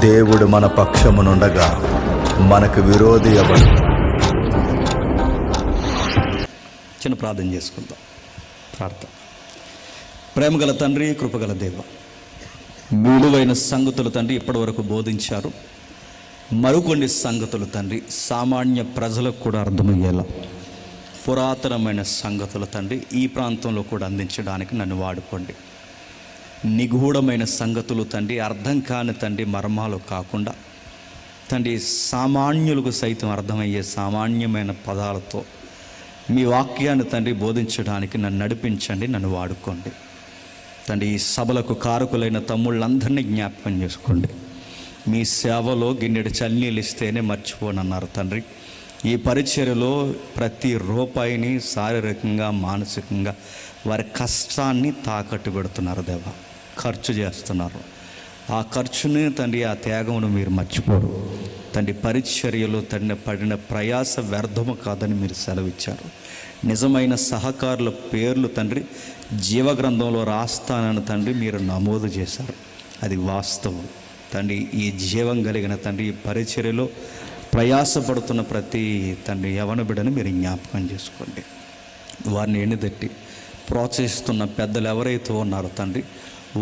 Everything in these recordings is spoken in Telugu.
దేవుడు మన పక్షమునుండగా మనకు విరోధి ఎవడు? చిన్న ప్రార్థన చేసుకుందాం. ప్రార్థన. ప్రేమగల తండ్రి, కృపగల దేవ, విలువైన సంగతులు తండ్రి ఇప్పటి వరకు బోధించారు. మరికొన్ని సంగతులు తండ్రి సామాన్య ప్రజలకు కూడా అర్థమయ్యేలా పురాతనమైన సంగతులు తండ్రి ఈ ప్రాంతంలో కూడా అందించడానికి నన్ను వాడుకోండి. నిగూఢమైన సంగతులు తండ్రి, అర్థం కాని తండ్రి మర్మాలు కాకుండా తండ్రి సామాన్యులకు సైతం అర్థమయ్యే సామాన్యమైన పదాలతో మీ వాక్యాన్ని తండ్రి బోధించడానికి నన్ను నడిపించండి, నన్ను వాడుకోండి తండ్రి. ఈ సభలకు కారకులైన తమ్ముళ్ళందరినీ జ్ఞాపకం చేసుకోండి. మీ సేవలో గిన్నెడు చన్నీళ్ళు ఇస్తేనే మర్చిపోనన్నారు తండ్రి. ఈ పరిచర్యలో ప్రతి రూపాయిని శారీరకంగా మానసికంగా వారి కష్టాన్ని తాకట్టు పెడుతున్నారు దేవా, ఖర్చు చేస్తున్నారు. ఆ ఖర్చుని తండ్రి, ఆ త్యాగమును మీరు మర్చిపోరు తండ్రి. పరిచర్యలో తండ్రి పడిన ప్రయాస వ్యర్థము కాదని మీరు సెలవిచ్చారు. నిజమైన సహకారుల పేర్లు తండ్రి జీవగ్రంథంలో రాస్తానని తండ్రి మీరు నమోదు చేశారు. అది వాస్తవం తండ్రి. ఈ జీవం కలిగిన తండ్రి ఈ పరిచర్యలో ప్రయాసపడుతున్న ప్రతి తండ్రి యవన బిడ్డను మీరు జ్ఞాపకం చేసుకోండి. వారిని ఎన్నిదట్టి ప్రోత్సహిస్తున్న పెద్దలు ఎవరైతే ఉన్నారో తండ్రి,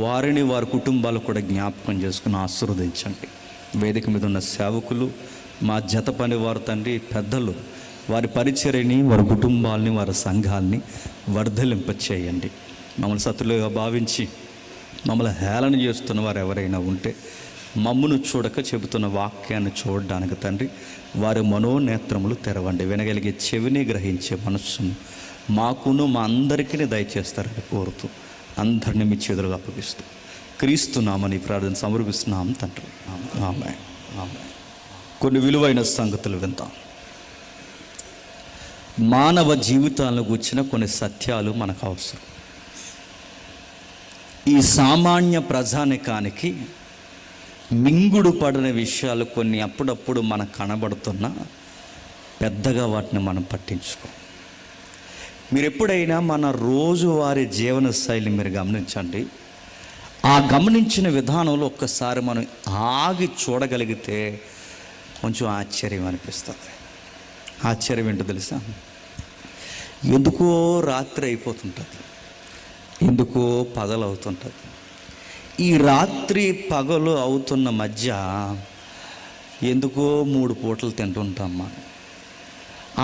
వారిని వారి కుటుంబాలు కూడా జ్ఞాపకం చేసుకుని ఆశీర్వదించండి. వేదిక మీద ఉన్న సేవకులు, మా జత పని వారు తండ్రి, పెద్దలు, వారి పరిచర్యని, వారి కుటుంబాలని, వారి సంఘాలని వర్ధలింపచేయండి. మమ్మల్ని శత్రులుగా భావించి మమ్మల్ని హేళన చేస్తున్న వారు ఎవరైనా ఉంటే మమ్మును చూడక చెబుతున్న వాక్యాన్ని చూడడానికి తండ్రి వారి మనోనేత్రములు తెరవండి. వినగలిగే చెవిని గ్రహించే మనస్సును మాకును మా అందరికీ దయచేస్తారని కోరుతూ అందరినీ మీ చేతులుగా అప్పగిస్తూ క్రీస్తు నామని ప్రార్థన సమర్పిస్తున్నాం తండ్రి. ఆమేన్. ఆమేన్. కొన్ని విలువైన సంగతులు విందాం. మానవ జీవితాలను గూర్చిన కొన్ని సత్యాలు మనకు అవసరం. ఈ సామాన్య ప్రజానికానికి మింగుడు పడిన విషయాలు కొన్ని అప్పుడప్పుడు మనకు కనబడుతున్నా పెద్దగా వాటిని మనం పట్టించుకో. మీరు ఎప్పుడైనా మన రోజువారీ జీవన శైలి మీరు గమనించండి. ఆ గమనించిన విధానంలో ఒక్కసారి మనం ఆగి చూడగలిగితే కొంచెం ఆశ్చర్యం అనిపిస్తుంది. ఆశ్చర్యం ఏంటో తెలుసా? ఎందుకో రాత్రి అయిపోతుంటుంది, ఎందుకో పగలు అవుతుంటుంది. ఈ రాత్రి పగలు అవుతున్న మధ్య ఎందుకో 3 పూటలు తింటుంటాం మనం.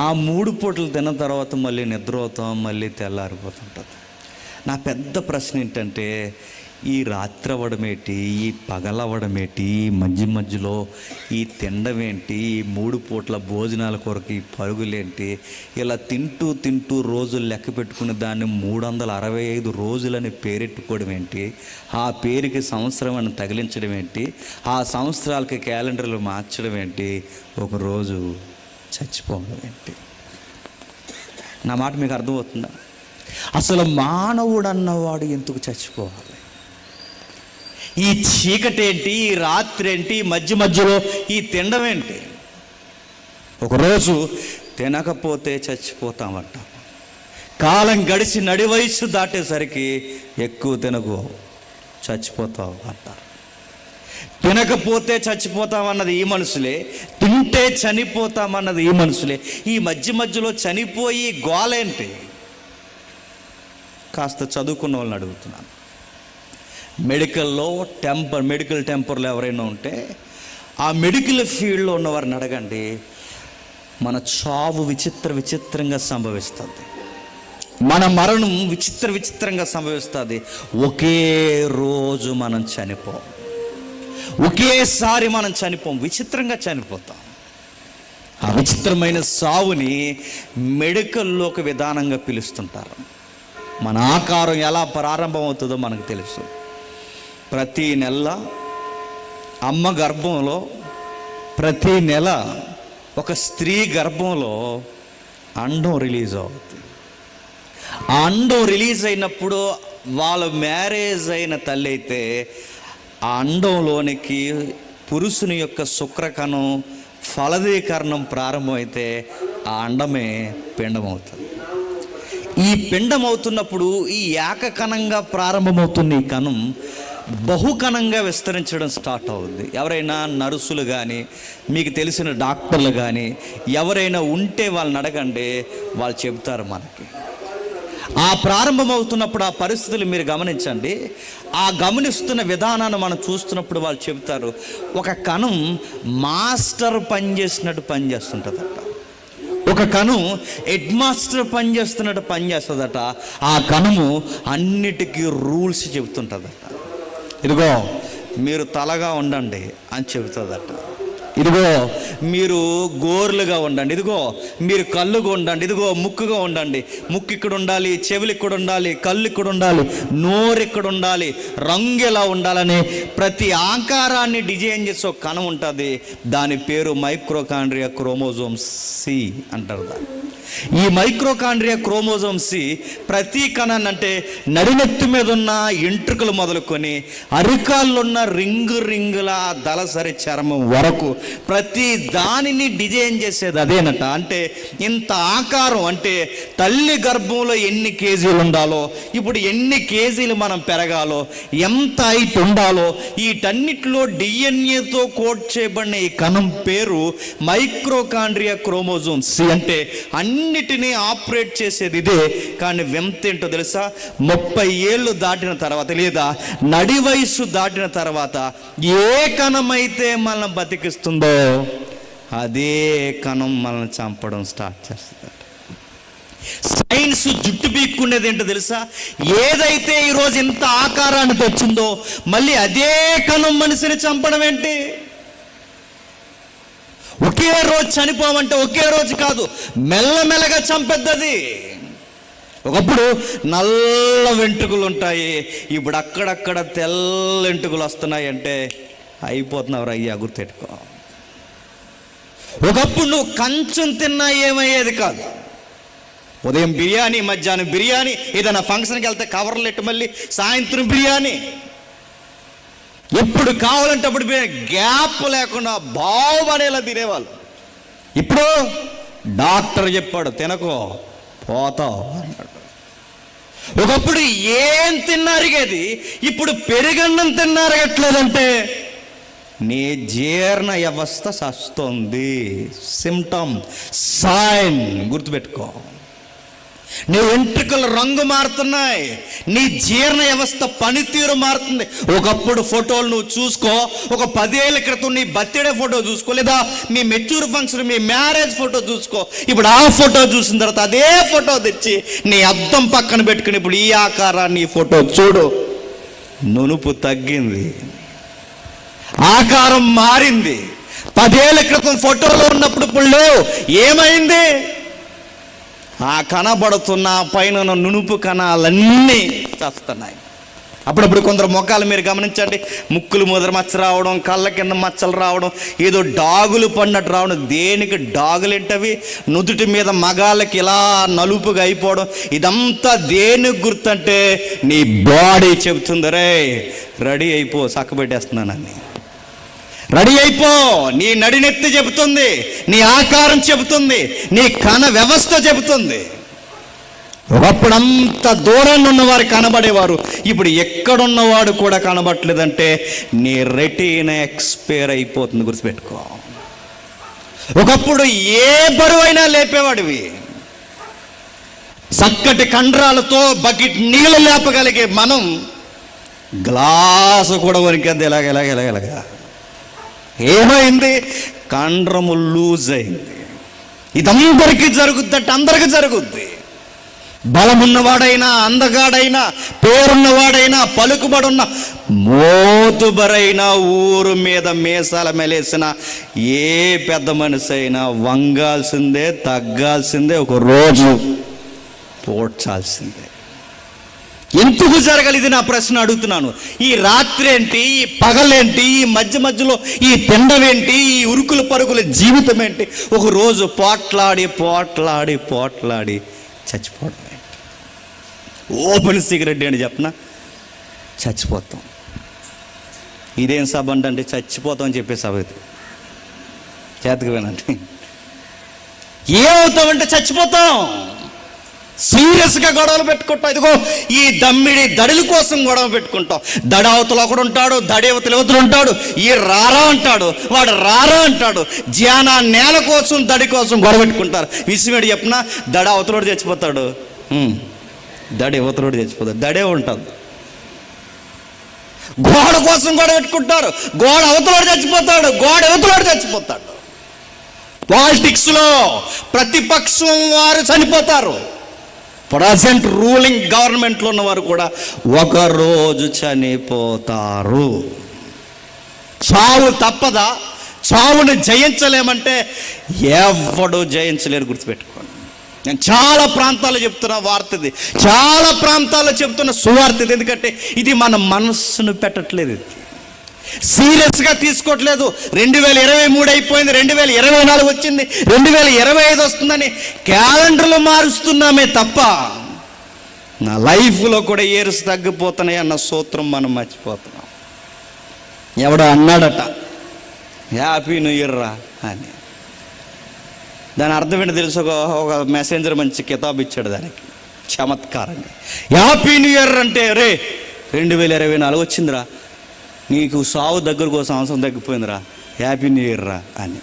ఆ 3 పూటలు తిన్న తర్వాత మళ్ళీ నిద్ర అవుతాం, మళ్ళీ తెల్లారిపోతుంటుంది. నా పెద్ద ప్రశ్న ఏంటంటే, ఈ రాత్రి అవ్వడం ఏంటి, ఈ పగలవ్వడం ఏంటి, ఈ మధ్యలో ఈ తినడం ఏంటి, ఈ 3 పూట్ల భోజనాల కొరకు ఈ పరుగులేంటి, ఇలా తింటూ రోజులు లెక్క పెట్టుకుని దాన్ని 365 రోజులని పేరెట్టుకోవడం ఏంటి, ఆ పేరుకి సంవత్సరం అని తగిలించడం ఏంటి, ఆ సంవత్సరాలకి క్యాలెండర్లు మార్చడం ఏంటి, ఒకరోజు చచ్చిపోవడం ఏంటి? నా మాట మీకు అర్థమవుతుందా? అసలు మానవుడు అన్నవాడు ఎందుకు చచ్చిపోవాలి? ఈ చీకటి ఏంటి, ఈ రాత్రి ఏంటి, మధ్యలో ఈ తినడం ఏంటి? ఒకరోజు తినకపోతే చచ్చిపోతామంట. కాలం గడిచి నడి వయసు దాటేసరికి ఎక్కువ తినకు చచ్చిపోతావు అంటారు. తినకపోతే చచ్చిపోతామన్నది ఈ మనుషులే, తింటే చనిపోతామన్నది ఈ మనుషులే. ఈ మధ్యలో చనిపోయి గోలేంటి? కాస్త చదువుకున్న వాళ్ళని అడుగుతున్నాను. మెడికల్ టెంపర్లో ఎవరైనా ఉంటే ఆ మెడికల్ ఫీల్డ్లో ఉన్నవారిని అడగండి. మన చావు విచిత్రంగా సంభవిస్తుంది, మన మరణం విచిత్రంగా సంభవిస్తుంది. ఒకే రోజు మనం చనిపోం, ఒకేసారి మనం చనిపోం, విచిత్రంగా చనిపోతాం. ఆ విచిత్రమైన సావుని మెడికల్లో ఒక విధానంగా పిలుస్తుంటారు. మన ఆకారం ఎలా ప్రారంభమవుతుందో మనకు తెలుసు. ప్రతి నెల అమ్మ గర్భంలో, ప్రతి నెల ఒక స్త్రీ గర్భంలో అండం రిలీజ్ అవుతుంది. ఆ అండం రిలీజ్ అయినప్పుడు వాళ్ళ మ్యారేజ్ అయిన తల్లి అయితే ఆ అండంలోనికి పురుషుని యొక్క శుక్రకణం ఫలదీకరణం ప్రారంభమైతే ఆ అండమే పిండమవుతుంది. ఈ పిండం అవుతున్నప్పుడు ఈ ఏకకణంగా ప్రారంభమవుతున్న ఈ కణం బహుకణంగా విస్తరించడం స్టార్ట్ అవుద్ది. ఎవరైనా నర్సులు కానీ, మీకు తెలిసిన డాక్టర్లు కానీ ఎవరైనా ఉంటే వాళ్ళని అడగండి, వాళ్ళు చెబుతారు మనకి. ఆ ప్రారంభమవుతున్నప్పుడు ఆ పరిస్థితులు మీరు గమనించండి. ఆ గమనిస్తున్న విధానాన్ని మనం చూస్తున్నప్పుడు వాళ్ళు చెబుతారు, ఒక కణం మాస్టర్ పనిచేసినట్టు పనిచేస్తుంటుందట, ఒక కణం హెడ్ మాస్టర్ పనిచేస్తున్నట్టు పనిచేస్తుందట. ఆ కణము అన్నిటికీ రూల్స్ చెబుతుంటుందట. ఇదిగో మీరు తలగా ఉండండి అని చెబుతుందట. ఇదిగో మీరు గోర్లుగా ఉండండి, ఇదిగో మీరు కళ్ళుగా ఉండండి, ఇదిగో ముక్కుగా ఉండండి, ముక్కు ఇక్కడ ఉండాలి, చెవులు ఇక్కడ ఉండాలి, కళ్ళు ఇక్కడ ఉండాలి, నోరు ఇక్కడ ఉండాలి, రంగు ఎలా ఉండాలని ప్రతి ఆకారాన్ని డిజైన్ చేసే ఒక కణం ఉంటుంది. దాని పేరు మైక్రోకాండ్రియా క్రోమోజోమ్ సి అంటారు దాన్ని. ఈ మైక్రోకాండ్రియా క్రోమోజోమ్ సి ప్రతి కణాన్ని, అంటే నడినెత్తి మీద ఉన్న ఎంట్రుకలు మొదలుకొని అరికాళ్ళున్న రింగుల దళసరి చర్మం వరకు ప్రతి దానిని డిజైన్ చేసేది అదేనట. అంటే ఇంత ఆకారం, అంటే తల్లి గర్భంలో ఎన్ని కేజీలు ఉండాలో, ఇప్పుడు ఎన్ని కేజీలు మనం పెరగాలో, ఎంత హైట్ ఉండాలో, వీటన్నిటిలో డిఎన్ఏతో కోడ్ చేయబడిన ఈ కణం పేరు మైక్రోకాండ్రియా క్రోమోజోమ్ సి. అంటే అన్నిటినీ ఆపరేట్ చేసేది ఇదే. కానీ వింత ఏంటో తెలుసా, 30 ఏళ్ళు దాటిన తర్వాత లేదా నడి వయసు దాటిన తర్వాత ఏ కణమైతే మనల్ని బతికిస్తుందో అదే కణం మనల్ని చంపడం స్టార్ట్ చేస్తుంది. సైన్స్ జుట్టు పీక్కునేది ఏంటో తెలుసా, ఏదైతే ఈరోజు ఇంత ఆకారాన్ని తెచ్చిందో మళ్ళీ అదే కణం మనిషిని చంపడం ఏంటి? ఒకే రోజు చనిపోమంటే ఒకే రోజు కాదు, మెల్లమెల్లగా చంపెద్దది. ఒకప్పుడు నల్ల వెంట్రుకలు ఉంటాయి, ఇప్పుడు అక్కడక్కడ తెల్ల వెంట్రుకలు వస్తున్నాయి. అంటే అయిపోతున్నావు అయ్యా, గుర్తెట్టుకో. ఒకప్పుడు నువ్వు కంచం తిన్నా ఏమయ్యేది కాదు. ఉదయం బిర్యానీ, మధ్యాహ్నం బిర్యానీ, ఏదైనా ఫంక్షన్కి వెళ్తే కవర్లు ఎట్టు, మళ్ళీ సాయంత్రం బిర్యానీ, ఎప్పుడు కావాలంటే అప్పుడు గ్యాప్ లేకుండా బాగుపడేలా తినేవాళ్ళు. ఇప్పుడు డాక్టర్ చెప్పాడు తినకో పోతావు అన్నాడు. ఒకప్పుడు ఏం తిన్నారిగేది, ఇప్పుడు పెరుగన్నం తిన్నారగట్లేదంటే నీ జీర్ణ వ్యవస్థ సస్తుంది. సిమ్టమ్, సైన్ గుర్తుపెట్టుకో. నీ వెంట్రుకలు రంగు మారుతున్నాయి, నీ జీర్ణ వ్యవస్థ పనితీరు మారుతుంది. ఒకప్పుడు ఫోటోలు నువ్వు చూసుకో, ఒక 10 ఏళ్ల క్రితం నీ బర్త్డే ఫోటో చూసుకో, లేదా మీ మెచ్యూర్ ఫంక్షన్, మీ మ్యారేజ్ ఫోటో చూసుకో. ఇప్పుడు ఆ ఫోటో చూసిన తర్వాత అదే ఫోటో తెచ్చి నీ అద్దం పక్కన పెట్టుకుని ఇప్పుడు ఈ ఆకారాన్ని ఈ ఫోటో చూడు. నునుపు తగ్గింది, ఆకారం మారింది. 10 ఏళ్ల క్రితం ఫోటోలో ఉన్నప్పుడు ఇప్పుడు లేవు. ఏమైంది? ఆ కనబడుతున్న పైన నునుపు కణాలన్నీ చేస్తున్నాయి. అప్పుడప్పుడు కొందరు మొక్కలు మీరు గమనించండి, ముక్కులు ముదర మచ్చ రావడం, కళ్ళ కింద మచ్చలు రావడం, ఏదో డాగులు పడినట్టు రావడం. దేనికి డాగులు ఏంటవి? నుదుటి మీద మగాళ్ళకి ఇలా నలుపుగా అయిపోవడం. ఇదంతా దేనికి గుర్తంటే నీ బాడీ చెబుతుంది, రే రెడీ అయిపో, చక్కబెట్టేస్తున్నానని. రెడీ అయిపో, నీ నడినెత్తి చెబుతుంది, నీ ఆకారం చెబుతుంది, నీ కణ వ్యవస్థ చెబుతుంది. ఒకప్పుడు అంత దూరంలో ఉన్నవారు కనబడేవారు, ఇప్పుడు ఎక్కడున్నవాడు కూడా కనబడలేదంటే నీ రెటీనా ఎక్స్పైర్ అయిపోతుంది, గుర్తుపెట్టుకో. ఒకప్పుడు ఏ బరువైనా లేపేవాడివి, చక్కటి కండరాలతో బకెట్ నీళ్ళు లేపగలిగే మనం గ్లాసు కూడా వరికేద్ది ఎలాగ. ఏమైంది? కండరము లూజ్ అయింది. ఇదందరికీ జరుగుద్దంటే అందరికీ జరుగుద్ది. బలమున్నవాడైనా, అందగాడైనా, పేరున్నవాడైనా, పలుకుబడున్న, మోతుబరైన, ఊరు మీద మీసాల మెలేసిన ఏ పెద్ద మనిషి అయినా వంగాల్సిందే, తగ్గాల్సిందే, ఒక రోజు పోడ్చాల్సిందే. ఎందుకు జరగలేదు నా ప్రశ్న అడుగుతున్నాను. ఈ రాత్రి ఏంటి, ఈ పగలేంటి, ఈ మధ్యలో ఈ తిండమేంటి, ఈ ఉరుకుల పరుగుల జీవితం ఏంటి? ఒక రోజు పోట్లాడి చచ్చిపోవడం. ఓపెన్ సిగరెట్ అని చెప్పనా, చచ్చిపోతాం. ఇదేం సభ అంటే చచ్చిపోతాం అని చెప్పే సభ ఇది. చేతకు వినండి, ఏమవుతామంటే చచ్చిపోతాం. సీరియస్గా గొడవలు పెట్టుకుంటాం. ఇదిగో ఈ దమ్మిడి దడుల కోసం గొడవ పెట్టుకుంటాం. దడ అవతల ఒకడు ఉంటాడు, దడి అవతల ఉంటాడు. ఈ రారా అంటాడు, వాడు రారా అంటాడు. జ్ఞాన నేల కోసం దడి కోసం గొడవ పెట్టుకుంటారు. విసిమేడు చెప్పిన దడ అవతలోడు చచ్చిపోతాడు, దడి అవతలోడు చచ్చిపోతాడు, దడే ఉంటుంది. గోడ కోసం గొడవ పెట్టుకుంటారు, గోడ అవతలోడు చచ్చిపోతాడు, గోడ అవతలోడు చచ్చిపోతాడు. పాలిటిక్స్లో ప్రతిపక్షం వారు చనిపోతారు. ప్రజెంట్ రూలింగ్ గవర్నమెంట్లో ఉన్నవారు కూడా ఒకరోజు చనిపోతారు. చావు తప్పదా? చావును జయించలేమంటే ఎవడు జయించలేరు, గుర్తుపెట్టుకోండి. నేను చాలా ప్రాంతాల్లో చెప్తున్న వార్త ఇది, చాలా ప్రాంతాల్లో చెప్తున్న సువార్త ఇది. ఎందుకంటే ఇది మన మనస్సును పెట్టట్లేదు, ఇది సీరియస్గా తీసుకోవట్లేదు. 2023 అయిపోయింది, 2024 వచ్చింది, 2025 వస్తుందని క్యాలెండర్లు మారుస్తున్నామే తప్ప నా లైఫ్లో కూడా ఇయర్స్ తగ్గిపోతున్నాయి అన్న సూత్రం మనం మర్చిపోతున్నాం. ఎవడో అన్నాడట హ్యాపీ న్యూ ఇయర్ రా అని. దాని అర్థం ఏంటో తెలుసు, ఒక మెసెంజర్ మంచి కితాబ్ ఇచ్చాడు దానికి చమత్కారంగా. హ్యాపీ న్యూ ఇయర్ అంటే రే 2024 వచ్చిందిరా, నీకు సావు దగ్గరకు సంవత్సరం తగ్గిపోయిందిరా, హ్యాపీ న్యూ ఇయర్ రా అని.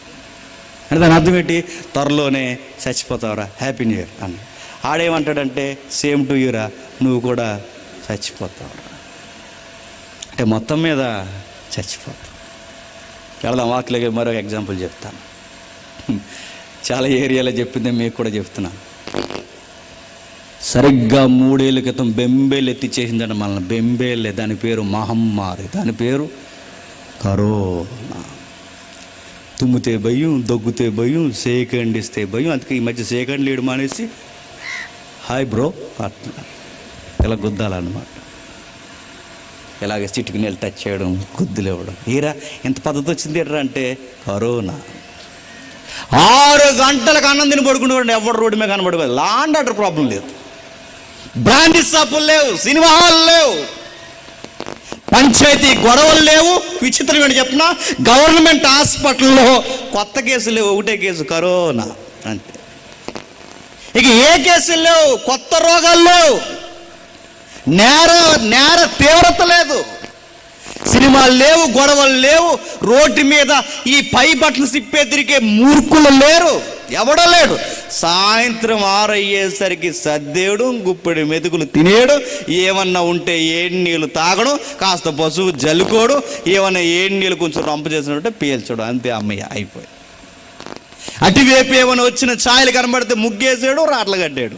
అంటే దాని అర్థం ఏంటి? త్వరలోనే చచ్చిపోతావురా, హ్యాపీ న్యూ ఇయర్ అని. ఆడేమంటాడంటే సేమ్ టు యూరా, నువ్వు కూడా చచ్చిపోతావురా. అంటే మొత్తం మీద చచ్చిపోతావు. వెళదాం వాక్యలోకి. మరొక ఎగ్జాంపుల్ చెప్తాను, చాలా ఏరియాలో చెప్పిందే మీకు కూడా చెప్తున్నాను. సరిగ్గా 3 ఏళ్ళ క్రితం బెంబేలు ఎత్తిచ్చేసిందంటే మనల్ని. బెంబేలే, దాని పేరు మహమ్మారి, దాని పేరు కరోనా. తుమ్మితే భయం, దగ్గుతే భయం, సేకండ్ ఇస్తే భయం. అందుకే ఈ మధ్య సేకండ్ లీడు మానేసి హాయ్ బ్రో అట్లా ఇలా గుద్దాలన్నమాట. ఇలాగే చిటికి నీళ్ళు టచ్ చేయడం, గుద్దులు ఇవ్వడం. ఈరా ఎంత పద్ధతి వచ్చింది ఎట్రా అంటే కరోనా. 6 గంటలకు అన్నం తిని పడుకుంటూ ఎవరు రోడ్డు మీద కనబడిపోయి. లాండ్ ఆర్డర్ ప్రాబ్లం లేదు, బ్రాండీ షాపులు లేవు, సినిమా హాల్ లేవు, పంచాయతీ గొడవలు లేవు. విచిత్రం ఏంటి చెప్పిన, గవర్నమెంట్ హాస్పిటల్లో కొత్త కేసులు లేవు, ఒకటే కేసు కరోనా అంతే. ఇక ఏ కేసులు లేవు, కొత్త రోగాలు లేవు, నేర తీవ్రత లేదు, సినిమాలు లేవు, గొడవలు లేవు, రోడ్డు మీద ఈ పై బట్టలు సిప్పే తిరిగే మూర్ఖులు లేరు, ఎవడో లేడు. సాయంత్రం 6 అయ్యేసరికి సద్దేడు, గుప్పెడు మెతుకులు తినేడు, ఏమన్నా ఉంటే ఏడు నీళ్ళు తాగడం, కాస్త పశువు జల్లుకోడు, ఏమన్నా ఏడు నీళ్ళు కొంచెం రంప చేసినట్టే పీల్చడం, అంతే అమ్మయ్య అయిపోయి. అటువైపు ఏమైనా వచ్చిన ఛాయలు కనబడితే ముగ్గేసాడు, రాట్ల కట్టాడు.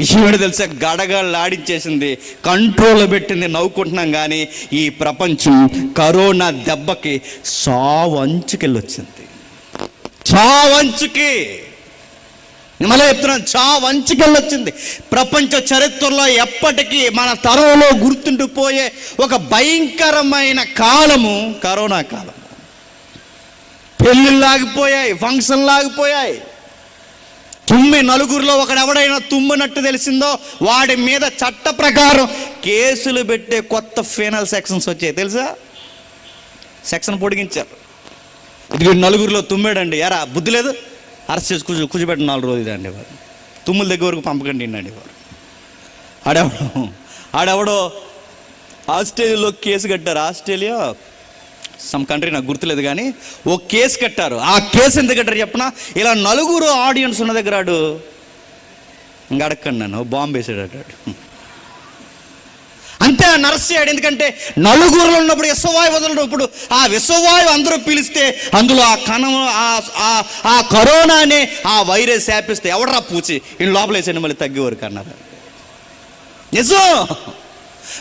విషయం ఏంటో తెలుసా, గడగడలాడించేసింది, కంట్రోల్లో పెట్టింది. నవ్వుకుంటున్నాం కానీ ఈ ప్రపంచం కరోనా దెబ్బకి చావంచుకెళ్ళొచ్చింది. చావంచుకి మళ్ళీ చెప్తున్నాను, చావంచుకెళ్ళొచ్చింది. ప్రపంచ చరిత్రలో ఎప్పటికీ మన తరంలో గుర్తుండిపోయే ఒక భయంకరమైన కాలము కరోనా కాలం. పెళ్ళిళ్ళు ఆగిపోయాయి, ఫంక్షన్లు ఆగిపోయాయి. నలుగురిలో ఒకడెవడైనా తుమ్మినట్టు తెలిసిందో వాడి మీద చట్ట ప్రకారం కేసులు పెట్టే కొత్త ఫీనల్ సెక్షన్స్ వచ్చాయి తెలుసా. సెక్షన్ పొడిగించారు. ఇది నలుగురిలో తుమ్మాడండి, ఎరా బుద్ధి లేదు, అరెస్ట్ చేసి కూర్చోబెట్టిన 4 రోజులు అండి వారు. తుమ్ముల దగ్గర వరకు పంపకండి అండి వారు. ఆడెవడో ఆస్ట్రేలియాలో కేసు కట్టారు. ఆస్ట్రేలియా సమ్ కంట్రీ నాకు గుర్తులేదు కానీ ఓ కేసు కట్టారు. ఆ కేసు ఎందుకు కట్టారు చెప్పిన, ఇలా 4 ఆడియన్స్ ఉన్న దగ్గర ఆడు ఇంకా అడగండి నన్ను బాంబు వేసాడు అంతే. నర్స్ చేయడు, ఎందుకంటే 4 ఉన్నప్పుడు విషవాయు వదలడం. ఇప్పుడు ఆ విషవాయు అందరూ పీలిస్తే అందులో ఆ కణం ఆ కరోనా అనే ఆ వైరస్ వ్యాపిస్తే ఎవడరా పూచి ఈ లోపల వేసేయండి మళ్ళీ తగ్గేవరకు అన్నారు. నిజం.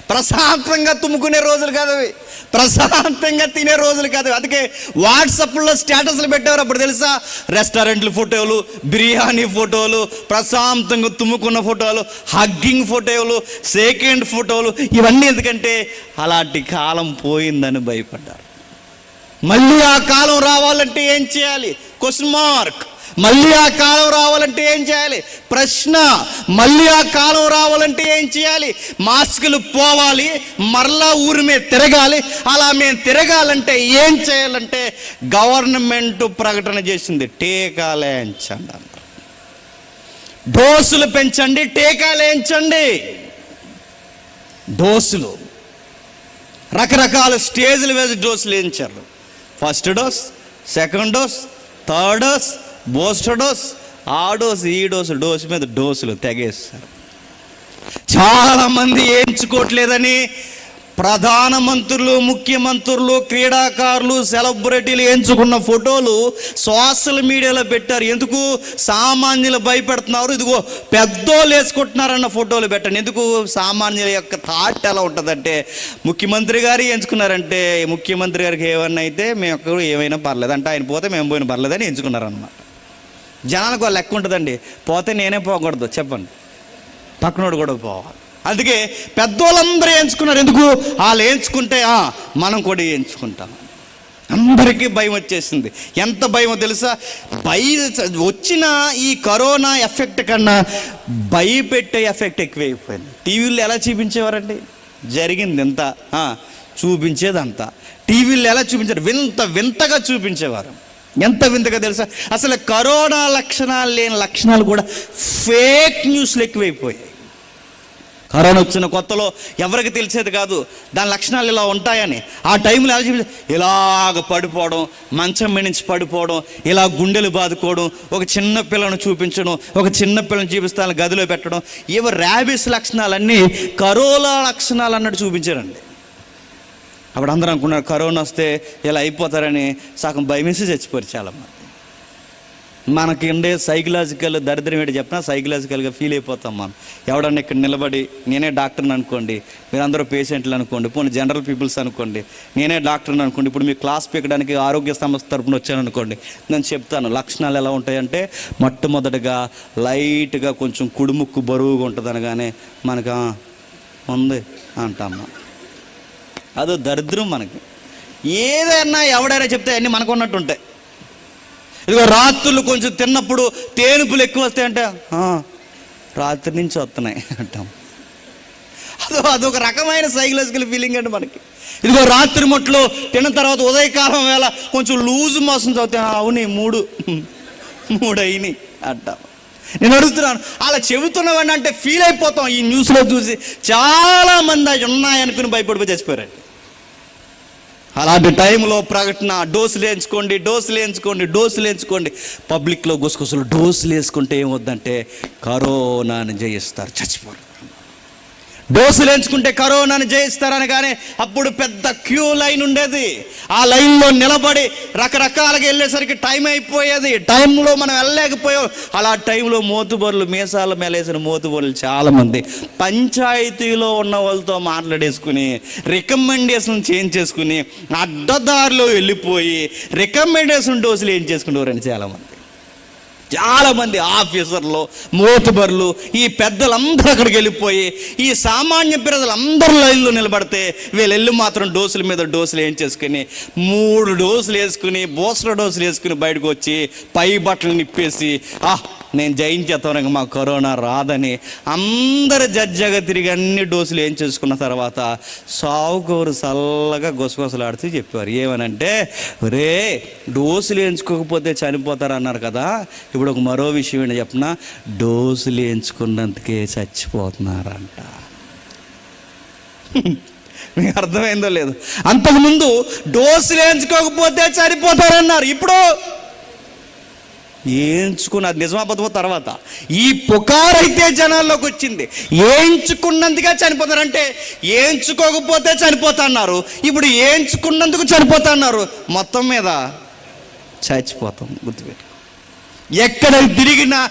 ప్రశాంతంగా తుమ్ముకునే రోజులు కాదు అవి, ప్రశాంతంగా తినే రోజులు కాదు. అందుకే వాట్సాప్లో స్టేటస్లు పెట్టేవారు అప్పుడు తెలుసా, రెస్టారెంట్ల ఫోటోలు, బిర్యానీ ఫోటోలు, ప్రశాంతంగా తుమ్ముకున్న ఫోటోలు, హగ్గింగ్ ఫోటోలు, సెకండ్ ఫోటోలు, ఇవన్నీ ఎందుకంటే అలాంటి కాలం పోయిందని భయపడ్డారు. మళ్ళీ ఆ కాలం రావాలంటే ఏం చేయాలి? Question mark. మళ్ళీ ఆ కాలం రావాలంటే ఏం చేయాలి? ప్రశ్న. మళ్ళీ ఆ కాలం రావాలంటే ఏం చేయాలి? మాస్కులు పోవాలి, మరలా ఊరి మీద తిరగాలి. అలా మేము తిరగాలంటే ఏం చేయాలంటే గవర్నమెంట్ ప్రకటన చేసింది టీకా లాంచ్ అన్నారు. డోసులు పెంచండి, టీకాలు వేయించండి. డోసులు రకరకాల స్టేజ్లు వేసి డోసులు వేయించారు. First dose, second dose, third dose, booster dose, ఆ డోస్, ఈ డోసు, డోసు మీద డోసులు తెగేస్తారు. చాలామంది వేయించుకోవట్లేదని ప్రధానమంత్రులు, ముఖ్యమంత్రులు, క్రీడాకారులు, సెలబ్రిటీలు ఎంచుకున్న ఫోటోలు సోషల్ మీడియాలో పెట్టారు. ఎందుకు? సామాన్యులు భయపెడుతున్నారు. ఇదిగో పెద్దోళ్ళు వేసుకుంటున్నారన్న ఫోటోలు పెట్టండి. ఎందుకు? సామాన్యుల యొక్క థాట్ ఎలా ఉంటుందంటే, ముఖ్యమంత్రి గారు ఎంచుకున్నారంటే ముఖ్యమంత్రి గారికి ఏమన్నా అయితే మేము ఏమైనా పర్లేదు అంటే, ఆయన పోతే మేము పోయినా పర్లేదని ఎంచుకున్నారన్నమాట. జనాలకు ఒక లెక్క ఉంటుందండి, పోతే నేనే పోకూడదు చెప్పండి, పక్కనోడు కూడా పోవాలి. అందుకే పెద్దోళ్ళందరూ ఎంచుకున్నారు. ఎందుకు? వాళ్ళు ఎంచుకుంటే మనం కూడా ఎంచుకుంటాం. అందరికీ భయం వచ్చేసింది. ఎంత భయమో తెలుసా? వచ్చిన ఈ కరోనా ఎఫెక్ట్ కన్నా భయపెట్టే ఎఫెక్ట్ ఎక్కువైపోయింది. టీవీలో ఎలా చూపించేవారండి? జరిగింది ఎంత చూపించేది అంత. టీవీలో ఎలా చూపించారు? వింత వింతగా చూపించేవారు. ఎంత వింతగా తెలుసా? అసలు కరోనా లక్షణాలు లేని లక్షణాలు కూడా ఫేక్ న్యూస్లు ఎక్కువైపోయాయి. కరోనా వచ్చిన కొత్తలో ఎవరికి తెలిసేది కాదు దాని లక్షణాలు ఇలా ఉంటాయని. ఆ టైంలో ఎలా చూపించారు? ఇలాగ పడిపోవడం, మంచం మీద నుంచి పడిపోవడం, ఇలా గుండెలు బాదుకోవడం, ఒక చిన్న పిల్లను చూపించడం, ఒక చిన్న పిల్లని చూపిస్తాను గదిలో పెట్టడం, ఇవి ర్యాబిస్ లక్షణాలన్నీ కరోనా లక్షణాలు అన్నట్టు చూపించారండి. అప్పుడు అందరూ అనుకున్నారు కరోనా వస్తే ఇలా అయిపోతారని. సగం భయమేసి చచ్చిపోయారు చాలామంది. మనకి ఉండే సైకలాజికల్ దరిద్రం ఏంటి చెప్పినా, సైకలాజికల్గా ఫీల్ అయిపోతాం మనం. ఎవడన్నా ఇక్కడ నిలబడి, నేనే డాక్టర్ని అనుకోండి, మీరందరూ పేషెంట్లు అనుకోండి, పోనీ జనరల్ పీపుల్స్ అనుకోండి, నేనే డాక్టర్ని అనుకోండి, ఇప్పుడు మీ క్లాస్ పీకడానికి ఆరోగ్య సంస్థ తరపున వచ్చాను అనుకోండి, నేను చెప్తాను లక్షణాలు ఎలా ఉంటాయంటే, మొట్టమొదటిగా లైట్గా కొంచెం కుడుముక్కు బరువుగా ఉంటుంది అనగానే మనకు ఉంది అంటాము. అదో దరిద్రం మనకి. ఏదైనా ఎవడైనా చెప్తే అన్నీ మనకు ఉన్నట్టు ఉంటాయి. ఇదిగో రాత్రులు కొంచెం తిన్నప్పుడు తేనుపులు ఎక్కువ వస్తాయంటే రాత్రి నుంచి వస్తున్నాయి అంటాం. అదొక రకమైన సైకలాజికల్ ఫీలింగ్ అండి మనకి. ఇదిగో రాత్రి మొట్లో తిన్న తర్వాత ఉదయకాలం వేళ కొంచెం లూజ్ మోషన్స్ అవుతాయి. అవును, మూడు అయినాయి అంటాం. నేను అడుగుతున్నాను, అలా చెబుతున్నామని అంటే ఫీల్ అయిపోతాం. ఈ న్యూస్లో చూసి చాలామంది అవి ఉన్నాయనుకుని భయపడిపోయి చచ్చిపోయారండి. అలాంటి టైంలో ప్రకటన, డోసులు వేయించుకోండి, డోసులు వేయించుకోండి, డోసులు వేయించుకోండి. పబ్లిక్లో గుసగుసలు డోసులు వేసుకుంటే ఏమవుద్దంటే కరోనాని జయిస్తారు, చచ్చిపోరు. డోసులు వేయించుకుంటే కరోనాని జయిస్తారనగానే అప్పుడు పెద్ద క్యూ లైన్ ఉండేది. ఆ లైన్లో నిలబడి రకరకాలుగా వెళ్ళేసరికి టైం అయిపోయేది. టైంలో మనం వెళ్ళలేకపోయాం. అలా టైంలో మోతుబరులు, మీసాల మేలేసిన మోతుబరులు చాలామంది పంచాయతీలో ఉన్న వాళ్ళతో మాట్లాడేసుకుని రికమెండేషన్ చేంజ్ చేసుకుని అడ్డదారిలో వెళ్ళిపోయి రికమెండేషన్ డోసులు ఏం చేసుకునేవారని చాలామంది ఆఫీసర్లు, మోతుబర్లు, ఈ పెద్దలందరూ అక్కడికి వెళ్ళిపోయి ఈ సామాన్య ప్రజలందరూ లైన్లో నిలబడితే వీళ్ళు మాత్రం డోసుల మీద డోసులు ఏం చేసుకుని 3 డోసులు వేసుకుని, బూస్టర్ డోసులు వేసుకుని బయటకు వచ్చి పై బట్టలు నిప్పేసి నేను జయించేస్తాను, మా కరోనా రాదని అందరు జడ్జగా తిరిగి అన్ని డోసులు ఏం చేసుకున్న తర్వాత సావుకోరు చల్లగా గుసగుసలాడుతూ చెప్పారు. ఏమనంటే, రే డోసులు వేయించుకోకపోతే చనిపోతారు అన్నారు కదా, ఇప్పుడు ఒక మరో విషయం ఏంటి చెప్పిన, డోసులు వేయించుకున్నందుకే చచ్చిపోతున్నారంట. మీకు అర్థమైందో లేదు? అంతకుముందు డోసులు వేయించుకోకపోతే చనిపోతారన్నారు. ఇప్పుడు వేయించుకున్న, అది నిజమాబద్ధమో తర్వాత ఈ పుకారైతే జనాల్లోకి వచ్చింది. వేయించుకున్నందుకే చనిపోతారంటే వేయించుకోకపోతే చనిపోతున్నారు, ఇప్పుడు వేయించుకున్నందుకు చనిపోతున్నారు. మొత్తం మీద చచ్చిపోతాం. గుర్తుపెట్టు. ఎక్కడ తిరిగినా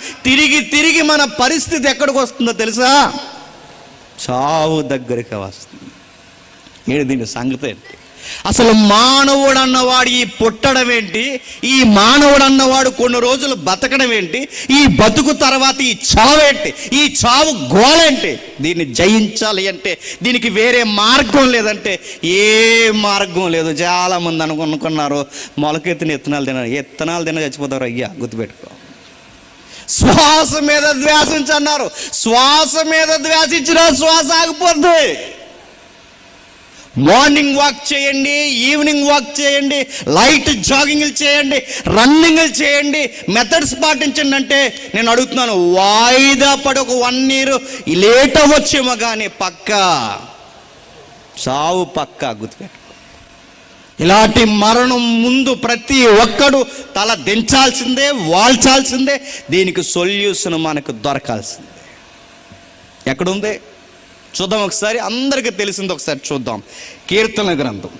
తిరిగి మన పరిస్థితి ఎక్కడికి వస్తుందో తెలుసా? చావు దగ్గరికి వస్తుంది. ఏంటి దీని సంగతి ఏంటి? అసలు మానవుడు అన్నవాడు ఈ పుట్టడం ఏంటి? ఈ మానవుడు అన్నవాడు కొన్ని రోజులు బతకడం ఏంటి? ఈ బతుకు తర్వాత ఈ చావు ఏంటి? ఈ చావు గోలేంటి? దీన్ని జయించాలి అంటే దీనికి వేరే మార్గం లేదంటే ఏ మార్గం లేదు. చాలామంది అనుకున్నారు మొలకెత్తిన ఇత్తనాలు తిన చచ్చిపోతారు. అయ్యా గుర్తుపెట్టుకో. శ్వాస మీద ధ్యాసించన్నారు. శ్వాస మీద ధ్యాసించిన శ్వాస ఆగిపోద్ది. మార్నింగ్ వాక్ చేయండి, ఈవినింగ్ వాక్ చేయండి, లైట్ జాగింగ్లు చేయండి, రన్నింగ్లు చేయండి, మెథడ్స్ పాటించండి అంటే నేను అడుగుతున్నాను, వాయిదా పడి ఒక 1 year లేట్ అవ్వచ్చేమో కానీ పక్కా చావు పక్కా గుర్తుపెట్టు. ఇలాంటి మరణం ముందు ప్రతి ఒక్కడు తల దించాల్సిందే, వాల్చాల్సిందే. దీనికి సొల్యూషన్ మనకు దొరకాల్సిందే. ఎక్కడుంది చూద్దాం ఒకసారి, అందరికీ తెలిసింది ఒకసారి చూద్దాం. కీర్తన గ్రంథం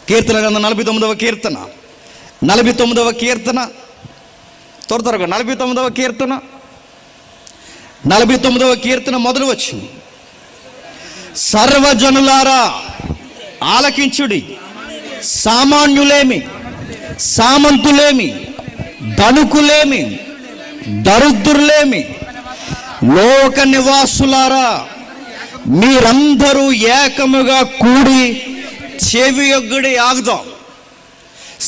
49వ కీర్తన, 49వ కీర్తన, త్వరగా 49వ కీర్తన, 49వ కీర్తన మొదలు వచ్చింది. సర్వజనులారా ఆలకించుడి, సామాన్యులేమి, సామంతులేమి, ధనుకులేమి, దరిద్రులేమి, లోక నివాసులారా మీరందరూ ఏకముగా కూడి చెవియొగ్గుడి. ఆగుదాం.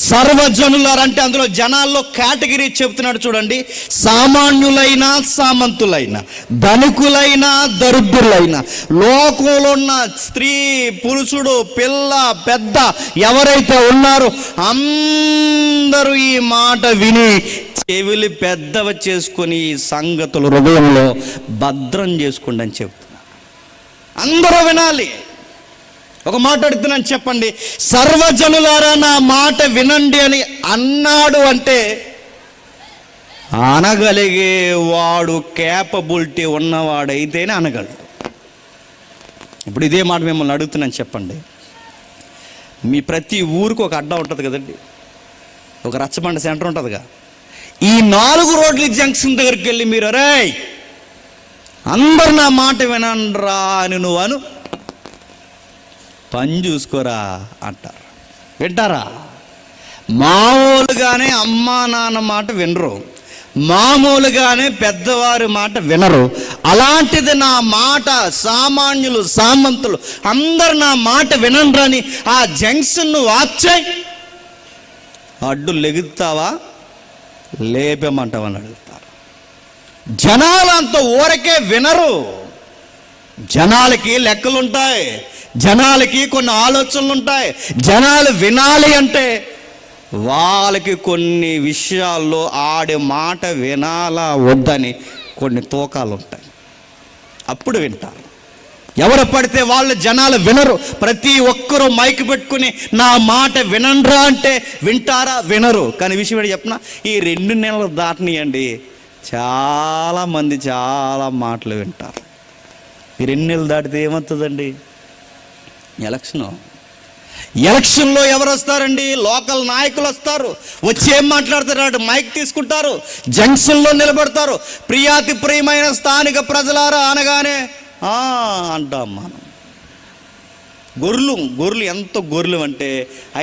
సర్వజనులారంటే అందులో జనాల్లో కేటగిరీ చెప్తున్నాడు చూడండి. సామాన్యులైన, సామంతులైన, ధనికులైన, దరిద్రులైన, లోకంలో ఉన్న స్త్రీ, పురుషుడు, పిల్ల, పెద్ద ఎవరైతే ఉన్నారో అందరూ ఈ మాట విని చెవులు పెద్దవి చేసుకొని ఈ సంగతులు హృదయంలో భద్రం చేసుకోండి అని చెప్తున్నారు. అందరూ వినాలి. ఒక మాట అడుగుతున్నాను, చెప్పండి. సర్వజనులారా నా మాట వినండి అని అన్నాడు అంటే అనగలిగే వాడు కేపబిలిటీ ఉన్నవాడైతేనే అనగలడు. ఇప్పుడు ఇదే మాట మిమ్మల్ని అడుగుతున్నాను, చెప్పండి. మీ ప్రతి ఊరికి ఒక అడ్డా ఉంటుంది కదండి, ఒక రచ్చబండ సెంటర్ ఉంటుందిగా. ఈ 4 రోడ్ల జంక్షన్ దగ్గరికి వెళ్ళి మీరు రే అందరు నా మాట వినండ్రా అని నువ్వు పని చూసుకోరా అంటారు. వింటారా? మామూలుగానే అమ్మా నాన్న మాట వినరు, మామూలుగానే పెద్దవారి మాట వినరు. అలాంటిది నా మాట సామాన్యులు, సామంతులు అందరు నా మాట వినండ్రని ఆ జంక్షన్ వాచ్చాయి అడ్డు లెగుతావా లేపేమంటావని అడుగుతారు. జనాలు అంత ఊరకే వినరు. జనాలకి లెక్కలుంటాయి, జనాలకి కొన్ని ఆలోచనలు ఉంటాయి. జనాలు వినాలి అంటే వాళ్ళకి కొన్ని విషయాల్లో ఆడే మాట వినాలా వద్దని కొన్ని తూకాలు ఉంటాయి. అప్పుడు వింటారు. ఎవరు పడితే వాళ్ళు జనాలు వినరు. ప్రతి ఒక్కరూ మైక్ పెట్టుకుని నా మాట వినండ్రా అంటే వింటారా? వినరు. కానీ విషయం ఏంటి చెప్పిన, ఈ 2 నెలలు దాటనియండి చాలామంది చాలా మాటలు వింటారు. ఈ 2 నెలలు దాటితే ఏమవుతుందండి? ఎలక్షన్లో ఎవరు వస్తారండి? లోకల్ నాయకులు వస్తారు. వచ్చి ఏం మాట్లాడతారు? మైక్ తీసుకుంటారు, జంక్షన్లో నిలబడతారు. ప్రియాతి ప్రియమైన స్థానిక ప్రజలారా అనగానే అంటాం మనం. గొర్రెలు ఎంత గొర్రెలు అంటే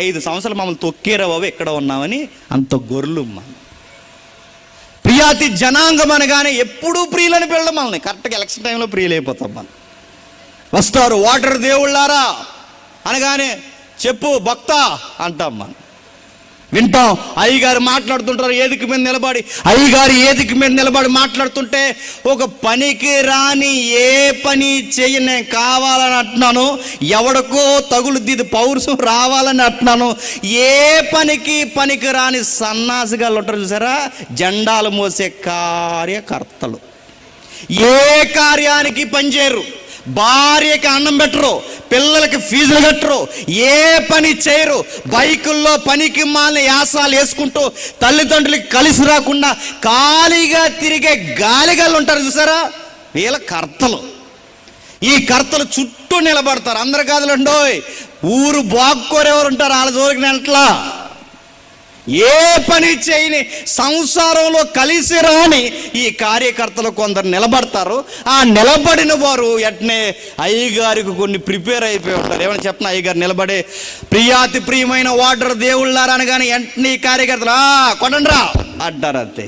5 సంవత్సరాలు మమ్మల్ని తొక్కేరా బాబు ఎక్కడ ఉన్నామని అంత గొర్రెలు మనం. ప్రియాతి జనాంగం అనగానే ఎప్పుడూ ప్రియులని పిల్లడం మనల్ని. కరెక్ట్గా ఎలక్షన్ టైంలో ప్రియులు అయిపోతాం మనం. వస్తారు. వాటర్ దేవుళ్ళారా అనగానే చెప్పు భక్త అంటాం మనం. వింటాం. అయ్యగారు మాట్లాడుతుంటారు ఏదిక మీద నిలబడి. అయ్యగారు ఏదిక మీద నిలబడి మాట్లాడుతుంటే ఒక పనికి రాని ఏ పని చేయని నేను కావాలని అంటున్నాను, ఎవడికో తగులుద్ది ఇది పౌరుషం రావాలని అంటున్నాను. ఏ పనికి రాని సన్నాసిగాళ్ళు ఉంటారు చూసారా, జెండాలు మోసే కార్యకర్తలు. ఏ కార్యానికి పనిచేయరు, భార్యకి అన్నం పెట్టరు, పిల్లలకి ఫీజులు కట్టరు, ఏ పని చేయరు. బైకుల్లో పనికి మాలిన యాసాలు వేసుకుంటూ తల్లిదండ్రులకి కలిసి రాకుండా ఖాళీగా తిరిగే గాలిగాళ్ళు ఉంటారు చూసారా, వీళ్ళ కర్తలు. ఈ కర్తలు చుట్టూ నిలబడతారు. అందరు కాదులండోయ్, ఊరు బాగుకోరెవరు ఉంటారు వాళ్ళ జోలికి నెంట్లా. ఏ పని చేయని సంసారంలో కలిసి రాని ఈ కార్యకర్తలు కొందరు నిలబడతారు. ఆ నిలబడిన వారు వెంటనే అయ్యగారికి కొన్ని ప్రిపేర్ అయిపోయి ఉంటారు. ఏమని చెప్పిన అయ్యగారు నిలబడే ప్రియాతి ప్రియమైన వాటర్ దేవుళ్ళారా అనగానే వెంటనే కార్యకర్తలు కొట్టండ్రా అంటారు. అంతే,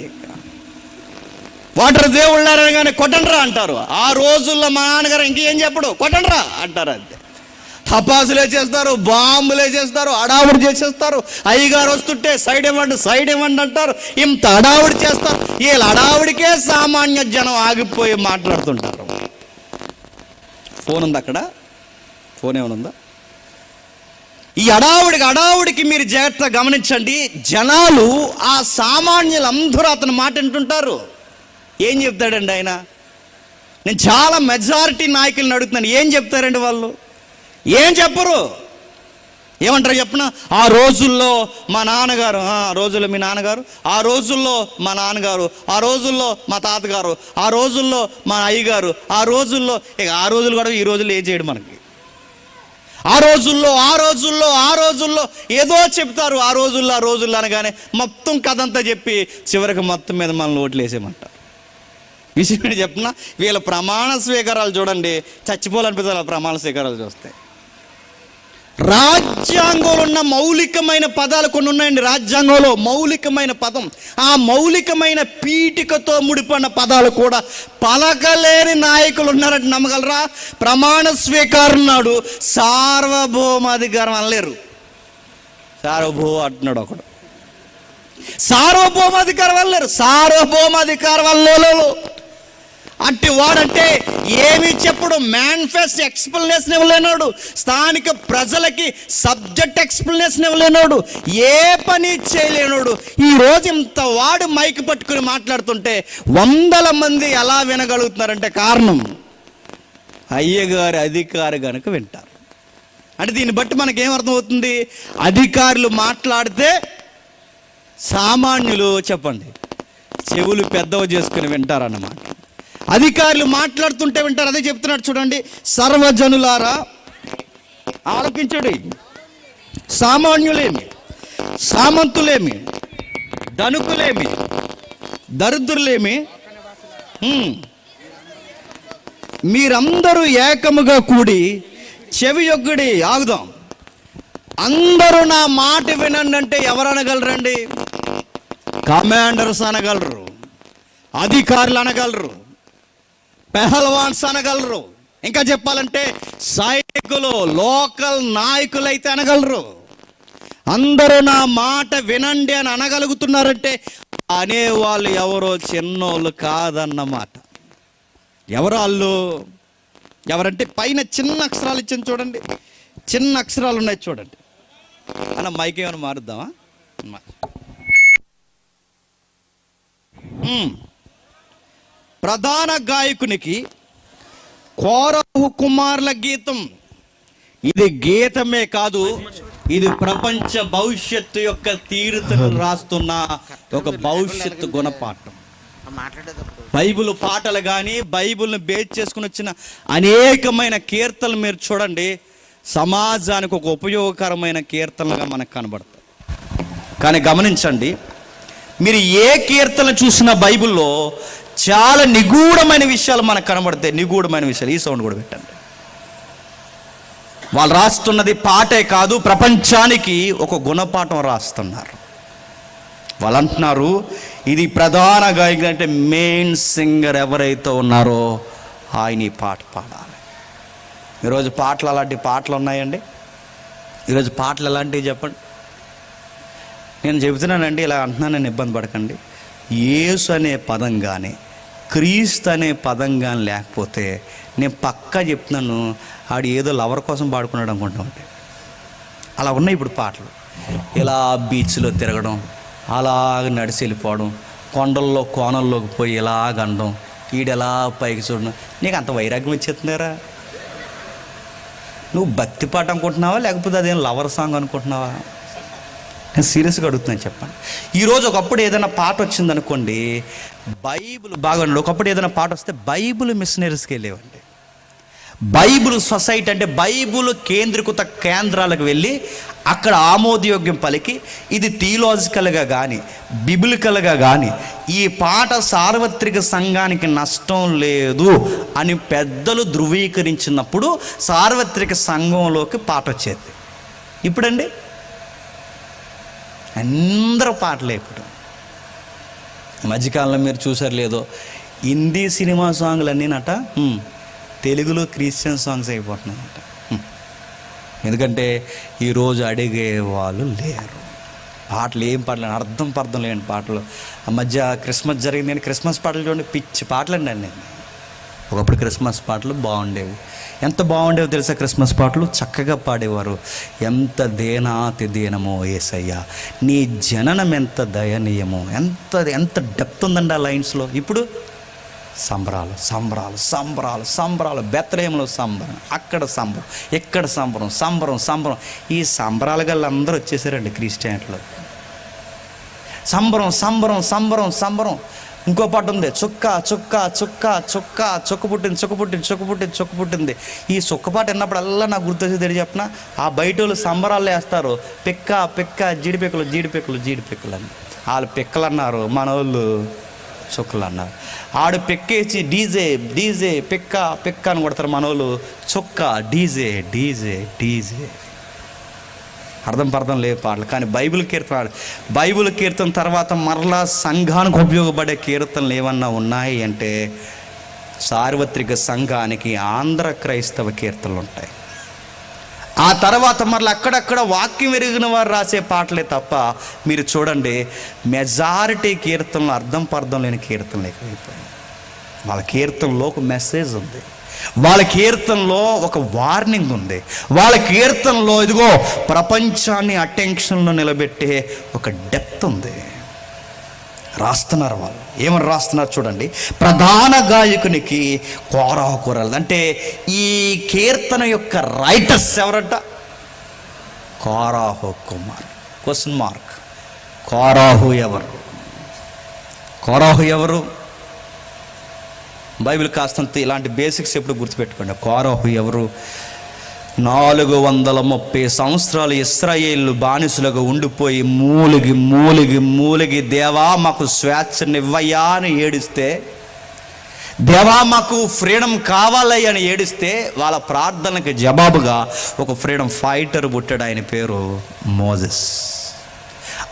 వాటర్ దేవుళ్ళారా అనగానే కొట్టండ్రా అంటారు. ఆ రోజుల్లో మా నాన్నగారు ఇంకేం చెప్పడు, కొట్టండ్రా అంటారు. అంతే. టపాసులు వేసేస్తారు, బాంబులు వేసేస్తారు, అడావుడి చేసేస్తారు. అయ్యగారు వస్తుంటే సైడ్ ఇవ్వండి అంటారు. ఇంత అడావుడి చేస్తారు. వీళ్ళ అడావుడికే సామాన్య జనం ఆగిపోయి మాట్లాడుతుంటారు. ఫోన్ ఉంది అక్కడ? ఫోన్ ఏమైనా ఉందా? ఈ అడావుడికి మీరు జాగ్రత్తగా గమనించండి. జనాలు, ఆ సామాన్యులందరూ అతని మాట వింటుంటారు. ఏం చెప్తాడండి ఆయన? నేను చాలా మెజారిటీ నాయకులను అడుగుతున్నాను, ఏం చెప్తారండి వాళ్ళు? ఏం చెప్పరు. ఏమంటారు చెప్పిన? ఆ రోజుల్లో మా నాన్నగారు, ఆ రోజుల్లో మీ నాన్నగారు, ఆ రోజుల్లో మా నాన్నగారు, ఆ రోజుల్లో మా తాతగారు, ఆ రోజుల్లో మా అయ్యగారు, ఆ రోజుల్లో, ఇక ఆ రోజులు కూడా ఈ రోజుల్లో ఏం చేయడు మనకి. ఆ రోజుల్లో ఏదో చెప్తారు. ఆ రోజుల్లో అనగానే మొత్తం కథ అంతా చెప్పి చివరికి మొత్తం మీద మనల్ని ఓట్లు వేసేయమంటారు. విషయం చెప్పిన, వీళ్ళ ప్రమాణ స్వీకారాలు చూడండి, చచ్చిపోవాలనిపిస్తుంది ఆ ప్రమాణ స్వీకారాలు చూస్తే. రాజ్యాంగంలో ఉన్న మౌలికమైన పదాలు కొన్ని ఉన్నాయండి. రాజ్యాంగంలో మౌలికమైన పదం, ఆ మౌలికమైన పీఠికతో ముడిపడిన పదాలు కూడా పలకలేని నాయకులు ఉన్నారంటే నమ్మగలరా? ప్రమాణ స్వీకారం నాడు సార్వభౌమాధికారం అనలేరు. సార్వభౌమ అంటున్నాడు ఒకడు. సార్వభౌమాధికారం అనలేరు. సార్వభౌమాధికారం అనలేరు. అట్టి వాడంటే ఏమి చెప్పడు, మేనిఫెస్ట్ ఎక్స్ప్లెనేషన్ ఇవ్వలేనాడు, స్థానిక ప్రజలకి సబ్జెక్ట్ ఎక్స్ప్లెనేషన్ ఇవ్వలేనాడు, ఏ పని చేయలేనాడు. ఈరోజు ఇంత వాడు మైక్ పట్టుకుని మాట్లాడుతుంటే 100 మంది ఎలా వినగలుగుతున్నారంటే కారణం అయ్యగారి అధికారి కనుక వింటారు. అంటే దీన్ని బట్టి మనకేమర్థం అవుతుంది? అధికారులు మాట్లాడితే సామాన్యులు చెప్పండి చెవులు పెద్దవి చేసుకుని వింటారన్నమాట. అధికారులు మాట్లాడుతుంటే వింటారు. అదే చెప్తున్నాడు చూడండి, సర్వజనులారా ఆలకించండి. సామాన్యులేమి, సామంతులేమి, ధనుకులేమి, దరిద్రులేమి, మీరందరూ ఏకముగా కూడి చెవి యొగ్గడి. ఆగుదాం. అందరూ నా మాట వినండి అంటే ఎవరు అనగలరండి? కమాండర్స్ అనగలరు, అధికారులు అనగలరు, పెహల్వాన్స్ అనగలరు, ఇంకా చెప్పాలంటే సైనికులు, లోకల్ నాయకులు అయితే అనగలరు. అందరూ నా మాట వినండి అని అనగలుగుతున్నారంటే అనేవాళ్ళు ఎవరో చిన్నోళ్ళు కాదన్నమాట. ఎవరు వాళ్ళు? ఎవరంటే పైన చిన్న అక్షరాలు ఇచ్చింది చూడండి, చిన్న అక్షరాలు ఉన్నాయి చూడండి. అన్న మైక్ ఏమైనా మారుద్దామా? ప్రధాన గాయకునికి కోరహు కుమారుల గీతం. ఇది గీతమే కాదు, ఇది ప్రపంచ భవిష్యత్తు యొక్క తీరుతను రాస్తున్న ఒక భవిష్యత్తు గుణపాఠం. బైబిల్ పాటలు కానీ, బైబిల్ని బేస్ చేసుకుని వచ్చిన అనేకమైన కీర్తనలు మీరు చూడండి, సమాజానికి ఒక ఉపయోగకరమైన కీర్తనలుగా మనకు కనబడతాయి. కానీ గమనించండి, మీరు ఏ కీర్తన చూసినా బైబిల్లో చాలా నిగూఢమైన విషయాలు మనకు కనబడతాయి. నిగూఢమైన విషయాలు. ఈ సౌండ్ కూడా పెట్టండి. వాళ్ళు రాస్తున్నది పాటే కాదు, ప్రపంచానికి ఒక గుణపాఠం రాస్తున్నారు. వాళ్ళు అంటున్నారు, ఇది ప్రధాన గాయకుడు అంటే మెయిన్ సింగర్ ఎవరైతే ఉన్నారో ఆయన ఈ పాట పాడాలి. ఈరోజు పాటలు అలాంటి పాటలు ఉన్నాయండి. ఈరోజు పాటలు ఎలాంటివి చెప్పండి. నేను చెబుతున్నానండి, ఇలా అంటున్నానని ఇబ్బంది పడకండి. యేసు అనే పదం కానీ, క్రీస్తు అనే పదం కానీ లేకపోతే నేను పక్కా చెప్తున్నాను, ఆడు ఏదో లవర్ కోసం పాడుకున్నాడు అనుకుంటామంటే. అలా ఉన్నాయి ఇప్పుడు పాటలు. ఇలా బీచ్లో తిరగడం, అలాగ నడిచి వెళ్ళిపోవడం, కొండల్లో కోనల్లోకి పోయి ఇలాగ అనడం, ఈడెలా పైకి చూడడం. నీకు అంత వైరాగ్యం వచ్చేస్తున్నారా? నువ్వు భక్తి పాట అనుకుంటున్నావా, లేకపోతే అదేం లవర్ సాంగ్ అనుకుంటున్నావా? నేను సీరియస్గా అడుగుతున్నాను, చెప్పండి. ఈరోజు ఒకప్పుడు ఏదైనా పాట వచ్చిందనుకోండి, బైబిల్ బాగా, ఒకప్పుడు ఏదైనా పాట వస్తే బైబిల్ మిషనరీస్కి వెళ్ళేవండి. బైబిల్ సొసైటీ అంటే బైబిల్ కేంద్రీకృత కేంద్రాలకు వెళ్ళి అక్కడ ఆమోదయోగ్యం పలికి, ఇది థియలాజికల్గా కానీ, బిబిలికల్గా కానీ ఈ పాట సార్వత్రిక సంఘానికి నష్టం లేదు అని పెద్దలు ధృవీకరించినప్పుడు సార్వత్రిక సంఘంలోకి పాట వచ్చేది. ఇప్పుడండి అందరూ పాటలే. ఇప్పుడు మధ్యకాలంలో మీరు చూసారు లేదో, హిందీ సినిమా సాంగ్లు అన్నీనట తెలుగులో క్రిస్టియన్ సాంగ్స్ అయిపోతున్నాయట. ఎందుకంటే ఈరోజు అడిగే వాళ్ళు లేరు. పాటలు ఏం పాటలు, అర్థం లేని పాటలు. ఆ మధ్య క్రిస్మస్ జరిగింది, నేను క్రిస్మస్ పాటలు చూడండి, పిచ్చి పాటలు అండి. ఒకప్పుడు క్రిస్మస్ పాటలు బాగుండేవి. ఎంత బాగుండేవో తెలుసా? క్రిస్మస్ పాటలు చక్కగా పాడేవారు. ఎంత దేనాతి దీనమో యేసయ్యా, నీ జననం ఎంత దయనీయమో, ఎంత డెప్త్ ఉందండి ఆ లైన్స్లో. ఇప్పుడు సంబరాలు సంబరాలు సంబరాలు సంబరాలు, బెత్లహేములో సంబరం, అక్కడ సంబరం, ఇక్కడ సంబరం, సంబరం సంబరం. ఈ సంబరాలు గల్లా అందరూ వచ్చేసారండి క్రిస్టియానిటీలో. సంబరం సంబరం సంబరం సంబరం. ఇంకో పాట ఉంది, చుక్క చుక్క చుక్క చుక్క చుక్క పుట్టింది, చుక్క పుట్టింది, చుక్క పుట్టింది, చుక్క పుట్టింది. ఈ చుక్క పాట విన్నప్పుడల్లా నాకు గుర్తొచ్చేది చెప్పిన, ఆ బయట వాళ్ళు సంబరాలు వేస్తారు, పిక్క పిక్క జీడిపిక్కలు జీడిపిక్కలు జీడిపిక్కలు అని. వాళ్ళు పిక్కలు అన్నారు, మన వాళ్ళు చుక్కలు అన్నారు. ఆడు పిక్కేసి డీజే డీజే పిక్క పిక్క అని కొడతారు, మన వాళ్ళు చుక్క డీజే డీజే డీజే. అర్థం లేవు పాటలు. కానీ బైబిల్ కీర్తన తర్వాత మరలా సంఘానికి ఉపయోగపడే కీర్తనలు ఏమన్నా ఉన్నాయి అంటే సార్వత్రిక సంఘానికి ఆంధ్ర క్రైస్తవ కీర్తనలు ఉంటాయి. ఆ తర్వాత మరలా అక్కడక్కడ వాక్యం ఎరిగిన వారు రాసే పాటలే తప్ప మీరు చూడండి, మెజారిటీ కీర్తనలు అర్థం లేని కీర్తనలు ఎక్కువైపోయాయి. వాళ్ళ కీర్తనలో ఒక మెసేజ్ ఉంది, వాళ్ళ కీర్తనలో ఒక వార్నింగ్ ఉంది, వాళ్ళ కీర్తనలో ఇదిగో ప్రపంచాన్ని అటెన్షన్లో నిలబెట్టే ఒక డెప్త్ ఉంది. రాస్తున్నారు వాళ్ళు. ఏమని రాస్తున్నారు చూడండి. ప్రధాన గాయకునికి కోరాహు కూరలు. అంటే ఈ కీర్తన యొక్క రైటర్స్ ఎవరట? కోరాహు కుమార్. Question mark. కోరాహు ఎవరు? కోరాహు ఎవరు? బైబిల్ కాస్తంత ఇలాంటి బేసిక్స్ ఎప్పుడు గుర్తుపెట్టుకోండి. కోరాహు ఎవరు? 430 సంవత్సరాలు ఇశ్రాయేలు బానిసలుగా ఉండిపోయి మూలిగి మూలిగి మూలిగి దేవా మాకు స్వేచ్ఛనివ్వయ్యా అని ఏడిస్తే, దేవా మాకు ఫ్రీడమ్ కావాలయ్య అని ఏడిస్తే, వాళ్ళ ప్రార్థనకి జవాబుగా ఒక ఫ్రీడమ్ ఫైటర్ పుట్టాడు. ఆయన పేరు మోసెస్.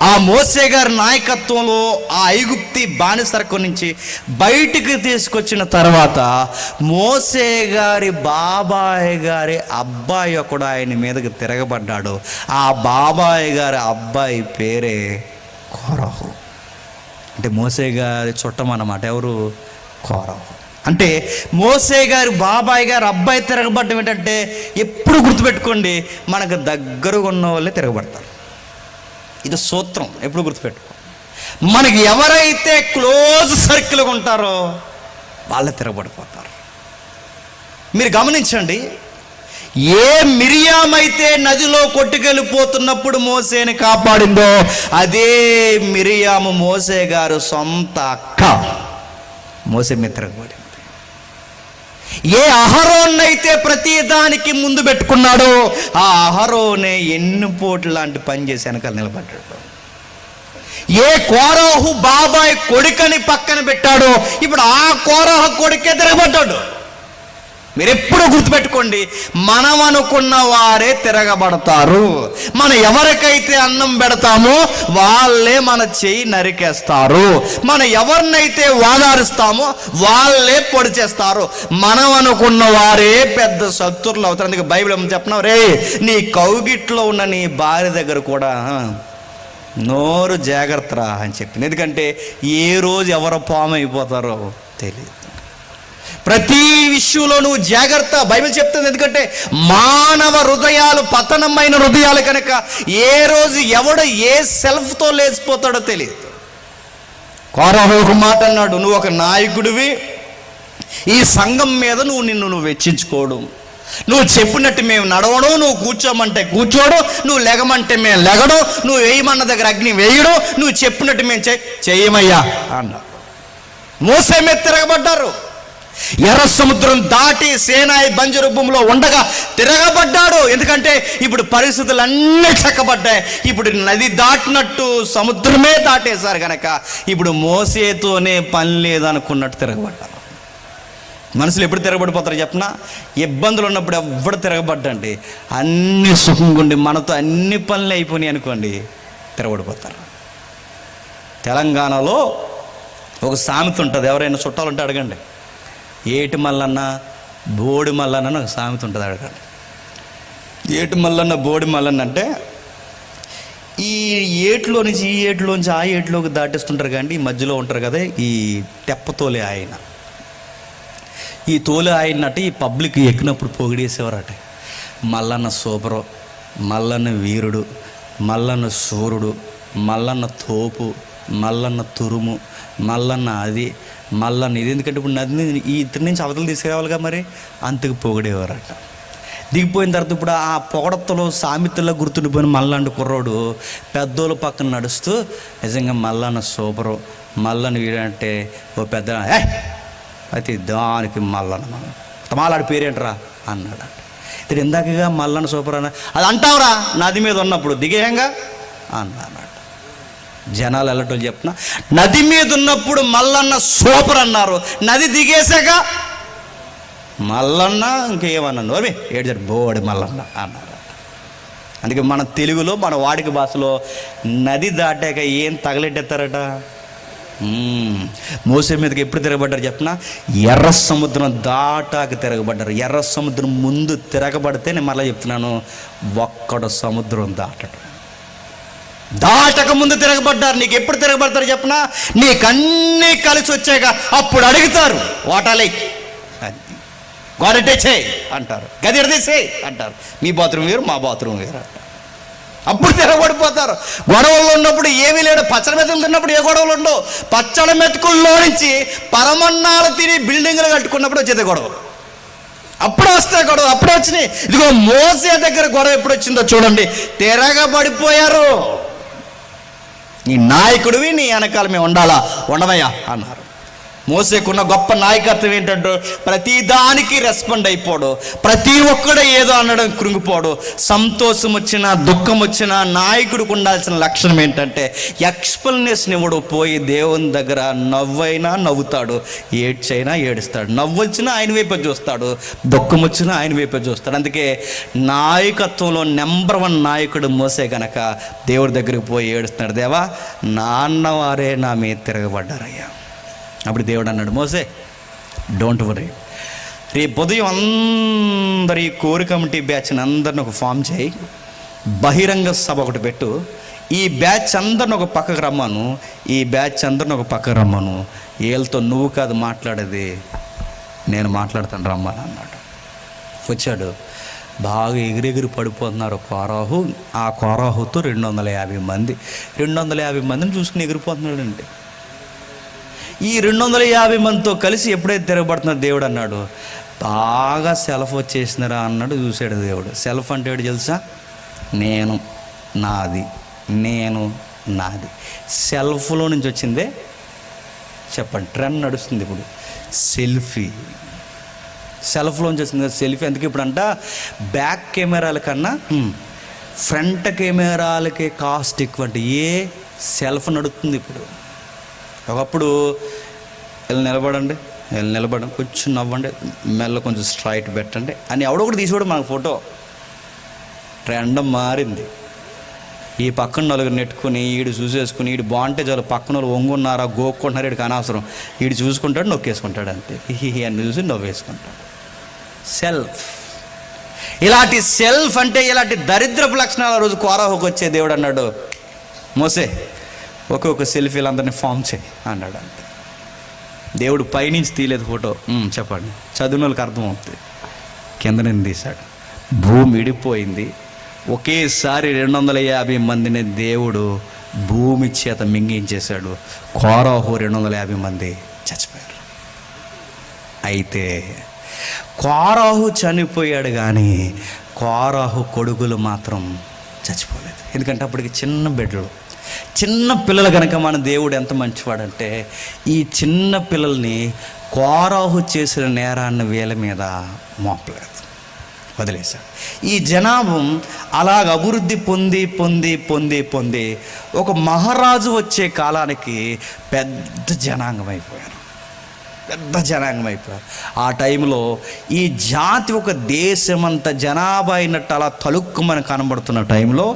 ఆ మోసే గారి నాయకత్వంలో ఆ ఐగుప్తి బానిసరకం నుంచి బయటికి తీసుకొచ్చిన తర్వాత మోసే గారి బాబాయ్ గారి అబ్బాయి ఒకడు ఆయన మీదకి తిరగబడ్డాడు. ఆ బాబాయ్ గారి అబ్బాయి పేరే కోరాహు. అంటే మోసే గారి చుట్టం అన్నమాట. ఎవరు? కోరాహు. అంటే మోసే గారి బాబాయ్ గారి అబ్బాయి తిరగబడ్డం ఏంటంటే, ఎప్పుడు గుర్తుపెట్టుకోండి, మనకు దగ్గరగా ఉన్న వాళ్ళే తిరగబడతారు. ఇది సూత్రం, ఎప్పుడు గుర్తుపెట్టుకో. మనకి ఎవరైతే క్లోజ్ సర్కిల్గా ఉంటారో వాళ్ళే తిరగబడిపోతారు. మీరు గమనించండి, ఏ మిరియామైతే నదిలో కొట్టుకెళ్ళిపోతున్నప్పుడు మోసేని కాపాడిందో అదే మిరియాము మోసే గారు సొంత అక్క. మోసే మీద తిరగబడింది. ఏ అహరోన్నైతే ప్రతి దానికి ముందు పెట్టుకున్నాడో ఆ అహరోనే ఎన్నుపోటు లాంటి పని చేసి వెనకాల నిలబడ్డాడు. ఏ కోరాహు బాబాయ్ కొడుకని పక్కన పెట్టాడో ఇప్పుడు ఆ కోరాహు కొడుకే తిరగబడ్డాడు. మీరు ఎప్పుడు గుర్తుపెట్టుకోండి, మనం అనుకున్న వారే తిరగబడతారు. మనం ఎవరికైతే అన్నం పెడతామో వాళ్ళే మన చెయ్యి నరికేస్తారు. మనం ఎవరినైతే వాదారుస్తామో వాళ్ళే పొడి చేస్తారు. మనం అనుకున్న వారే పెద్ద శత్రువులు అవుతారు. అందుకే బైబిల్ ఏమని చెప్పినావు, రే నీ కౌగిట్లో ఉన్న నీ భార్య దగ్గర కూడా నోరు జాగ్రత్తరా అని చెప్పింది. ఎందుకంటే ఏ రోజు ఎవరు పాము అయిపోతారో తెలియదు. ప్రతి విషయంలో నువ్వు జాగ్రత్త, బైబిల్ చెప్తుంది. ఎందుకంటే మానవ హృదయాలు పతనమైన హృదయాలు కనుక ఏ రోజు ఎవడు ఏ సెల్ఫ్తో లేచిపోతాడో తెలియదు. కోరాహు ఒక మాట అన్నాడు, నువ్వు ఒక నాయకుడివి, ఈ సంఘం మీద నిన్ను వెచ్చించుకోవడం, నువ్వు చెప్పినట్టు మేము నడవడం, నువ్వు కూర్చోమంటే కూర్చోడు, నువ్వు లెగమంటే మేము లెగడం, నువ్వు వేయమన్న దగ్గర అగ్ని వేయడం, నువ్వు చెప్పినట్టు మేము చెయ్యమయ్యా అన్నా. మోసే మీద తిరగబడ్డారు. ఎర్ర సముద్రం దాటి సేనాయి బంజరు భూమిలో ఉండగా తిరగబడ్డాడు. ఎందుకంటే ఇప్పుడు పరిస్థితులు అన్నీ చక్కబడ్డాయి. ఇప్పుడు నది దాటినట్టు సముద్రమే దాటేశారు కనుక ఇప్పుడు మోసేతోనే పని లేదనుకున్నట్టు తిరగబడ్డారు. మనుషులు ఎప్పుడు తిరగబడిపోతారు చెప్పినా, ఇబ్బందులు ఉన్నప్పుడు ఎవడు తిరగబడ్డండి, అన్ని సుఖంగుండి మనతో అన్ని పనులు అయిపోయినాయి అనుకోండి తిరగబడిపోతారు. తెలంగాణలో ఒక సామెత ఉంటుంది, ఎవరైనా చుట్టాలుంటే అడగండి. ఏటి మల్లన్న బోడి మల్లన్న ఒక సామెత ఉంటుంది, అడగండి. ఏటి మల్లన్న బోడి మల్లన్న అంటే ఈ ఏట్లో నుంచి ఈ ఏట్లోంచి ఆ ఏట్లోకి దాటిస్తుంటారు. కానీ ఈ మధ్యలో ఉంటారు కదా ఈ తెప్పతోలే ఆయన. ఈ తోలు ఆయనట ఈ పబ్లిక్ ఎక్కినప్పుడు పొగిడేసేవారట. మల్లన్న సూపరు, మల్లన్న వీరుడు, మల్లన్న సూర్యుడు, మల్లన్న తోపు, మల్లన్న తురుము, మల్లన్న అది, మల్లన్న ఇది. ఎందుకంటే ఇప్పుడు నదిని ఈ ఇద్దరి నుంచి అవతలు తీసుకురావాలిగా, మరి అంతకు పొగిడేవారట. దిగిపోయిన తర్వాత ఇప్పుడు ఆ పొగడతలో సామెతల్లో గుర్తుండిపోయిన మల్లాంటి కుర్రోడు పెద్దోళ్ళ పక్కన నడుస్తూ నిజంగా మల్లన్న సూపరు, మల్లన్న వీడంటే ఓ పెద్ద అయితే దానికి మల్లన్న తమాలాడి పేరేంటరా అన్నాడు. ఇతడు ఇందాకగా మల్లన్న సూపర్ అన్న అది అంటావురా నది మీద ఉన్నప్పుడు దిగేయంగా అన్నాడు. జనాలు వెళ్ళటోళ్ళు చెప్తున్నా, నది మీద ఉన్నప్పుడు మల్లన్న సూపర్ అన్నారు, నది దిగేసాక మల్లన్న ఇంకేమన్నాను అవి ఏడ్చారు బోడి మల్లన్న అన్నారు. అందుకే మన తెలుగులో మన వాడిక భాషలో నది దాటాక ఏం తగలెట్టేస్తారట. మోసే మీదకి ఎప్పుడు తిరగబడ్డారు చెప్పిన, ఎర్ర సముద్రం దాటాక తిరగబడ్డారు. ఎర్ర సముద్రం ముందు తిరగబడితే నేను మళ్ళీ చెప్తున్నాను, ఒక్కడు సముద్రం దాటక ముందు తిరగబడ్డారు. నీకు ఎప్పుడు తిరగబడతారు చెప్పిన, నీకన్నీ కలిసి వచ్చాక అప్పుడు అడుగుతారు వాటాలే గోడటే చేయి అంటారు, గదిరదేసే అంటారు. మీ బాత్రూమ్ వేరు మా బాత్రూమ్ వేరు అంటారు. అప్పుడు తిరగబడిపోతారు. గొడవలు ఉన్నప్పుడు ఏమీ లేడు. పచ్చడి మెతుకులు తిన్నప్పుడు ఏ గొడవలు ఉండవు. పచ్చడి మెతుకుల్లో నుంచి పరమన్నాలు తిని బిల్డింగ్లు కట్టుకున్నప్పుడు వచ్చేది గొడవ. అప్పుడు వస్తాయి గొడవ, అప్పుడు వచ్చినాయి. ఇదిగో మోసే దగ్గర గొడవ ఎప్పుడు వచ్చిందో చూడండి. తిరగబడిపోయారు. నీ నాయకుడివి నీ వెనకాల మేము ఉండాలా, ఉండవయ్యా అన్నారు. మోసేకున్న గొప్ప నాయకత్వం ఏంటంటే ప్రతి దానికి రెస్పాండ్ అయిపోడు, ప్రతి ఒక్కడు ఏదో అనడం కృంగిపోడు. సంతోషం వచ్చినా దుఃఖం వచ్చినా నాయకుడికి ఉండాల్సిన లక్షణం ఏంటంటే ఎక్స్ప్లెనేషన్ ఇవ్వడు. పోయి దేవుని దగ్గర నవ్వైనా నవ్వుతాడు, ఏడ్చైనా ఏడుస్తాడు. నవ్వు వచ్చినా ఆయన వైపే చూస్తాడు, దుఃఖం వచ్చినా ఆయన వైపే చూస్తాడు. అందుకే నాయకత్వంలో నెంబర్ 1 నాయకుడు మోసే గనక దేవుడి దగ్గరికి పోయి ఏడుస్తున్నాడు, దేవా నాన్నవారే నా మీద తిరగబడ్డారయ్యా. అప్పుడు దేవుడు అన్నాడు, మోసే డోంట్ వరీ, రేపు ఉదయం అందరి కోర్ కమిటీ బ్యాచ్ని అందరిని ఒక ఫామ్ చేయి, బహిరంగ సభ ఒకటి పెట్టు, ఈ బ్యాచ్ అందరిని ఒక పక్కకు రమ్మను, ఈ బ్యాచ్ అందరిని ఒక పక్కకు రమ్మను, వీళ్ళతో నువ్వు కాదు మాట్లాడేది నేను మాట్లాడతాను రమ్మని అన్నాడు. వచ్చాడు. బాగా ఎగిరెగిరి పడిపోతున్నారు కోరాహు. ఆ కోరాహుతో 250 మంది 250 మందిని చూసుకుని ఎగిరిపోతున్నాడండి. ఈ 250 మందితో కలిసి ఎప్పుడైతే తిరగబడుతున్నా దేవుడు అన్నాడు, బాగా సెల్ఫ్ వచ్చేసినారా అన్నాడు. చూశాడు దేవుడు. సెల్ఫ్ అంటే ఏంటి తెలుసా? నేను నాది, నేను నాది. సెల్ఫ్లో నుంచి వచ్చిందే చెప్పండి. ట్రెండ్ నడుస్తుంది ఇప్పుడు సెల్ఫీ. సెల్ఫ్లోంచి వచ్చింది సెల్ఫీ. అందుకే ఇప్పుడు అంట బ్యాక్ కెమెరాల కన్నా ఫ్రంట్ కెమెరాలకే కాస్ట్ ఎక్కువ. అంటే ఏ సెల్ఫ్ నడుస్తుంది ఇప్పుడు. ఒకప్పుడు వెళ్ళి నిలబడండి, కొంచెం నవ్వండి, మెల్ల కొంచెం స్ట్రైట్ పెట్టండి అని ఎవడొకటి తీసుకోవడం మనకు ఫోటో. ట్రెండ్ మారింది. ఈ పక్కన నలుగురు నెట్టుకుని ఈడు చూసేసుకుని ఈడు బాగుంటే చాలు, పక్కన వాళ్ళు ఒంగున్నారా గోక్కుంటున్నారు, ఈడికి అనవసరం, ఈడు చూసుకుంటాడు నొక్కేసుకుంటాడు అంతే. అన్ని చూసి నవ్వేసుకుంటాడు. సెల్ఫ్. ఇలాంటి సెల్ఫ్ అంటే ఇలాంటి దరిద్రపు లక్షణాలు ఆ రోజు కోరాహుకు వచ్చే దేవుడు అన్నాడు, మోసే ఒక్కొక్క సెల్ఫీలు అందరినీ ఫామ్ చేయి అన్నాడు అంతే. దేవుడు పైనుంచి తీయలేదు ఫోటో. చెప్పండి, చదివిన వాళ్ళకి అర్థమవుతుంది. కింద నుంచి తీశాడు. భూమి ఇడిపోయింది. ఒకేసారి 250 మందిని దేవుడు భూమి చేత మింగించేశాడు. కోరాహు 250 మంది చచ్చిపోయారు. అయితే కోరాహు చనిపోయాడు కానీ కోరాహు కొడుకులు మాత్రం చచ్చిపోలేదు. ఎందుకంటే అప్పటికి చిన్న బిడ్డలు, చిన్న పిల్లలు కనుక మన దేవుడు ఎంత మంచివాడంటే ఈ చిన్న పిల్లల్ని కోరాహు చేసిన నేరాన్ని వీళ్ళ మీద మోపలేదు, వదిలేశాడు. ఈ జనాభం అలాగ అభివృద్ధి పొంది పొంది పొంది పొంది ఒక మహారాజు వచ్చే కాలానికి పెద్ద జనాంగం అయిపోయారు. ఆ టైంలో ఈ జాతి ఒక దేశమంత జనాభా అయినట్టు అలా తలుక్కుమని కనబడుతున్న టైంలో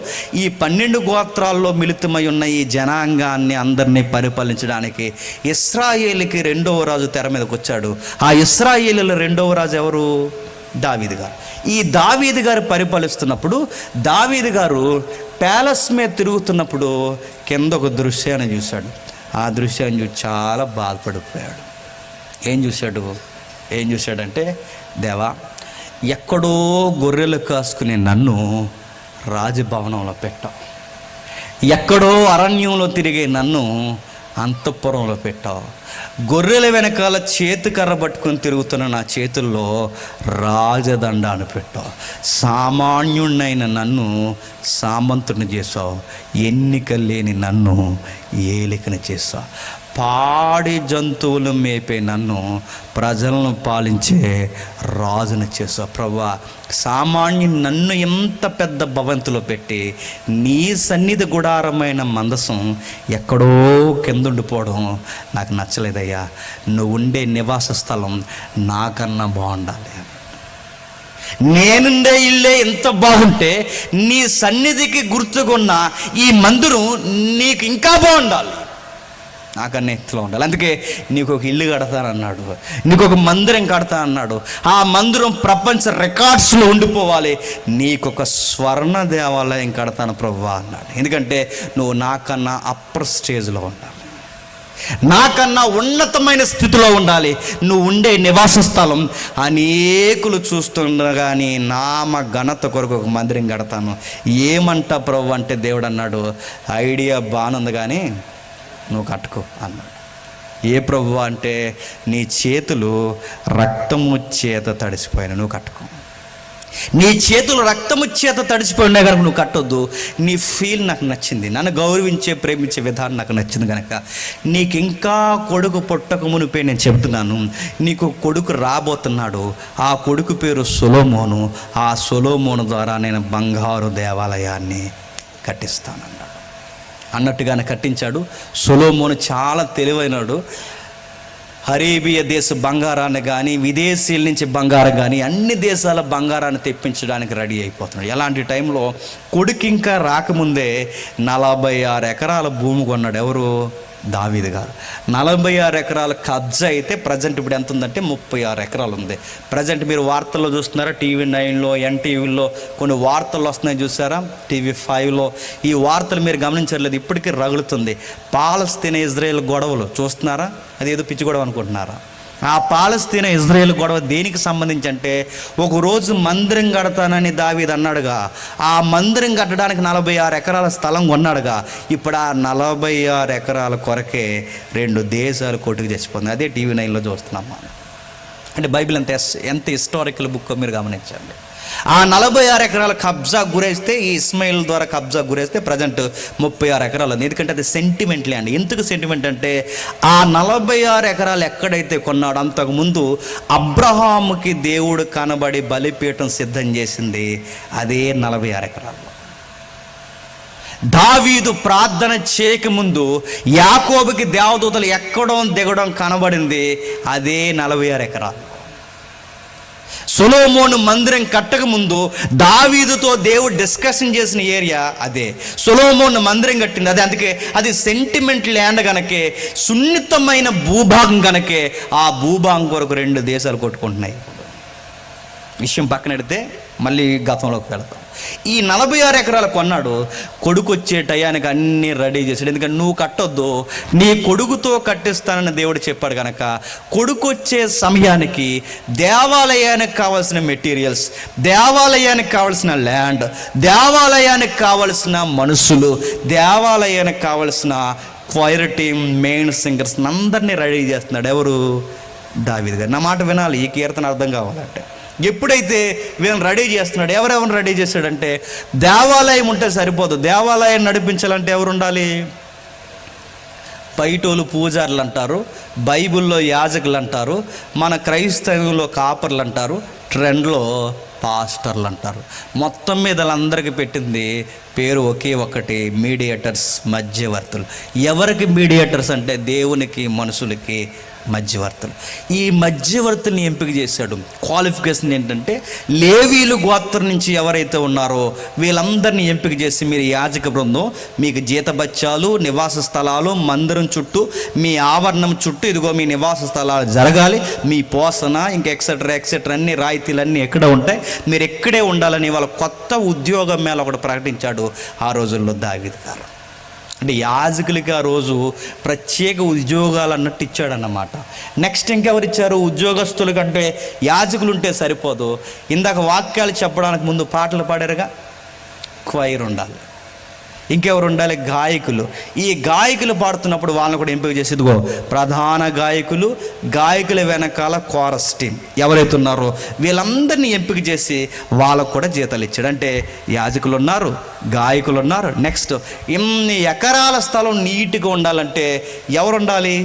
ఈ 12 గోత్రాల్లో మిళితమై ఉన్న ఈ జనాంగాన్ని అందరినీ పరిపాలించడానికి ఇశ్రాయేలుకి 2వ రాజు తెర మీదకి వచ్చాడు. ఆ ఇశ్రాయేలులో 2వ రాజు ఎవరు? దావీదు గారు. ఈ దావీదు గారు పరిపాలిస్తున్నప్పుడు దావీదు గారు ప్యాలెస్ మీద తిరుగుతున్నప్పుడు కింద ఒక దృశ్యాన్ని చూశాడు. ఆ దృశ్యాన్ని చూసి చాలా బాధపడిపోయాడు. ఏం చూశాడు? ఏం చూశాడంటే, దేవా, ఎక్కడో గొర్రెలు కాసుకునే నన్ను రాజభవనంలో పెట్టావు, ఎక్కడో అరణ్యంలో తిరిగే నన్ను అంతఃపురంలో పెట్టావు, గొర్రెల వెనకాల చేతికర్ర పట్టుకొని తిరుగుతున్న నా చేతుల్లో రాజదండాన్ని పెట్టావు, సామాన్యుణ్ణైన నన్ను సామంతుని చేసావు, ఎన్నిక లేని నన్ను ఏలికని చేసావు, పాడి జంతువులు మేపే నన్ను ప్రజలను పాలించే రాజును చేసావు. ప్రభువా, సామాన్యుని నన్ను ఎంత పెద్ద భవంతిలో పెట్టి నీ సన్నిధి గుడారమైన మందసం ఎక్కడో కిందుండిపోవడం నాకు నచ్చలేదయ్యా. నువ్వు ఉండే నివాస స్థలం నాకన్నా బాగుండాలి. నేనుండే ఇల్లే ఎంత బాగుంటే నీ సన్నిధికి గుర్తుకున్న ఈ మందిరం నీకు ఇంకా బాగుండాలి, నాకన్నా ఎత్తులో ఉండాలి. అందుకే నీకు ఒక ఇల్లు కడతానన్నాడు, నీకు ఒక మందిరం కడతానన్నాడు. ఆ మందిరం ప్రపంచ రికార్డ్స్లో ఉండిపోవాలి. నీకు ఒక స్వర్ణ దేవాలయం కడతాను ప్రభువా అన్నాడు. ఎందుకంటే నువ్వు నాకన్నా అప్పర్ స్టేజ్లో ఉండాలి, నాకన్నా ఉన్నతమైన స్థితిలో ఉండాలి. నువ్వు ఉండే నివాస స్థలం అనేకులు చూస్తుండగా నీ నామ ఘనత కొరకు ఒక మందిరం కడతాను. ఏమంటా ప్రభు అంటే, దేవుడు అన్నాడు, ఐడియా బాగుంది కానీ నువ్వు కట్టుకో అన్నాడు. ఏ ప్రభు అంటే, నీ చేతులు రక్తము చేత తడిసిపోయిన, నువ్వు కట్టుకో. నీ చేతులు రక్తము చేత తడిసిపోయినా కనుక నువ్వు కట్టొద్దు. నీ ఫీల్ నాకు నచ్చింది, నన్ను గౌరవించే ప్రేమించే విధానం నాకు నచ్చింది కనుక నీకు ఇంకా కొడుకు పుట్టక మునిపే నేను చెబుతున్నాను, నీకు కొడుకు రాబోతున్నాడు. ఆ కొడుకు పేరు సొలొమోను. ఆ సొలొమోను ద్వారా నేను బంగారు దేవాలయాన్ని కట్టిస్తానన్నాడు. అన్నట్టుగానే కట్టించాడు. సొలొమోను చాలా తెలివైనడు. అరేబియా దేశ బంగారాన్ని కానీ, విదేశీల నుంచి బంగారం కానీ, అన్ని దేశాల బంగారాన్ని తెప్పించడానికి రెడీ అయిపోతున్నాడు. ఎలాంటి టైంలో కొడుకు ఇంకా రాకముందే 46 ఎకరాల భూమి కొన్నాడు. ఎవరు? దావీదు గారు. 46 ఎకరాల కబ్జా అయితే ప్రజెంట్ ఇప్పుడు ఎంత ఉందంటే 36 ఎకరాలు ఉంది. ప్రజెంట్ మీరు వార్తల్లో చూస్తున్నారా, TV9లో, NTVలో కొన్ని వార్తలు వస్తున్నాయి చూసారా, TV5లో. ఈ వార్తలు మీరు గమనించట్లేదు, ఇప్పటికీ రగులుతుంది. పాలస్తీనా ఇజ్రాయెల్ గొడవలు చూస్తున్నారా? అది ఏదో పిచ్చి గొడవ అనుకుంటున్నారా? ఆ పాలస్తీనా ఇజ్రాయెల్ గొడవ దేనికి సంబంధించి అంటే, ఒకరోజు మందిరం కడతానని దావీదు అన్నాడుగా, ఆ మందిరం కట్టడానికి 46 ఎకరాల స్థలం కొన్నాడుగా. ఇప్పుడు ఆ 46 ఎకరాల కొరకే 2 దేశాలు కొట్టుకు చచ్చిపోతుంది. అదే TV9లో చూస్తున్నాం మనం. అంటే బైబిల్ ఎంత హిస్టారికల్ బుక్ మీరు గమనించండి. ఆ 46 ఎకరాల కబ్జా గురేస్తే, ఈ ఇస్మాయిల్ ద్వారా కబ్జా గురేస్తే ప్రజెంట్ 36 ఎకరాలు ఉంది. ఎందుకంటే అది సెంటిమెంట్ ల్యాండ్. ఎందుకు సెంటిమెంట్ అంటే, ఆ 46 ఎకరాలు ఎక్కడైతే కొన్నాడో అంతకుముందు అబ్రహాముకి దేవుడు కనబడి బలిపీఠం సిద్ధం చేసింది అదే 46 ఎకరాలు. దావీదు ప్రార్థన చేయకముందు యాకోబుకి దేవదూతలు ఎక్కడం దిగడం కనబడింది అదే 46 ఎకరాలు. సొలొమోను మందిరం కట్టక ముందు దావీదుతో దేవుడు డిస్కషన్ చేసిన ఏరియా అదే. సొలొమోను మందిరం కట్టింది అదే. అందుకే అది సెంటిమెంట్ ల్యాండ్ కనుకే, సున్నితమైన భూభాగం కనుకే ఆ భూభాగం కొరకు 2 దేశాలు కొట్టుకుంటున్నాయి. విషయం పక్కనెడితే మళ్ళీ గతంలోకి వెళతాం. ఈ 46 ఎకరాలు కొన్నాడు. కొడుకు వచ్చే టయానికి అన్నీ రెడీ చేశాడు. ఎందుకంటే నువ్వు కట్టొద్దు, నీ కొడుకుతో కట్టిస్తానని దేవుడు చెప్పాడు కనుక కొడుకు వచ్చే సమయానికి దేవాలయానికి కావాల్సిన మెటీరియల్స్, దేవాలయానికి కావాల్సిన ల్యాండ్, దేవాలయానికి కావలసిన మనుషులు, దేవాలయానికి కావలసిన క్వైర్ టీమ్, మెయిన్ సింగర్స్ అందరినీ రెడీ చేస్తున్నాడు. ఎవరు? దావీదు గారు. నా మాట వినాలి, ఈ కీర్తన అర్థం కావాలంటే. ఎప్పుడైతే వీళ్ళని రెడీ చేస్తున్నాడు, ఎవరెవరిని రెడీ చేశాడంటే, దేవాలయం ఉంటే సరిపోదు, దేవాలయం నడిపించాలంటే ఎవరు ఉండాలి? బయటోళ్ళు పూజారులు అంటారు, బైబిల్లో యాజకులు అంటారు, మన క్రైస్తవంలో కాపర్లు అంటారు, ట్రెండ్లో పాస్టర్లు అంటారు. మొత్తం మీద వాళ్ళందరికీ పెట్టింది పేరు ఒకే ఒక్కటి, మీడియేటర్స్, మధ్యవర్తులు. ఎవరికి మీడియేటర్స్ అంటే దేవునికి మనుషులకి మధ్యవర్తులు. ఈ మధ్యవర్తుల్ని ఎంపిక చేశాడు. క్వాలిఫికేషన్ ఏంటంటే, లేవీలు గోత్రం నుంచి ఎవరైతే ఉన్నారో వీళ్ళందరినీ ఎంపిక చేసి, మీరు యాజక బృందం, మీకు జీతబత్యాలు, నివాస స్థలాలు, మందిరం చుట్టూ, మీ ఆవరణం చుట్టూ ఇదిగో మీ నివాస స్థలాలు జరగాలి, మీ పోషణ ఇంకా ఎక్సెట్రా అన్ని రాయితీలన్నీ ఎక్కడ ఉంటాయి, మీరు ఎక్కడే ఉండాలని వాళ్ళ కొత్త ఉద్యోగం మేళ ఒకటి ప్రకటించాడు ఆ రోజుల్లో దావీదు గారు. అంటే యాజకులకి ఆ రోజు ప్రత్యేక ఉద్యోగాలు అన్నట్టు ఇచ్చాడన్నమాట. నెక్స్ట్ ఇంకెవరు ఇచ్చారు? ఉద్యోగస్తుల కంటే యాజకులు ఉంటే సరిపోదు. ఇందాక వాక్యాలు చెప్పడానికి ముందు పాటలు పాడారుగా, క్వైర్ ఉండాలి. ఇంకెవరు ఉండాలి? గాయకులు. ఈ గాయకులు పాడుతున్నప్పుడు వాళ్ళని కూడా ఎంపిక చేసి, ఇదిగో ప్రధాన గాయకులు, గాయకుల వెనకాల కోరస్ టీం ఎవరైతే ఉన్నారో వీళ్ళందరినీ ఎంపిక చేసి వాళ్ళకు కూడా జీతాలు ఇచ్చాడు. అంటే యాజకులు ఉన్నారు, గాయకులు ఉన్నారు. నెక్స్ట్ ఇన్ని ఎకరాల స్థలం నీట్గా ఉండాలంటే ఎవరు ఉండాలి?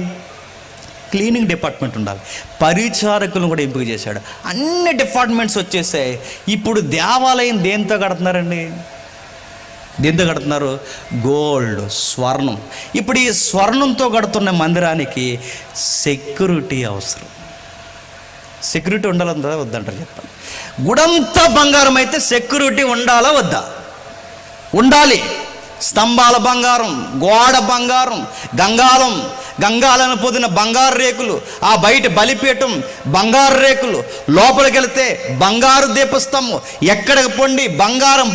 క్లీనింగ్ డిపార్ట్మెంట్ ఉండాలి. పరిచారకులను కూడా ఎంపిక చేశాడు. అన్ని డిపార్ట్మెంట్స్ వచ్చేసాయి. ఇప్పుడు దేవాలయం దేంతో కడుతున్నారండి? దేంతో కడుతున్నారు? గోల్డ్, స్వర్ణం. ఇప్పుడు ఈ స్వర్ణంతో కడుతున్న మందిరానికి సెక్యూరిటీ అవసరం. సెక్యూరిటీ ఉండాలందా వద్దంటారు చెప్పండి. గుడంతా బంగారం అయితే సెక్యూరిటీ ఉండాలా వద్దా? ఉండాలి. స్తంభాల బంగారం, గోడ బంగారం, గంగాలను పొదిన బంగారు రేకులు, ఆ బయట బలిపీఠం బంగారు రేకులు, లోపలికి వెళితే బంగారు దీపస్తంభం, ఎక్కడికి పొండి బంగారం,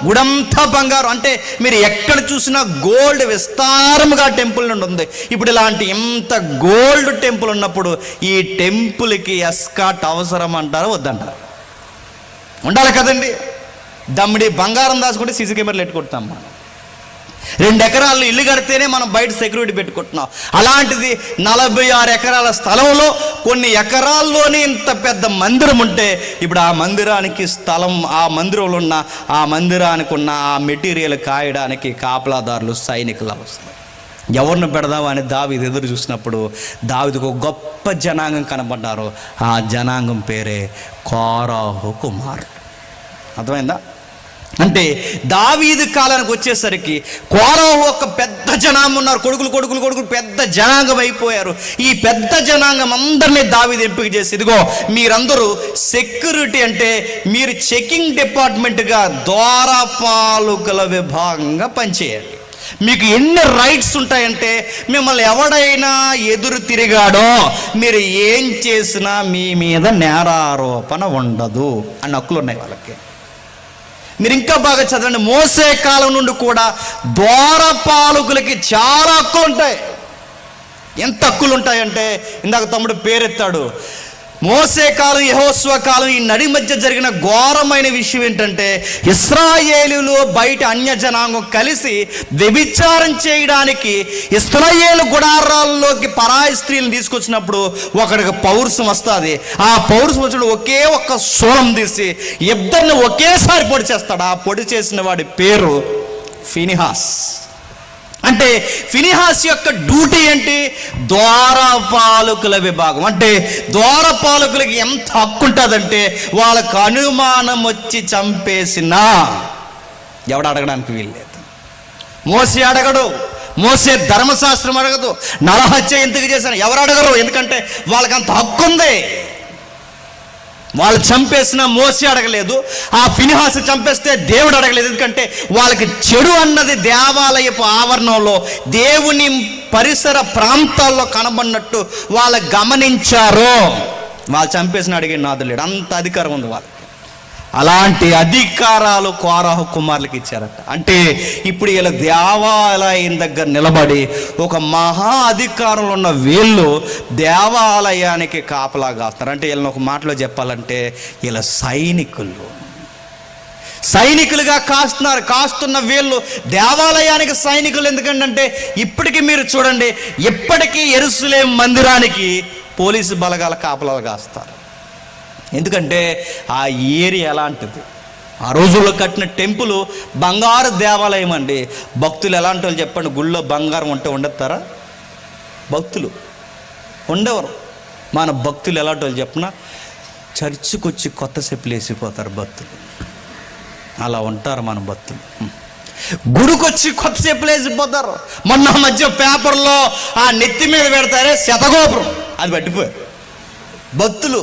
గుడంతా బంగారం. అంటే మీరు ఎక్కడ చూసినా గోల్డ్ విస్తారముగా టెంపుల్ నుండి ఉంది. ఇప్పుడు ఇలాంటి ఎంత గోల్డ్ టెంపుల్ ఉన్నప్పుడు ఈ టెంపుల్కి ఎస్కాట్ అవసరం అంటారా వద్దంటారు? ఉండాలి కదండి. దమ్మిడి బంగారం దాచుకుంటే సీసీ కెమెరాలు పెట్టుకుంటున్నాం మనం. 2 ఎకరాలు ఇల్లు కడితేనే మనం బయట సెక్యూరిటీ పెట్టుకుంటున్నాం. అలాంటిది 46 ఎకరాల స్థలంలో కొన్ని ఎకరాల్లోనే ఇంత పెద్ద మందిరం ఉంటే ఇప్పుడు ఆ మందిరానికి స్థలం, ఆ మందిరంలో ఉన్న ఆ మందిరానికి ఉన్న ఆ మెటీరియల్ కాయడానికి కాపలాదారులు, సైనికులు అవసరం. ఎవరిని పెడదామని దావీదు ఎదురు చూసినప్పుడు దావీదుకు ఒక గొప్ప జనాంగం కనబడ్డారు. ఆ జనాంగం పేరే కోరాహు కుమారుడు. అర్థమైందా? అంటే దావీదు కాలానికి వచ్చేసరికి కోరాహు ఒక పెద్ద జనాంగం ఉన్నారు. కొడుకులు పెద్ద జనాంగం అయిపోయారు. ఈ పెద్ద జనాంగం అందరినీ దావీదు ఎంపిక చేసి, ఇదిగో మీరందరూ సెక్యూరిటీ అంటే మీరు చెకింగ్ డిపార్ట్మెంట్గా ద్వారపాలకుల విభాగంగా పనిచేయండి. మీకు ఎన్ని రైట్స్ ఉంటాయంటే మిమ్మల్ని ఎవడైనా ఎదురు తిరిగాడో మీరు ఏం చేసినా మీ మీద నేరారోపణ ఉండదు అని హక్కులు ఉన్నాయి వాళ్ళకి. మీరు ఇంకా బాగా చదవండి. మోసే కాలం నుండి కూడా ద్వారపాలకులకి చాలా హక్కులు ఉంటాయి. ఎంత హక్కులు ఉంటాయంటే ఇందాక తమ్ముడు పేరెత్తాడు. మోసే కాలం, యెహోషువ కాలం, ఈ నడి మధ్య జరిగిన ఘోరమైన విషయం ఏంటంటే ఇశ్రాయేలులో బయట అన్య జనాంగం కలిసి వ్యభిచారం చేయడానికి ఇశ్రాయేలు గుడారాల్లోకి పరాయి స్త్రీలను తీసుకొచ్చినప్పుడు ఒకడికి పౌరుషం వస్తుంది. ఆ పౌరుషం వచ్చిన ఒకే ఒక్క శూలం తీసి ఇద్దరిని ఒకేసారి పొడి చేస్తాడు. ఆ పొడి చేసిన వాడి పేరు ఫినిహాస్. అంటే ఫినిహాస్ యొక్క డ్యూటీ ఏంటి? ద్వారపాలకుల విభాగం. అంటే ద్వారపాలకులకి ఎంత హక్కు ఉంటుందంటే వాళ్ళకు అనుమానం వచ్చి చంపేసినా ఎవడు అడగడానికి వీల్లేదు. మోసే అడగడు, మోసే ధర్మశాస్త్రం అడగదు. నరహత్య ఎందుకు చేశాను ఎవరు అడగరు, ఎందుకంటే వాళ్ళకి అంత హక్కు ఉంది. వాళ్ళు చంపేసిన మోసే అడగలేదు, ఆ ఫినిహాస్ చంపేస్తే దేవుడు అడగలేదు. ఎందుకంటే వాళ్ళకి చెడు అన్నది దేవాలయపు ఆవరణంలో దేవుని పరిసర ప్రాంతాల్లో కనబడినట్టు వాళ్ళు గమనించారు. వాళ్ళు చంపేసిన అడిగే నాదు లేడు, అంత అధికారం ఉంది వాళ్ళకి. అలాంటి అధికారాలు కోరాహు కుమారులకు ఇచ్చారట. అంటే ఇప్పుడు వీళ్ళ దేవాలయం దగ్గర నిలబడి ఒక మహా అధికారంలో ఉన్న వీళ్ళు దేవాలయానికి కాపలా కాస్తారు. అంటే వీళ్ళని ఒక మాటలో చెప్పాలంటే వీళ్ళ సైనికులుగా కాస్తున్న వీళ్ళు దేవాలయానికి సైనికులు. ఎందుకంటే ఇప్పటికీ మీరు చూడండి, ఇప్పటికీ యెరూషలేము మందిరానికి పోలీసు బలగాల కాపలాలు కాస్తారు. ఎందుకంటే ఆ ఏరియా ఎలాంటిది. ఆ రోజుల్లో కట్టిన టెంపుల్ బంగారు దేవాలయం అండి. భక్తులు ఎలాంటి వాళ్ళు చెప్పండి? గుళ్ళో బంగారం ఉంటే ఉండేస్తారా? భక్తులు ఉండేవారు. మన భక్తులు ఎలాంటి వాళ్ళు చెప్పినా చర్చికి వచ్చి కొత్త చెప్పులు వేసిపోతారు భక్తులు. అలా ఉంటారు మన భక్తులు. గుడికొచ్చి కొత్త చెప్పులు వేసిపోతారు. మొన్న మధ్య పేపర్లో ఆ నెత్తి మీద పెడతారే శతగోపురం, అది పట్టిపోయారు భక్తులు.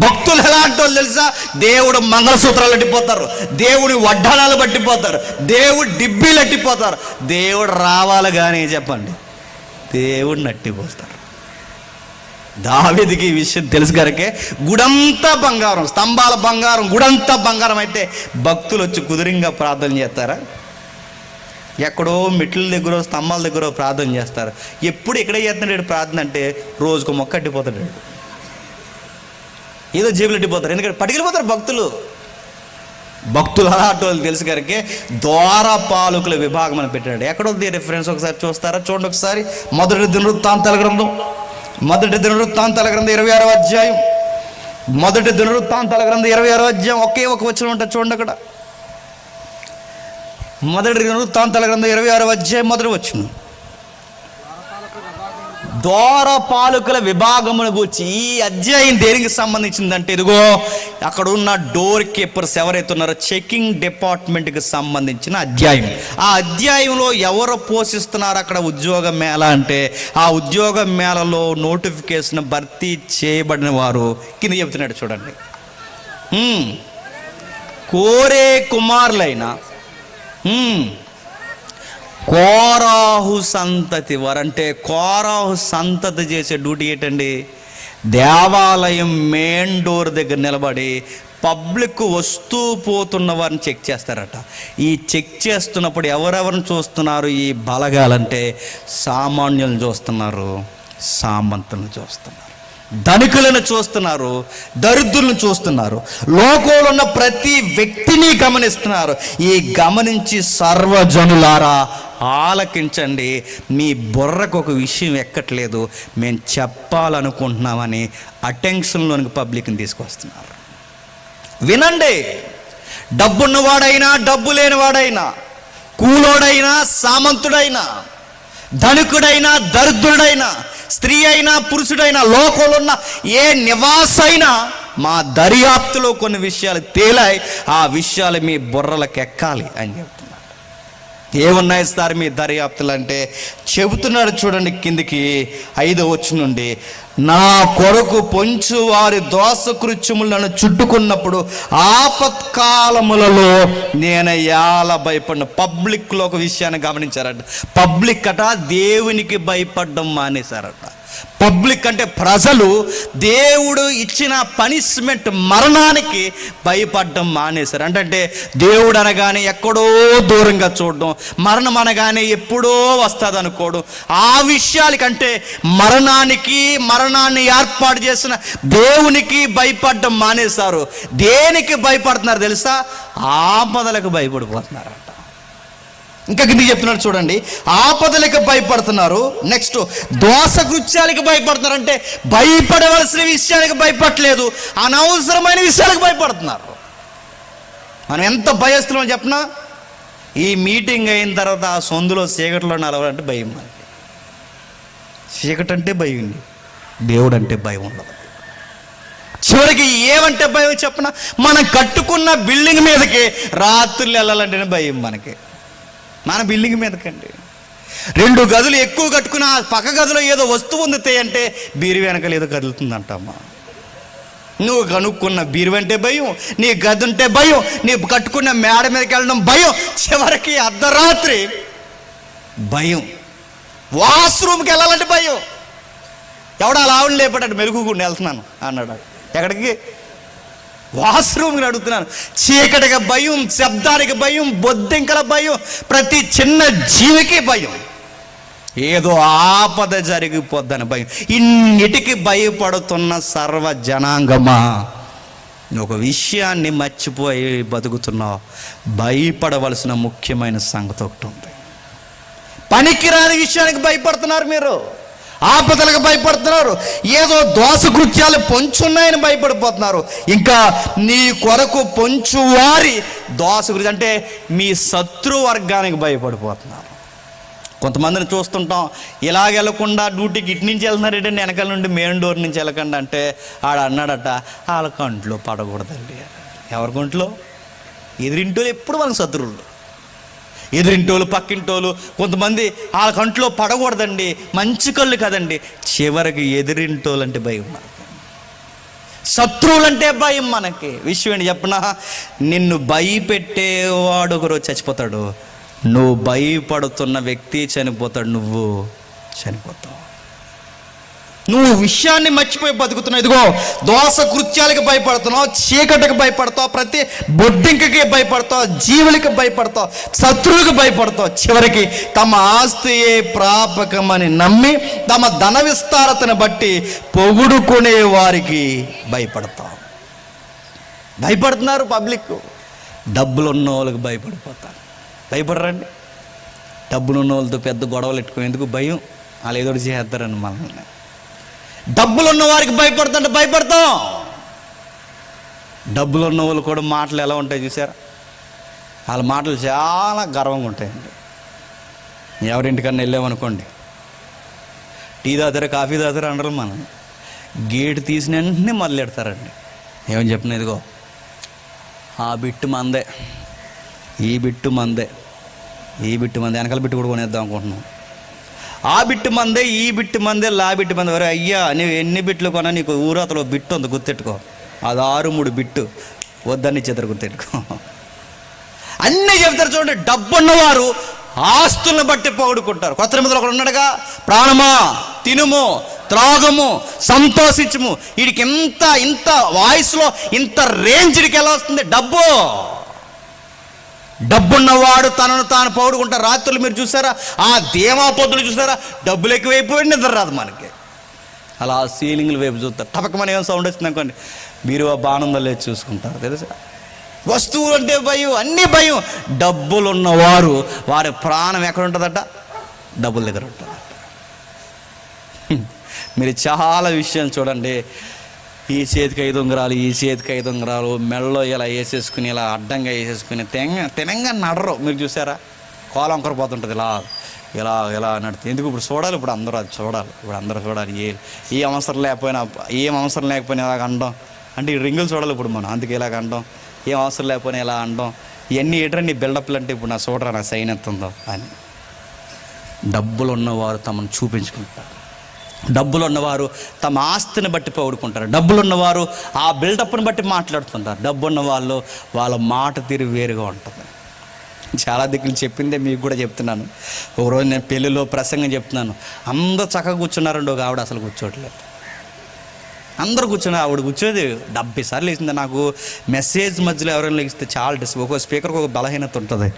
భక్తులు ఎలాంటి వాళ్ళు తెలుసా? దేవుడు మంగళసూత్రాలు అట్టిపోతారు, దేవుడి వడ్డాణాలు పట్టిపోతారు, దేవుడు డిబ్బీలు అట్టిపోతారు. దేవుడు రావాలి కానీ చెప్పండి, దేవుడిని అట్టిపోతారు. దావీదుకి ఈ విషయం తెలుసు కనుకే గుడంతా బంగారం, స్తంభాల బంగారం, గుడంతా బంగారం అయితే భక్తులు వచ్చి కుదురింగా ప్రార్థన చేస్తారా? ఎక్కడో మెట్ల దగ్గర స్తంభాల దగ్గర ప్రార్థన చేస్తారు. ఎప్పుడు ఇక్కడే చేస్తున్నాడు ప్రార్థన అంటే రోజుకు మొక్క అడ్డిపోతాడు, ఏదో జేబులు అడ్డిపోతారు. ఎందుకంటే పట్టుకెళ్ళిపోతారు భక్తులు అలాంటి వాళ్ళు తెలుసు కనుక ద్వారపాలకుల విభాగం అని పెట్టాడు. ఎక్కడొద్ది రిఫరెన్స్ ఒకసారి చూస్తారా? చూడండి ఒకసారి. మొదటి దినవృత్తాంతాల గ్రంథం 26వ అధ్యాయం. మొదటి దినవృత్తాంతాల గ్రంథం 26వ అధ్యాయం ఒకే ఒక వచనం ఉంటుంది చూడండి అక్కడ. మొదటి దినవృత్తాంతాల గ్రంథం 26వ అధ్యాయం మొదటి వచనం. ద్వారపాలకుల విభాగమును గూర్చి ఈ అధ్యాయం దేనికి సంబంధించిందంటే, ఇదిగో అక్కడ ఉన్న డోర్ కీపర్స్ ఎవరైతే ఉన్నారో చెకింగ్ డిపార్ట్మెంట్కి సంబంధించిన అధ్యాయం. ఆ అధ్యాయంలో ఎవరు పోషిస్తున్నారు అక్కడ ఉద్యోగ మేళ అంటే, ఆ ఉద్యోగ మేళలో నోటిఫికేషన్ భర్తీ చేయబడిన వారు కింద చెబుతున్నాడు చూడండి. కోరే కుమారులైన కోరాహు సంతతి వారు. అంటే కోరాహు సంతతి చేసే డ్యూటీ ఏంటండి? దేవాలయం మెయిన్ డోర్ దగ్గర నిలబడి పబ్లిక్ వస్తూ పోతున్న వారిని చెక్ చేస్తారట. ఈ చెక్ చేస్తున్నప్పుడు ఎవరెవరిని చూస్తున్నారు ఈ బలగాలంటే? సామాన్యులను చూస్తున్నారు, సామంతులను చూస్తున్నారు, ధనికులను చూస్తున్నారు, దరిద్రులను చూస్తున్నారు, లోకంలో ఉన్న ప్రతి వ్యక్తిని గమనిస్తున్నారు. ఈ గమనించి సర్వజనులారా ఆలకించండి, మీ బుర్రకు ఒక విషయం ఎక్కట్లేదు, మేము చెప్పాలనుకుంటున్నామని అటెన్షన్లోనికి పబ్లిక్ని తీసుకొస్తున్నారు. వినండి. డబ్బున్నవాడైనా డబ్బు లేనివాడైనా, కూలోడైనా సామంతుడైనా, ధనికుడైనా దరిద్రుడైనా, స్త్రీ అయినా పురుషుడైనా, లోకంలో ఉన్న ఏ నివాసైనా మా దర్యాప్తులో కొన్ని విషయాలు తేలాయి, ఆ విషయాలు మీ బుర్రలకు ఎక్కాలి అని చెప్తున్నారు. ఏమున్నాయి సార్ మీ దర్యాప్తులు అంటే చెబుతున్నాడు చూడండి కిందికి 5వ వచనం నుండి. నా కొరకు పొంచు వారి దోషకృత్యములను చుట్టుకున్నప్పుడు ఆపత్కాలములలో నేను ఎలా భయపడిన. పబ్లిక్లో ఒక విషయాన్ని గమనించారట. పబ్లిక్ అట దేవునికి భయపడడం మానేశారట. పబ్లిక్ అంటే ప్రజలు దేవుడు ఇచ్చిన పనిష్మెంట్ మరణానికి భయపడడం మానేశారు. అంటే దేవుడు అనగానే ఎక్కడో దూరంగా చూడడం, మరణం అనగానే ఎప్పుడో వస్తుంది అనుకోవడం, ఆ విషయాలకంటే మరణాన్ని ఏర్పాటు చేసిన దేవునికి భయపడడం మానేశారు. దేనికి భయపడుతున్నారు తెలుసా? ఆపదలకు భయపడిపోతున్నారట. ఇంకా కిందికి చెప్తున్నాడు చూడండి. ఆపదలకు భయపడుతున్నారు. నెక్స్ట్ దోషకృత్యాలకు భయపడుతున్నారు. అంటే భయపడవలసిన విషయానికి భయపడలేదు, అనవసరమైన విషయాలకు భయపడుతున్నారు. మనం ఎంత భయస్తున్నామో చెప్పనా? ఈ మీటింగ్ అయిన తర్వాత ఆ సొందులో చీకటిలో నలవాలంటే భయం. మనకి చీకటి అంటే భయం, దేవుడు అంటే భయం ఉండదు. చివరికి ఏమంటే భయం చెప్పనా? మనం కట్టుకున్న బిల్డింగ్ మీదకి రాత్రులు వెళ్ళాలంటేనే భయం మనకి. మన బిల్డింగ్ మీదకండి 2 గదులు ఎక్కువ కట్టుకుని ఆ పక్క గదిలో ఏదో వస్తువు ఉంది అంటే బీరు వెనకాల ఏదో కదులుతుందంటమ్మా. నువ్వు కనుక్కున్న బీరు అంటే భయం, నీ గది ఉంటే భయం, నీ కట్టుకున్న మేడ మీదకి వెళ్ళడం భయం, చివరికి అర్ధరాత్రి భయం, వాష్రూమ్కి వెళ్ళాలంటే భయం. ఎవడ అలా ఆవిడ లేపడాడు, మెలుగుకుండా వెళ్తున్నాను అన్నాడు. ఎక్కడికి? వాష్రూమ్కి అడుగుతున్నాను. చీకటికి భయం, శబ్దానికి భయం, బొద్దింకల భయం, ప్రతి చిన్న జీవికి భయం, ఏదో ఆపద జరిగిపోద్దని భయం. ఇన్నిటికి భయపడుతున్న సర్వ జనాంగమా, ఒక విషయాన్ని మర్చిపోయి బతుకుతున్నావు. భయపడవలసిన ముఖ్యమైన సంగతి ఒకటి ఉంది. పనికిరాని విషయానికి భయపడుతున్నారు మీరు, ఆపదలకు భయపడుతున్నారు, ఏదో దోషకృత్యాలు పొంచున్నాయని భయపడిపోతున్నారు. ఇంకా నీ కొరకు పొంచువారి దోషకృత్యం అంటే మీ శత్రు వర్గానికి భయపడిపోతున్నారు. కొంతమందిని చూస్తుంటాం, ఇలాగ వెళ్ళకుండా డ్యూటీకి ఇటు నుంచి వెళ్తున్నారంటే వెనకాల నుండి మెయిన్ డోర్ నుంచి వెళ్ళకండి అంటే ఆడ అన్నాడట, వాళ్ళ కంట్లో పడకూడదండి. ఎవరి కంట్లో? ఎదురింటోళ్ళు ఎప్పుడు మనకు శత్రువులు, ఎదురింటోళ్ళు పక్కింటోళ్ళు. కొంతమంది వాళ్ళ కంట్లో పడకూడదండి, మంచి కళ్ళు కదండి. చివరికి ఎదురింటోళ్ళు అంటే భయం మనకి, శత్రువులంటే భయం మనకి. విషయం ఏంటి చెప్పనా? నిన్ను భయపెట్టేవాడు ఒకరోజు చచ్చిపోతాడు, నువ్వు భయపడుతున్న వ్యక్తి చనిపోతాడు, నువ్వు చనిపోతావు. నువ్వు విషయాన్ని మర్చిపోయి బతుకుతున్నావు. ఇదిగో దోష కృత్యాలకు భయపడుతున్నావు, చీకటికి భయపడతావు, ప్రతి బొడ్డింకకి భయపడతావు, జీవులకి భయపడతావు, శత్రువులకు భయపడతావు. చివరికి తమ ఆస్తియే ప్రాపకమని నమ్మి తమ ధన విస్తారతను బట్టి పొగుడుకునే వారికి భయపడతావు. భయపడుతున్నారు పబ్లిక్. డబ్బులు ఉన్న వాళ్ళకి భయపడిపోతారు. భయపడరండి. డబ్బులు ఉన్న వాళ్ళతో పెద్ద గొడవలు పెట్టుకునేందుకు భయం. వాళ్ళు ఏదో చేస్తారని మనల్ని. డబ్బులు ఉన్న వారికి భయపడుతుంటే భయపడతాం. డబ్బులు ఉన్న వాళ్ళు కూడా మాటలు ఎలా ఉంటాయి చూసారా? వాళ్ళ మాటలు చాలా గర్వంగా ఉంటాయండి. ఎవరింటికన్నా వెళ్ళామనుకోండి, టీ తాగుతారా కాఫీ తాగుతారా అనరు. మనం గేటు తీసిన వెంటనే మొదలెడతారండి. ఏమని చెప్పిన, ఇదిగో ఆ బిట్టు మందే, ఈ బిట్టు మందే, ఈ బిట్టు మందే, వెనకాల బిట్టు కూడా కొనేద్దాం అనుకుంటున్నాం. ఆ బిట్టు మందే, ఈ బిట్టు మందే, లా బిట్టు మందే. వరే అయ్యా, నువ్వు ఎన్ని బిట్లు కొన్నా నీకు ఊరతలో బిట్టు ఉంది, గుర్తెట్టుకో. అది 6-3 బిట్టు, వద్దని చెదరు, గుర్తెట్టుకో. అన్నీ చెప్తారు చూడండి. డబ్బున్నవారు ఆస్తులను బట్టి పొగుడుకుంటారు. కొత్త నిబంధనలో ఒకడు ఉన్నాడుగా, ప్రాణమా తినుము త్రాగము సంతోషించుము. వీడికి ఇంత వాయిస్లో ఇంత రేంజ్కి ఎలా వస్తుంది? డబ్బున్నవాడు తనను తాను పొగుడుకుంటారు. రాత్రులు మీరు చూసారా, ఆ దేవా పొద్దులు చూసారా, డబ్బులు ఎక్కువైపోయి నిద్ర రాదు మనకి. అలా సీలింగ్ల వైపు చూస్తారు. టపకమని ఏమైనా సౌండ్ వస్తుంది అనుకోండి, మీరు ఆ బాణంలో లేచి చూసుకుంటారు. తెలుసా? వస్తువులు అంటే భయం, అన్నీ భయం. డబ్బులు ఉన్నవారు వారి ప్రాణం ఎక్కడ ఉంటుందట? డబ్బుల దగ్గర ఉంటుందట. మీరు చాలా విషయాలు చూడండి. ఈ చేతికి 5 ఉంగరాలు, ఈ చేతికి 5 ఉంగరాలు, మెడలో ఇలా వేసేసుకుని, ఇలా అడ్డంగా వేసేసుకుని తెనంగా నడరు. మీరు చూసారా? కోల వంకర పోతుంటుంది ఇలా ఇలా ఇలా నడుతుంది. ఎందుకు? ఇప్పుడు చూడాలి. ఇప్పుడు అందరూ అది చూడాలి. ఇప్పుడు అందరూ చూడాలి. ఏం అవసరం లేకపోయినా ఇలాగ అనడం అంటే ఈ రింగులు చూడాలి ఇప్పుడు మనం. అందుకే ఇలాగ అనడం, ఏం అవసరం లేకపోయినా ఇలా అనడం, ఇవన్నీ ఏంటంటే నీ బిల్డప్లు అంటే ఇప్పుడు నా చూడరా నా సైన్ ఎంత ఉందో అని. డబ్బులు ఉన్నవారు తమను చూపించుకుంటారు. డబ్బులు ఉన్నవారు తమ ఆస్తిని బట్టి పొగుడుకుంటారు. డబ్బులు ఉన్నవారు ఆ బిల్డప్ని బట్టి మాట్లాడుతుంటారు. డబ్బు ఉన్న వాళ్ళు వాళ్ళ మాట తీరు వేరుగా ఉంటుంది. చాలా దిక్కులు చెప్పిందే మీకు కూడా చెప్తున్నాను. ఒకరోజు నేను పెళ్ళిలో ప్రసంగం చెప్తున్నాను. అందరూ చక్కగా కూర్చున్నారండి, ఒక ఆవిడ అసలు కూర్చోట్లేదు. అందరూ కూర్చున్నారు, ఆవిడ కూర్చోది 70 సార్లు వేసింది. నాకు మెసేజ్ మధ్యలో ఎవరైనా లేస్తే చాలా ఒక్కొక్క స్పీకర్కి ఒక బలహీనత ఉంటుంది.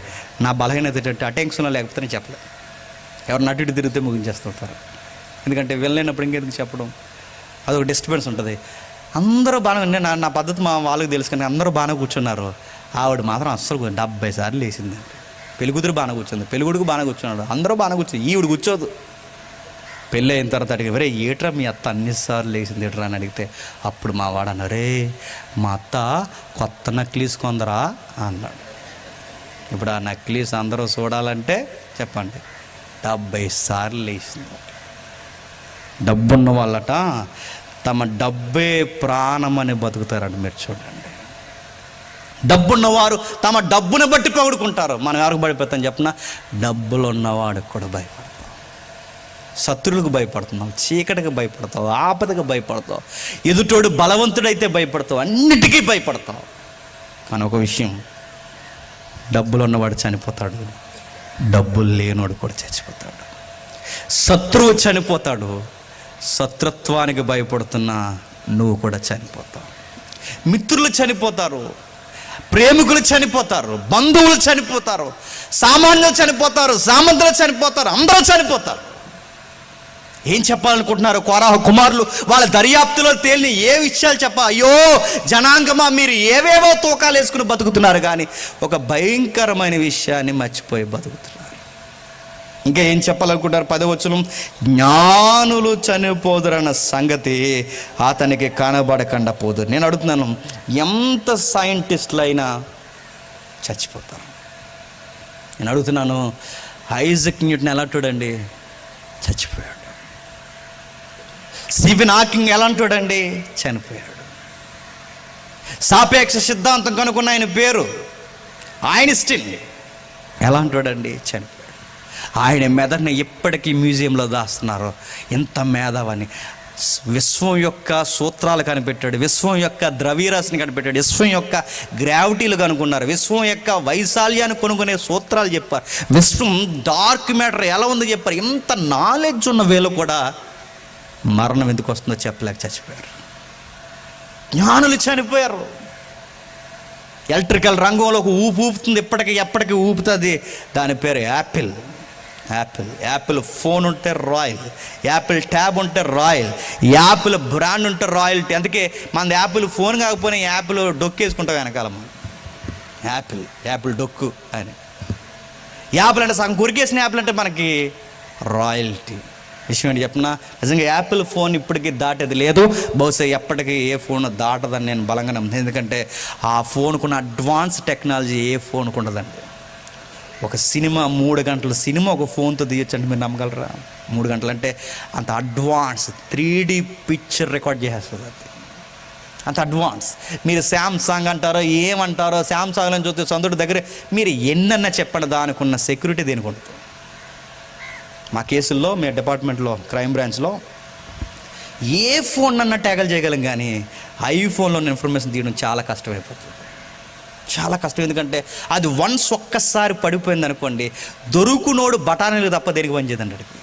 నా బలహీనత ఏంటంటే అటెన్షన్లో లేకపోతే చెప్పలేదు. ఎవరు నటు తిరిగితే ముగించేస్తుంటారు. ఎందుకంటే వెళ్ళలేనప్పుడు ఇంకెందుకు చెప్పడం, అదొక డిస్టర్బెన్స్ ఉంటుంది. అందరూ బాగానే, నా పద్ధతి మా వాళ్ళకి తెలుసు, కానీ అందరూ బాగానే కూర్చున్నారు. ఆవిడ మాత్రం అస్సలు 70 సార్లు వేసింది. పెళ్ళికూతురు బాగానే కూర్చుంది, పెళ్ళికొడుకు బాగానే కూర్చున్నాడు, అందరూ బాగానే కూర్చుంది. ఈవిడ కూర్చోదు. పెళ్ళి అయిన తర్వాత అడిగి, వరే ఏట్రా మీ అత్త అన్నిసార్లు వేసింది ఏట్రా అని అడిగితే, అప్పుడు మా వాడు అన్నారే, మా అత్త కొత్త నక్లీస్ కొందరా అన్నాడు. ఇప్పుడు ఆ నక్లీస్ అందరూ చూడాలంటే చెప్పండి 70 సార్లు వేసింది. డబ్బున్న వాళ్ళట తమ డబ్బే ప్రాణమని బతుకుతారండి. మీరు చూడండి, డబ్బున్నవారు తమ డబ్బుని బట్టి పొగుడుకుంటారు. మనం ఎవరికి భయపడతాం చెప్పిన? డబ్బులు ఉన్నవాడికి కూడా భయపడతాం. శత్రువులకు భయపడుతున్నావు, చీకటికి భయపడతావు, ఆపదకు భయపడతావు, ఎదుటోడు బలవంతుడైతే భయపడతావు, అన్నిటికీ భయపడతావు. కానీ ఒక విషయం, డబ్బులు ఉన్నవాడు చనిపోతాడు, డబ్బులు లేనోడు కూడా చచ్చిపోతాడు. శత్రువు చనిపోతాడు, శత్రుత్వానికి భయపడుతున్నా నువ్వు కూడా చనిపోతావు. మిత్రులు చనిపోతారు, ప్రేమికులు చనిపోతారు, బంధువులు చనిపోతారు, సామాన్యులు చనిపోతారు, సామంతులు చనిపోతారు, అందరూ చనిపోతారు. ఏం చెప్పాలనుకుంటున్నారు? కోరాహు కుమారులు వాళ్ళ దర్యాప్తులో తేలిని ఏ విషయాలు అయ్యో జనాంగమా, మీరు ఏవేవో తూకాలు వేసుకుని బతుకుతున్నారు, కానీ ఒక భయంకరమైన విషయాన్ని మర్చిపోయి బతుకుతున్నారు. ఇంకా ఏం చెప్పాలనుకుంటారు? 10వ వచనం, జ్ఞానులు చనిపోదురన్న సంగతి అతనికి కనబడకుండా పోదు. నేను అడుగుతున్నాను, ఎంత సైంటిస్టులు అయినా చచ్చిపోతారు. నేను అడుగుతున్నాను, ఐజక్ న్యూటన్ ఎలాంటోడండి? చచ్చిపోయాడు. స్టీఫెన్ హాకింగ్ ఎలాంటోడండి? చనిపోయాడు. సాపేక్ష సిద్ధాంతం కనుక్కున్న ఆయన పేరు ఐన్స్టీన్ ఎలాంటోడండి? చనిపోయాడు. ఆయన మెదడుని ఇప్పటికీ మ్యూజియంలో దాస్తున్నారు. ఎంత మేధావని. విశ్వం యొక్క సూత్రాలు కనిపెట్టాడు, విశ్వం యొక్క ద్రవ్యరాశిని కనిపెట్టాడు, విశ్వం యొక్క గ్రావిటీలు కనుక్కున్నారు, విశ్వం యొక్క వైశాల్యాన్ని కొనుక్కునే సూత్రాలు చెప్పారు, విశ్వం డార్క్ మ్యాటర్ ఎలా ఉందో చెప్పారు. ఇంత నాలెడ్జ్ ఉన్న వేళ కూడా మరణం ఎందుకు వస్తుందో చెప్పలేక చచ్చిపోయారు. జ్ఞానులు చనిపోయారు. ఎలక్ట్రికల్ రంగంలో ఒక ఊపు ఊపుతుంది, ఎప్పటికీ ఊపుతుంది. దాని పేరు యాపిల్. యాపిల్ ఫోన్ ఉంటే రాయల్, యాపిల్ ట్యాబ్ ఉంటే రాయల్, యాపిల్ బ్రాండ్ ఉంటే రాయల్టీ. అందుకే మన యాపిల్ ఫోన్ కాకపోయినా యాపిల్ డొక్కు వేసుకుంటాం వెనకాల. యాపిల్ డొక్కు అని. యాపిల్ అంటే సగం కొరికేసిన యాపిల్ అంటే మనకి రాయల్టీ. విషయం ఏంటి చెప్పిన, నిజంగా యాపిల్ ఫోన్ ఇప్పటికీ దాటేది లేదు. బహుశా ఎప్పటికీ ఏ ఫోన్ దాటదని నేను బలంగా నమ్ముతాను. ఎందుకంటే ఆ ఫోన్కున్న అడ్వాన్స్ టెక్నాలజీ ఏ ఫోన్కు ఉండదండి. ఒక సినిమా 3 గంటల సినిమా ఒక ఫోన్తో తీయొచ్చు అంటే మీరు నమ్మగలరా? 3 గంటలు అంటే అంత అడ్వాన్స్ 3D పిక్చర్ రికార్డ్ చేసేస్తుంది అది, అంత అడ్వాన్స్. మీరు శాంసంగ్ అంటారో ఏమంటారో, శాంసంగ్లో చూస్తే సొంతటి దగ్గర మీరు ఎన్నన్నా చెప్పండి, దానికి ఉన్న సెక్యూరిటీ దేనికి ఉంటుంది. మా కేసుల్లో మీ డిపార్ట్మెంట్లో క్రైమ్ బ్రాంచ్లో ఏ ఫోన్ అన్నా ట్యాగల్ చేయగలం, కానీ ఐఫోన్లో ఇన్ఫర్మేషన్ తీయడం చాలా కష్టమైపోతుంది. చాలా కష్టం. ఎందుకంటే అది వన్స్ ఒక్కసారి పడిపోయింది అనుకోండి, దొరుకునోడు బఠానీలు తప్ప దేనికి పనిచేయదండి. అడిగి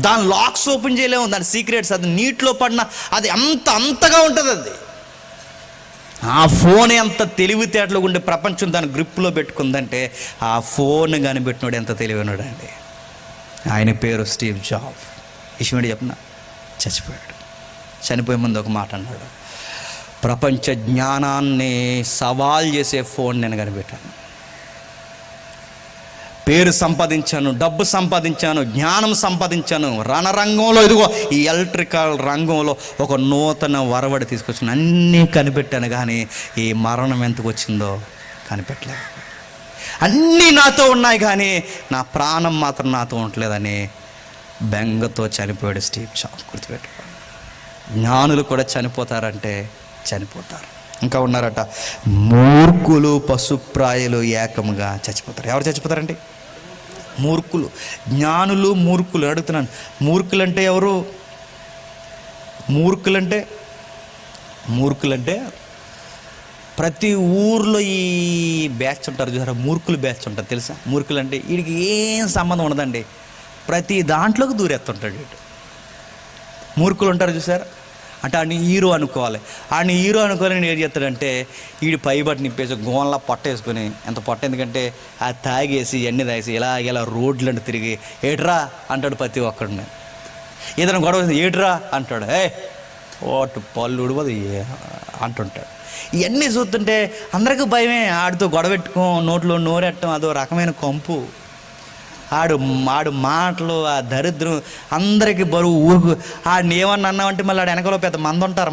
దాని లాక్స్ ఓపెన్ చేయలేము, దాని సీక్రెట్స్ అది నీటిలో పడిన అది అంతగా ఉంటుంది. అది ఆ ఫోన్ ఎంత తెలివితేటలో ఉండే ప్రపంచం దాని గ్రిప్లో పెట్టుకుందంటే ఆ ఫోన్ కనిపెట్టినోడు ఎంత తెలివైనడు అండి. ఆయన పేరు స్టీవ్ జాబ్. విషయం చెప్పిన చచ్చిపోయాడు. చనిపోయే ముందు ఒక మాట అన్నాడు, ప్రపంచ జ్ఞానాన్ని సవాల్ చేసే ఫోన్ నేను కనిపెట్టాను. పేరు సంపాదించాను, డబ్బు సంపాదించాను, జ్ఞానం సంపాదించాను. రణరంగంలో ఇదిగో ఈ ఎలక్ట్రికల్ రంగంలో ఒక నూతన వరవడి తీసుకొచ్చాను. అన్నీ కనిపెట్టాను, కానీ ఈ మరణం ఎంతకు వచ్చిందో కనిపెట్టలేదు. అన్నీ నాతో ఉన్నాయి, కానీ నా ప్రాణం మాత్రం నాతో ఉండలేదని బెంగతో చనిపోయాడు స్టీవ్ జాబ్. గుర్తుపెట్టుకో, జ్ఞానులు కూడా చనిపోతారంటే చనిపోతారు. ఇంకా ఉన్నారట, మూర్ఖులు పశుప్రాయులు ఏకముగా చచ్చిపోతారు. ఎవరు చచ్చిపోతారండి? మూర్ఖులు. జ్ఞానులు మూర్ఖులు. అడుగుతున్నాను, మూర్ఖులంటే ఎవరు? మూర్ఖులంటే ప్రతి ఊర్లో ఈ బ్యాచ్ ఉంటారు చూసారా, మూర్ఖులు బ్యాచ్ ఉంటారు తెలుసా? మూర్ఖులు అంటే వీడికి ఏం సంబంధం ఉండదండి, ప్రతి దాంట్లోకి దూరేస్తుంటాడు వీడు. మూర్ఖులు ఉంటారు చూసారా, అంటే ఆడిని హీరో అనుకోవాలి. నేను ఏం చేస్తాడంటే వీడి పై బట్టి నిప్పేసి గోన్లా పొట్ట వేసుకొని, ఎంత పొట్ట, ఎందుకంటే ఆ తాగేసి ఎన్ని తాగేసి ఇలా రోడ్లంటే తిరిగి ఏట్రా అంటాడు ప్రతి ఒక్కడిని. ఏదైనా గొడవ ఏట్రా అంటాడు, ఓటు పళ్ళు ఉడిపోదు అంటుంటాడు. ఇవన్నీ చూస్తుంటే అందరికీ భయమే. ఆడితో గొడవ పెట్టుకో, నోట్లో నోరెట్టడం అదో రకమైన కంపు. ఆడు మాటలు, ఆ దరిద్రం అందరికీ బరువు. ఊరుకు ఆడిని ఏమన్నా అన్నామంటే మళ్ళీ ఆడు వెనకలో పెద్ద మంద ఉంటారు,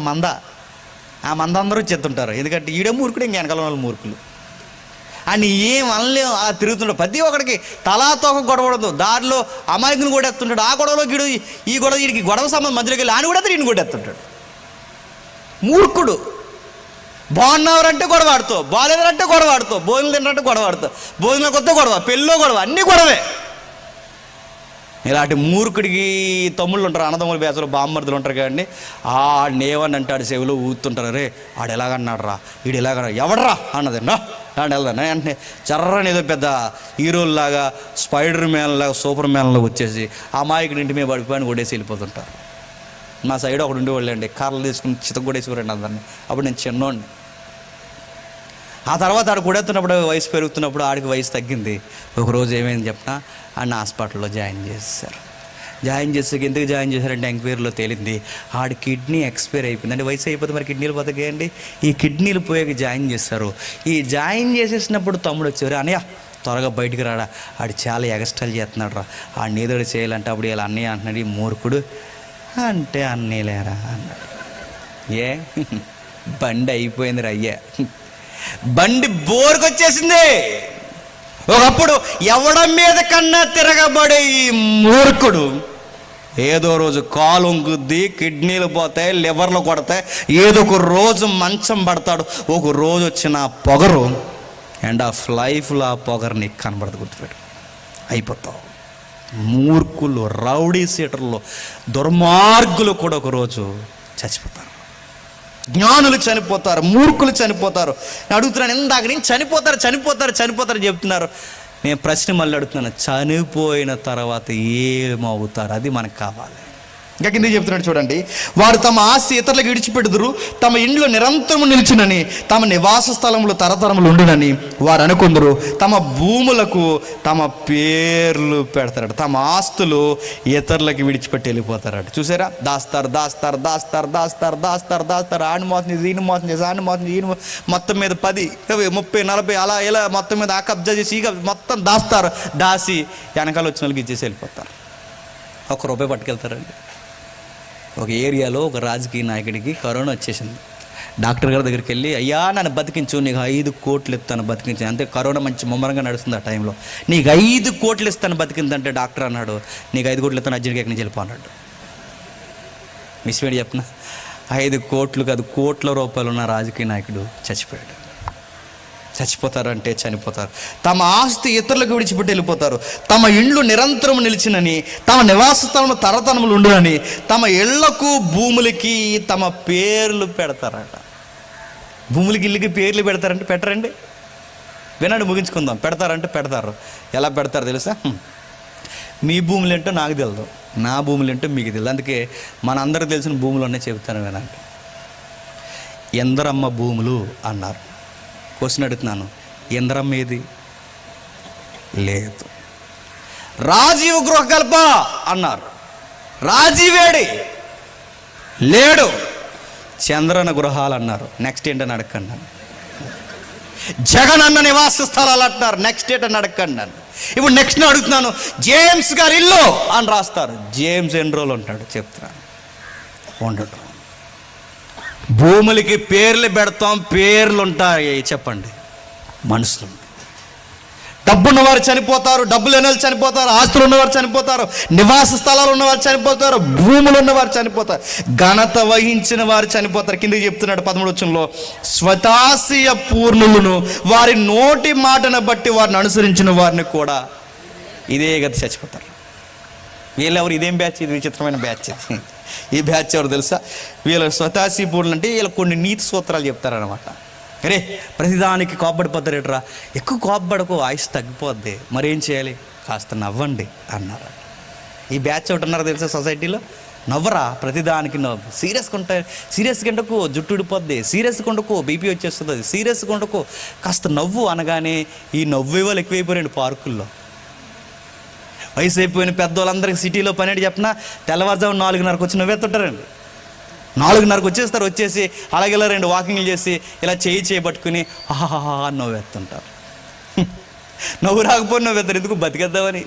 ఆ మంద అందరూ చెత్తుంటారు. ఎందుకంటే ఈడే మూర్ఖుడు, ఇంక వెనకాల వాళ్ళు మూర్ఖులు. అని ఏం అనలేం. ఆ తిరుగుతుంటాడు, ప్రతి ఒక్కడికి తలాతో ఒక గొడవడదు. దారిలో అమాయకుని కూడా ఎత్తుంటాడు. ఆ గొడవలో గీడు ఈ గొడవ, వీడికి గొడవ సంబంధం మధ్యలోకి వెళ్ళి ఆయన కూడా ఈయన కూడా ఎత్తుంటాడు. మూర్ఖుడు. బాగున్నవారంటే గొడవ ఆడుతావు, బాగాలేదంటే గొడవ ఆడుతావు, భోజనం తిన్నట్టు గొడవ ఆడుతావు, భోజనం కొత్త గొడవ, పెళ్ళో గొడవ, అన్నీ గొడవే. ఇలాంటి మూర్ఖుడికి తమ్ముళ్ళు ఉంటారు, అన్నదమ్ముల బేసలు బామ్మర్దులు ఉంటారు కదండి. ఆడిని ఏమని అంటే ఆడి చెవిలో ఊతుంటారు, రే ఆడు ఎలాగన్నాడు రా, వీడు ఎలాగన్నాడు, ఎవడరా అన్నదండి ఆడు వెళ్దాను అంటే చర్రని ఏదో పెద్ద హీరోల్లాగా, స్పైడర్ మ్యాన్ లాగా, సూపర్ మ్యాన్లో వచ్చేసి అమాయకుడి ఇంటి మీద పడిపోయి కొట్టేసి వెళ్ళిపోతుంటారు. మా సైడ్ ఒకడు ఉండేవాళ్ళు అండి, కర్రలు తీసుకుని చితగొడేసుకోరండి అందరినీ. అప్పుడు నేను చిన్నోడిని. ఆ తర్వాత ఆడు కొడేస్తున్నప్పుడు వయసు పెరుగుతున్నప్పుడు ఆడికి వయసు తగ్గింది. ఒకరోజు ఏమైంది చెప్పినా, ఆడిని హాస్పిటల్లో జాయిన్ చేశారు. జాయిన్ చేసాక ఎందుకు జాయిన్ చేశారంటే ఎంక్వైరీలో తేలింది ఆడి కిడ్నీ ఎక్స్పైర్ అయిపోయింది. అంటే వయసు అయిపోతే మరి కిడ్నీలు బతకేయండి. ఈ కిడ్నీలు పోయాక జాయిన్ చేస్తారు. ఈ జాయిన్ చేసేసినప్పుడు తమ్ముడు వచ్చారు, అన్నయ్య త్వరగా బయటికి రాడా, ఆడు చాలా ఎగస్ట్రాలు చేస్తున్నాడు రా, ఆడిని ఏదో చేయాలంటే అప్పుడు ఇలా అన్నయ్య అంటున్నాడు. ఈ మూర్ఖుడు అంటే అన్నీలేరా అన్నాడు. బండి అయిపోయింది రా అయ్యా, బండి బోరుకొచ్చేసింది. ఒకప్పుడు ఎవడం మీద కన్నా తిరగబడే ఈ మూర్ఖుడు ఏదో రోజు కాలు గుద్ది, కిడ్నీలు పోతాయి, లివర్లు కొడతాయి, ఏదో ఒక రోజు మంచం పడతాడు. ఒక రోజు వచ్చిన పొగరు ఎండ్ ఆఫ్ లైఫ్లో ఆ పొగరు నీకు కనబడదు, గుర్తుపెట్టు. అయిపోతావు. మూర్ఖులు, రౌడీ సీటర్లు, దుర్మార్గులు కూడా ఒకరోజు చచ్చిపోతారు. జ్ఞానులు చనిపోతారు, మూర్ఖులు చనిపోతారు. నేను అడుగుతున్నాను, ఇందాక నుంచి చనిపోతారు చెప్తున్నారు. నేను ప్రశ్న మళ్ళీ అడుగుతున్నాను, చనిపోయిన తర్వాత ఏమవుతారు? అది మనకు కావాలి. ఇంకా కింద చెప్తున్నాడు చూడండి, వారు తమ ఆస్తి ఇతరులకు విడిచిపెడుదురు, తమ ఇండ్లు నిరంతరము నిలిచినని, తమ నివాస స్థలములు తరతరములు ఉండునని వారు అనుకుందరు, తమ భూములకు తమ పేర్లు పెడతారట, తమ ఆస్తులు ఇతరులకు విడిచిపెట్టి వెళ్ళిపోతారట. చూసారా, దాస్తారు దాస్తారు దాస్తారు దాస్తారు దాస్తారు దాస్తారు, ఆడిని మోసం చేసి ఈయన మోసం చేసి ఆడిని మోసం చేసి ఈయన మొత్తం మీద 10, 20, 30, 40 అలా ఇలా మొత్తం మీద ఆ కబ్జా చేసి ఈ మొత్తం దాస్తారు. దాసి వెనకాల వచ్చిన వాళ్ళకి ఇచ్చేసి వెళ్ళిపోతారు. ₹1 పట్టుకెళ్తారండి. ఒక ఏరియాలో ఒక రాజకీయ నాయకుడికి కరోనా వచ్చేసింది. డాక్టర్ గారి దగ్గరికి వెళ్ళి, అయ్యా నన్ను బతికించు, నీకు 5 కోట్లు ఇస్తాను బతికించు. అంతే, కరోనా మంచి ముమ్మరంగా నడుస్తుంది ఆ టైంలో. నీకు 5 కోట్లు ఇస్తాను బతికిందంటే డాక్టర్ అన్నాడు, నీకు 5 కోట్లు ఇస్తాను అర్జెంట్గా ఎక్కడి నుంచి వెళ్ళిపో అన్నాడు. మిస్వేడి చెప్పిన 5 కోట్లు కాదు, కోట్ల రూపాయలు ఉన్న రాజకీయ నాయకుడు చచ్చిపోయాడు. చచ్చిపోతారంటే చనిపోతారు. తమ ఆస్తి ఇతరులకు విడిచిపెట్టి వెళ్ళిపోతారు. తమ ఇండ్లు నిరంతరం నిలిచినని, తమ నివాస స్థలము తరతరములు ఉండునని, తమ ఇళ్లకు భూములకి తమ పేర్లు పెడతారట. భూములకి ఇల్లుకి పేర్లు పెడతారంటే పెట్టరండి. వినండి, ముగించుకుందాం. పెడతారంటే పెడతారు. ఎలా పెడతారు తెలుసా? మీ భూములు ఏంటో నాకు తెలియదు, నా భూములు ఏంటో మీకు తెలియదు. అందుకే మన అందరికి తెలిసిన భూములు ఉన్నాయి చెబుతాను వినండి. ఎందరమ్మ భూములు అన్నారు. క్వశ్చన్ అడుగుతున్నాను, ఎందరమ్మ ఏది? లేదు. రాజీవ్ గృహకల్ప అన్నారు. రాజీవేడి? లేడు. చంద్రన గృహాలు అన్నారు. నెక్స్ట్ ఏంటని అడగండి. జగన్ అన్న నివాస స్థలాలు అంటున్నారు. నెక్స్ట్ ఏంటని అడగండి. ఇప్పుడు నెక్స్ట్ అడుగుతున్నాను, జేమ్స్ గారి ఇల్లు అని రాస్తారు. జేమ్స్ ఎన్ని రోజులు ఉంటాడు చెప్తున్నాను, ఉండడు. భూములకి పేర్లు పెడతాం, పేర్లు ఉంటాయి. చెప్పండి, మనుషులు. డబ్బున్నవారు చనిపోతారు, డబ్బు లేని వాళ్ళు చనిపోతారు, ఆస్తులు ఉన్నవారు చనిపోతారు, నివాస స్థలాలు ఉన్నవారు చనిపోతారు, భూములు ఉన్నవారు చనిపోతారు, ఘనత వహించిన వారు చనిపోతారు. కిందకి చెప్తున్నాడు 13వ వచనంలో, స్వతాశయ పూర్ణులను వారి నోటి మాటను బట్టి వారిని అనుసరించిన వారిని కూడా ఇదే గతి చచ్చిపోతారు. వీళ్ళెవరు? ఇదేం బ్యాచ్? ఇది విచిత్రమైన బ్యాచ్. ఇది ఈ బ్యాచ్ ఎవరు తెలుసా? వీళ్ళ స్వతాశీ పూర్ణులు అంటే వీళ్ళకి కొన్ని నీతి సూత్రాలు చెప్తారనమాట. అరే ప్రతిదానికి కోప్పడిపోతారేట్రా, ఎక్కువ కోప్పడకు, ఆయుష్ తగ్గిపోద్ది, మరేం చేయాలి, కాస్త నవ్వండి అన్నారు. ఈ బ్యాచ్ ఒకటి ఉన్నారు తెలుసా సొసైటీలో. నవ్వరా, ప్రతిదానికి నవ్వు. సీరియస్గా ఉండకు, జుట్టు ఉడిపోద్ది, సీరియస్గా ఉండకు, బీపీ వచ్చేస్తుంది, సీరియస్గా ఉండకు, కాస్త నవ్వు అనగానే ఈ నవ్వే వాళ్ళు ఎక్కువైపోయారండి పార్కుల్లో. వయసు అయిపోయిన పెద్దవాళ్ళందరికీ సిటీలో పని ఏంటి చెప్పినా, తెల్లవారుజాము 4:30 వచ్చి నవ్వెత్తుంటారండి. 4:30 వచ్చేస్తారు. వచ్చేసి అలాగే 2 వాకింగ్లు చేసి ఇలా చేయి పట్టుకుని ఆహాహా నవ్వెత్తుంటారు. నవ్వు రాకపోయినా నవ్వెత్తారు. ఎందుకు? బతికేద్దామని.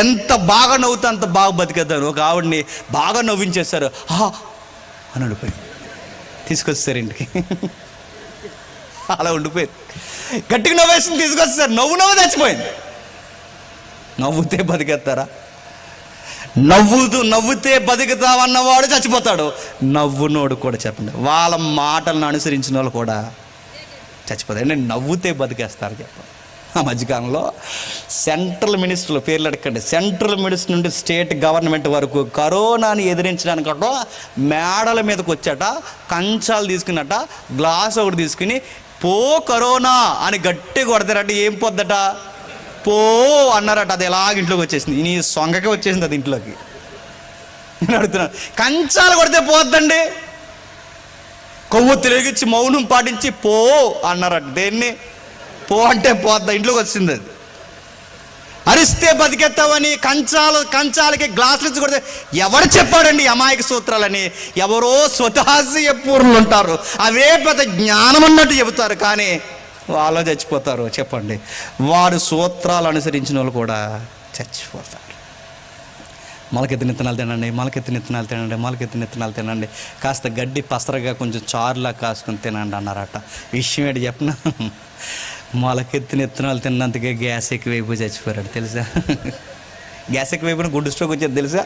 ఎంత బాగా నవ్వుతా అంత బాగా బతికేద్దామని. ఒక ఆవిడ్ని బాగా నవ్వించేస్తారు. ఆహా అని ఉండిపోయి తీసుకొస్తారు ఇంటికి. అలా ఉండిపోయింది. గట్టిగా నవ్వేసింది, తీసుకొస్తారు. నవ్వు చచ్చిపోయింది. నవ్వుతే బతికేస్తారా? నవ్వుతే బతుకుతావన్నవాడు చచ్చిపోతాడు. నవ్వునోడు కూడా చెప్పండి, వాళ్ళ మాటలను అనుసరించిన వాళ్ళు కూడా చచ్చిపోతారు. అంటే నవ్వుతే బతికేస్తారు చెప్పండి. ఆ మధ్యకాలంలో సెంట్రల్ మినిస్టర్లు పేర్లు అడగండి, సెంట్రల్ మినిస్టర్ నుండి స్టేట్ గవర్నమెంట్ వరకు కరోనాని ఎదిరించడానికి మేడల మీదకి వచ్చాట, కంచాలు తీసుకున్నట, గ్లాస్ ఒకటి తీసుకుని పో కరోనా అని గట్టి కొడతారట. ఏం పొద్దట? పో అన్నారట. అది ఎలాగ ఇంట్లోకి వచ్చేసింది. నీ సొంగకే వచ్చేసింది అది ఇంట్లోకి. నేను అడుగుతున్నాను, కంచాలు కొడితే పోద్దండి? కొవ్వు తిరిగిచ్చి మౌనం పాటించి పో అన్నారట. దేన్ని? పో అంటే పోద్దా? ఇంట్లోకి వచ్చింది అది. అరిస్తే బతికెత్తావని కంచాలకి గ్లాసులు ఇచ్చి కొడితే ఎవరు చెప్పాడండి అమాయక సూత్రాలని? ఎవరో స్వతాశయ పూర్ణులు ఉంటారు, అవే పెద్ద జ్ఞానం అన్నట్టు చెబుతారు, కానీ వాళ్ళు చచ్చిపోతారు. చెప్పండి, వారు సూత్రాలు అనుసరించిన వాళ్ళు కూడా చచ్చిపోతారు. మొలకెత్తిన ఇత్తనాలు తినండి, మొలకెత్తిన ఇత్తనాలు తినండి, మొలకెత్తిన ఇత్తనాలు తినండి, కాస్త గడ్డి పసరగా కొంచెం చారులా కాసుకొని తినండి అన్నారట. విషయం ఏంటి చెప్పిన? మొలకెత్తిన ఇత్తనాలు తిన్నంతగా గ్యాస్ ఎక్కువైపోయి చచ్చిపోయాడు తెలుసా? గ్యాస్ ఎక్కువైపోయిన గుడ్డు స్ట్రోక్ వచ్చేది తెలుసా?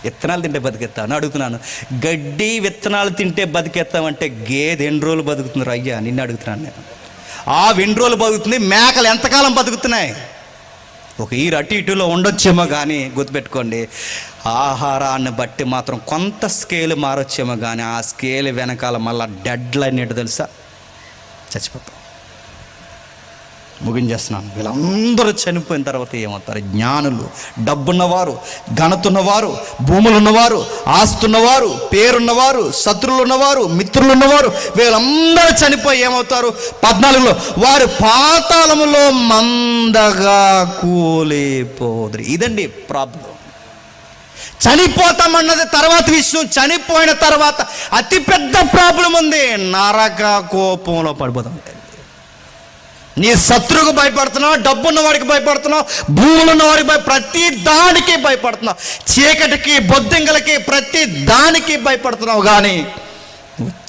విత్తనాలు తింటే బతికెత్తావు అని అడుగుతున్నాను. గడ్డి విత్తనాలు తింటే బతికెత్తామంటే గేదె ఎన్ని రోజులు బతుకుతున్నారు అయ్యా? నిన్ను అడుగుతున్నాను నేను. ఆ 2 రోజులు బతుకుతుంది. మేకలు ఎంతకాలం బతుకుతున్నాయి? ఒక ఈరు అటు ఇటులో ఉండొచ్చేమో, కానీ గుర్తుపెట్టుకోండి, ఆహారాన్ని బట్టి మాత్రం కొంత స్కేల్ మారొచ్చేమో, కానీ ఆ స్కేల్ వెనకాల మళ్ళీ డెడ్ లైన్ ఏంటో తెలుసా? చచ్చిపోతాం. ముగించేస్తున్నాను. వీళ్ళందరూ చనిపోయిన తర్వాత ఏమవుతారు? జ్ఞానులు, డబ్బున్నవారు, ఘనతున్నవారు, భూములున్నవారు, ఆస్తున్నవారు, పేరున్నవారు, శత్రువులు ఉన్నవారు, మిత్రులు ఉన్నవారు, వీళ్ళందరూ చనిపోయి ఏమవుతారు? 14లో వారు పాతాళములో మందగా కూలిపోదురు. ఇదండి ప్రాబ్లం. చనిపోతామన్నది తర్వాత విషయం. చనిపోయిన తర్వాత అతిపెద్ద ప్రాబ్లం ఉంది. నరక కోపంలో పడిపోతాం. నీ శత్రువుకు భయపడుతున్నావు, డబ్బున్న వాడికి భయపడుతున్నావు, భూములు ఉన్న వాడికి ప్రతి దానికి భయపడుతున్నావు, చీకటికి బొద్దింకలకి ప్రతి దానికి భయపడుతున్నావు. కానీ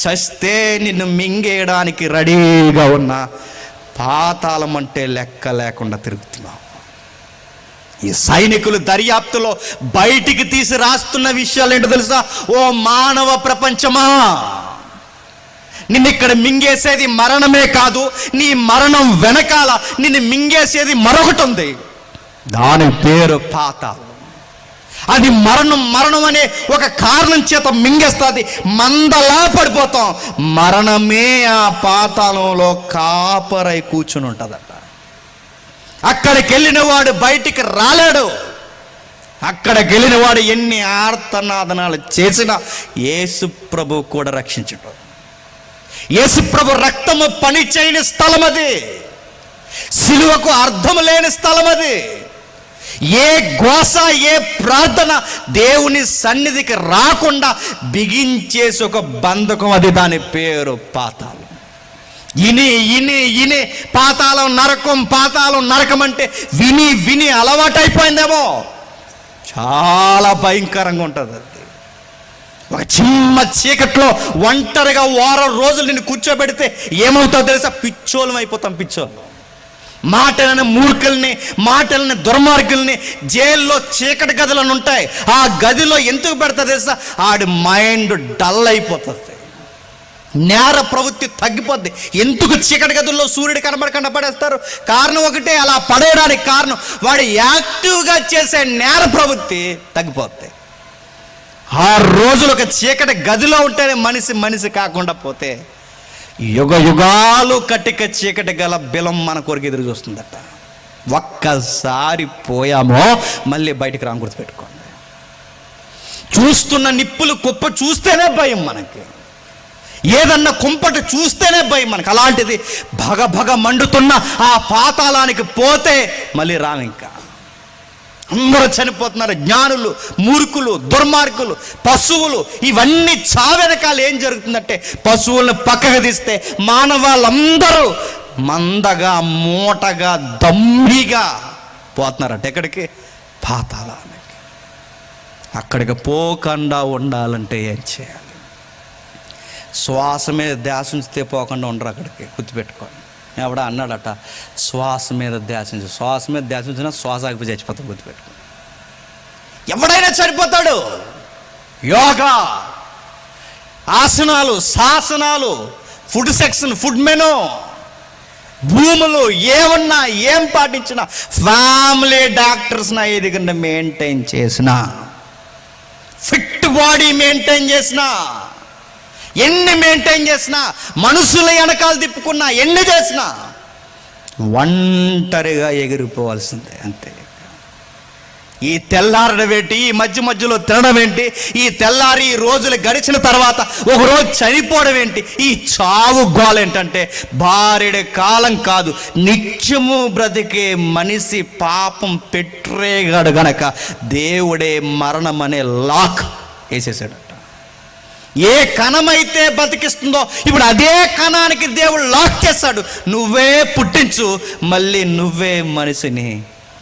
చస్తే నిన్ను మింగేయడానికి రెడీగా ఉన్న పాతాళం అంటే లెక్క లేకుండా తిరుగుతున్నావు. ఈ సైనికులు దర్యాప్తులో బయటికి తీసి రాస్తున్న విషయాలు ఏంటో తెలుసా? ఓ మానవ ప్రపంచమా, నిన్ను ఇక్కడ మింగేసేది మరణమే కాదు, నీ మరణం వెనకాల నిన్ను మింగేసేది మరొకటి ఉంది. దాని పేరు పాతాళం. అది మరణం అనే ఒక కారణం చేత మింగేస్తుంది. మందలా పడిపోతాం. మరణమే ఆ పాతాళంలో కాపరై కూర్చుని ఉంటుందట. అక్కడికి వెళ్ళిన వాడు బయటికి రాలేడు. అక్కడికి వెళ్ళిన వాడు ఎన్ని ఆర్తనాదనాలు చేసినా యేసు ప్రభు కూడా రక్షించటం. యేసు ప్రభు రక్తము పని చేయని స్థలం అది. సిలువకు అర్థం లేని స్థలం అది. ఏ ఘోష, ఏ ప్రార్థన దేవుని సన్నిధికి రాకుండా బిగించేసి ఒక బంధకం అది. దాని పేరు పాతాళం. ఇని పాతాళం నరకం అంటే విని అలవాటైపోయిందేమో. చాలా భయంకరంగా ఉంటుంది అది. ఒక చిన్న చీకట్లో ఒంటరిగా వారం రోజులు నిన్ను కూర్చోబెడితే ఏమవుతుందో తెలుసా? పిచ్చోళం అయిపోతాం. పిచ్చోళ్ళు మాటలని, మూర్ఖుల్ని, మాటలని, దుర్మార్గుల్ని జైల్లో చీకటి గదులను ఉంటాయి. ఆ గదిలో ఎందుకు పెడతా తెలుసా? ఆడి మైండ్ డల్ అయిపోతుంది, నేర ప్రవృత్తి తగ్గిపోద్ది. ఎందుకు చీకటి గదుల్లో సూర్యుడు కనబడకుండా పడేస్తారు? కారణం ఒకటే, అలా పడేయడానికి కారణం వాడు యాక్టివ్గా చేసే నేర ప్రవృత్తి తగ్గిపోద్ది. 6 రోజులు ఒక చీకటి గదిలో ఉంటేనే మనిషి కాకుండా పోతే యుగాలు కట్టిక చీకటి గల బిలం మన కొరకు ఎదురు చూస్తుందట. ఒక్కసారి పోయామో మళ్ళీ బయటికి రాని గుర్తుపెట్టుకోండి. చూస్తున్న నిప్పులు కుప్ప చూస్తేనే భయం మనకి. ఏదన్నా కుంపటి చూస్తేనే భయం మనకు. అలాంటిది భగ మండుతున్న ఆ పాతాళానికి పోతే మళ్ళీ రాము. ఇంకా అందరూ చనిపోతున్నారు. జ్ఞానులు, మూర్ఖులు, దుర్మార్గులు, పశువులు. ఇవన్నీ చావెనకాల ఏం జరుగుతుందంటే, పశువులను పక్కకు తీస్తే మానవాళ్ళందరూ మందగా, మూటగా, దమ్మిగా పోతున్నారట. ఎక్కడికి? పాతాళానికి. అక్కడికి పోకుండా ఉండాలంటే ఏం చేయాలి? శ్వాస మీద ధ్యాస ఉంచితే పోకుండా ఉండరు. అక్కడికి గుర్తుపెట్టుకోండి. ఎవడ అన్నాడట, శ్వాస మీద ధ్యాస ఉంచినా శ్వాస ఆగిపోయి చచ్చిపోతాడు. గుర్తుపెట్టుకోండి. ఎవడైనా చనిపోతాడు. యోగా, ఆసనాలు, శాసనాలు, ఫుడ్ సెక్షన్, ఫుడ్ మెనూ, భూములు ఏమన్నా, ఏం పాటించినా, ఫ్యామిలీ డాక్టర్స్ నా ఎదుగుండా మెయింటైన్ చేసిన, ఫిట్ బాడీ మెయింటైన్ చేసిన, ఎన్ని మెయింటైన్ చేసినా, మనుషుల వెనకాల తిప్పుకున్నా, ఎన్ని చేసినా ఒంటరిగా ఎగిరిపోవాల్సిందే అంతే. ఈ తెల్లారడం ఏంటి, ఈ మధ్యలో తినడం ఏంటి, ఈ తెల్లారి ఈ రోజులు గడిచిన తర్వాత ఒక రోజు చనిపోవడం ఏంటి, ఈ చావు గోల ఏంటంటే భార్యడే కాలం కాదు, నిత్యము బ్రతికే మనిషి పాపం పెట్టరేగాడు గనక దేవుడే మరణం అనే లాక్ వేసేసాడట. ఏ కణమైతే బతికిస్తుందో ఇప్పుడు అదే కణానికి దేవుడు లాక్ చేస్తాడు. నువ్వే పుట్టించు, మళ్ళీ నువ్వే మనిషిని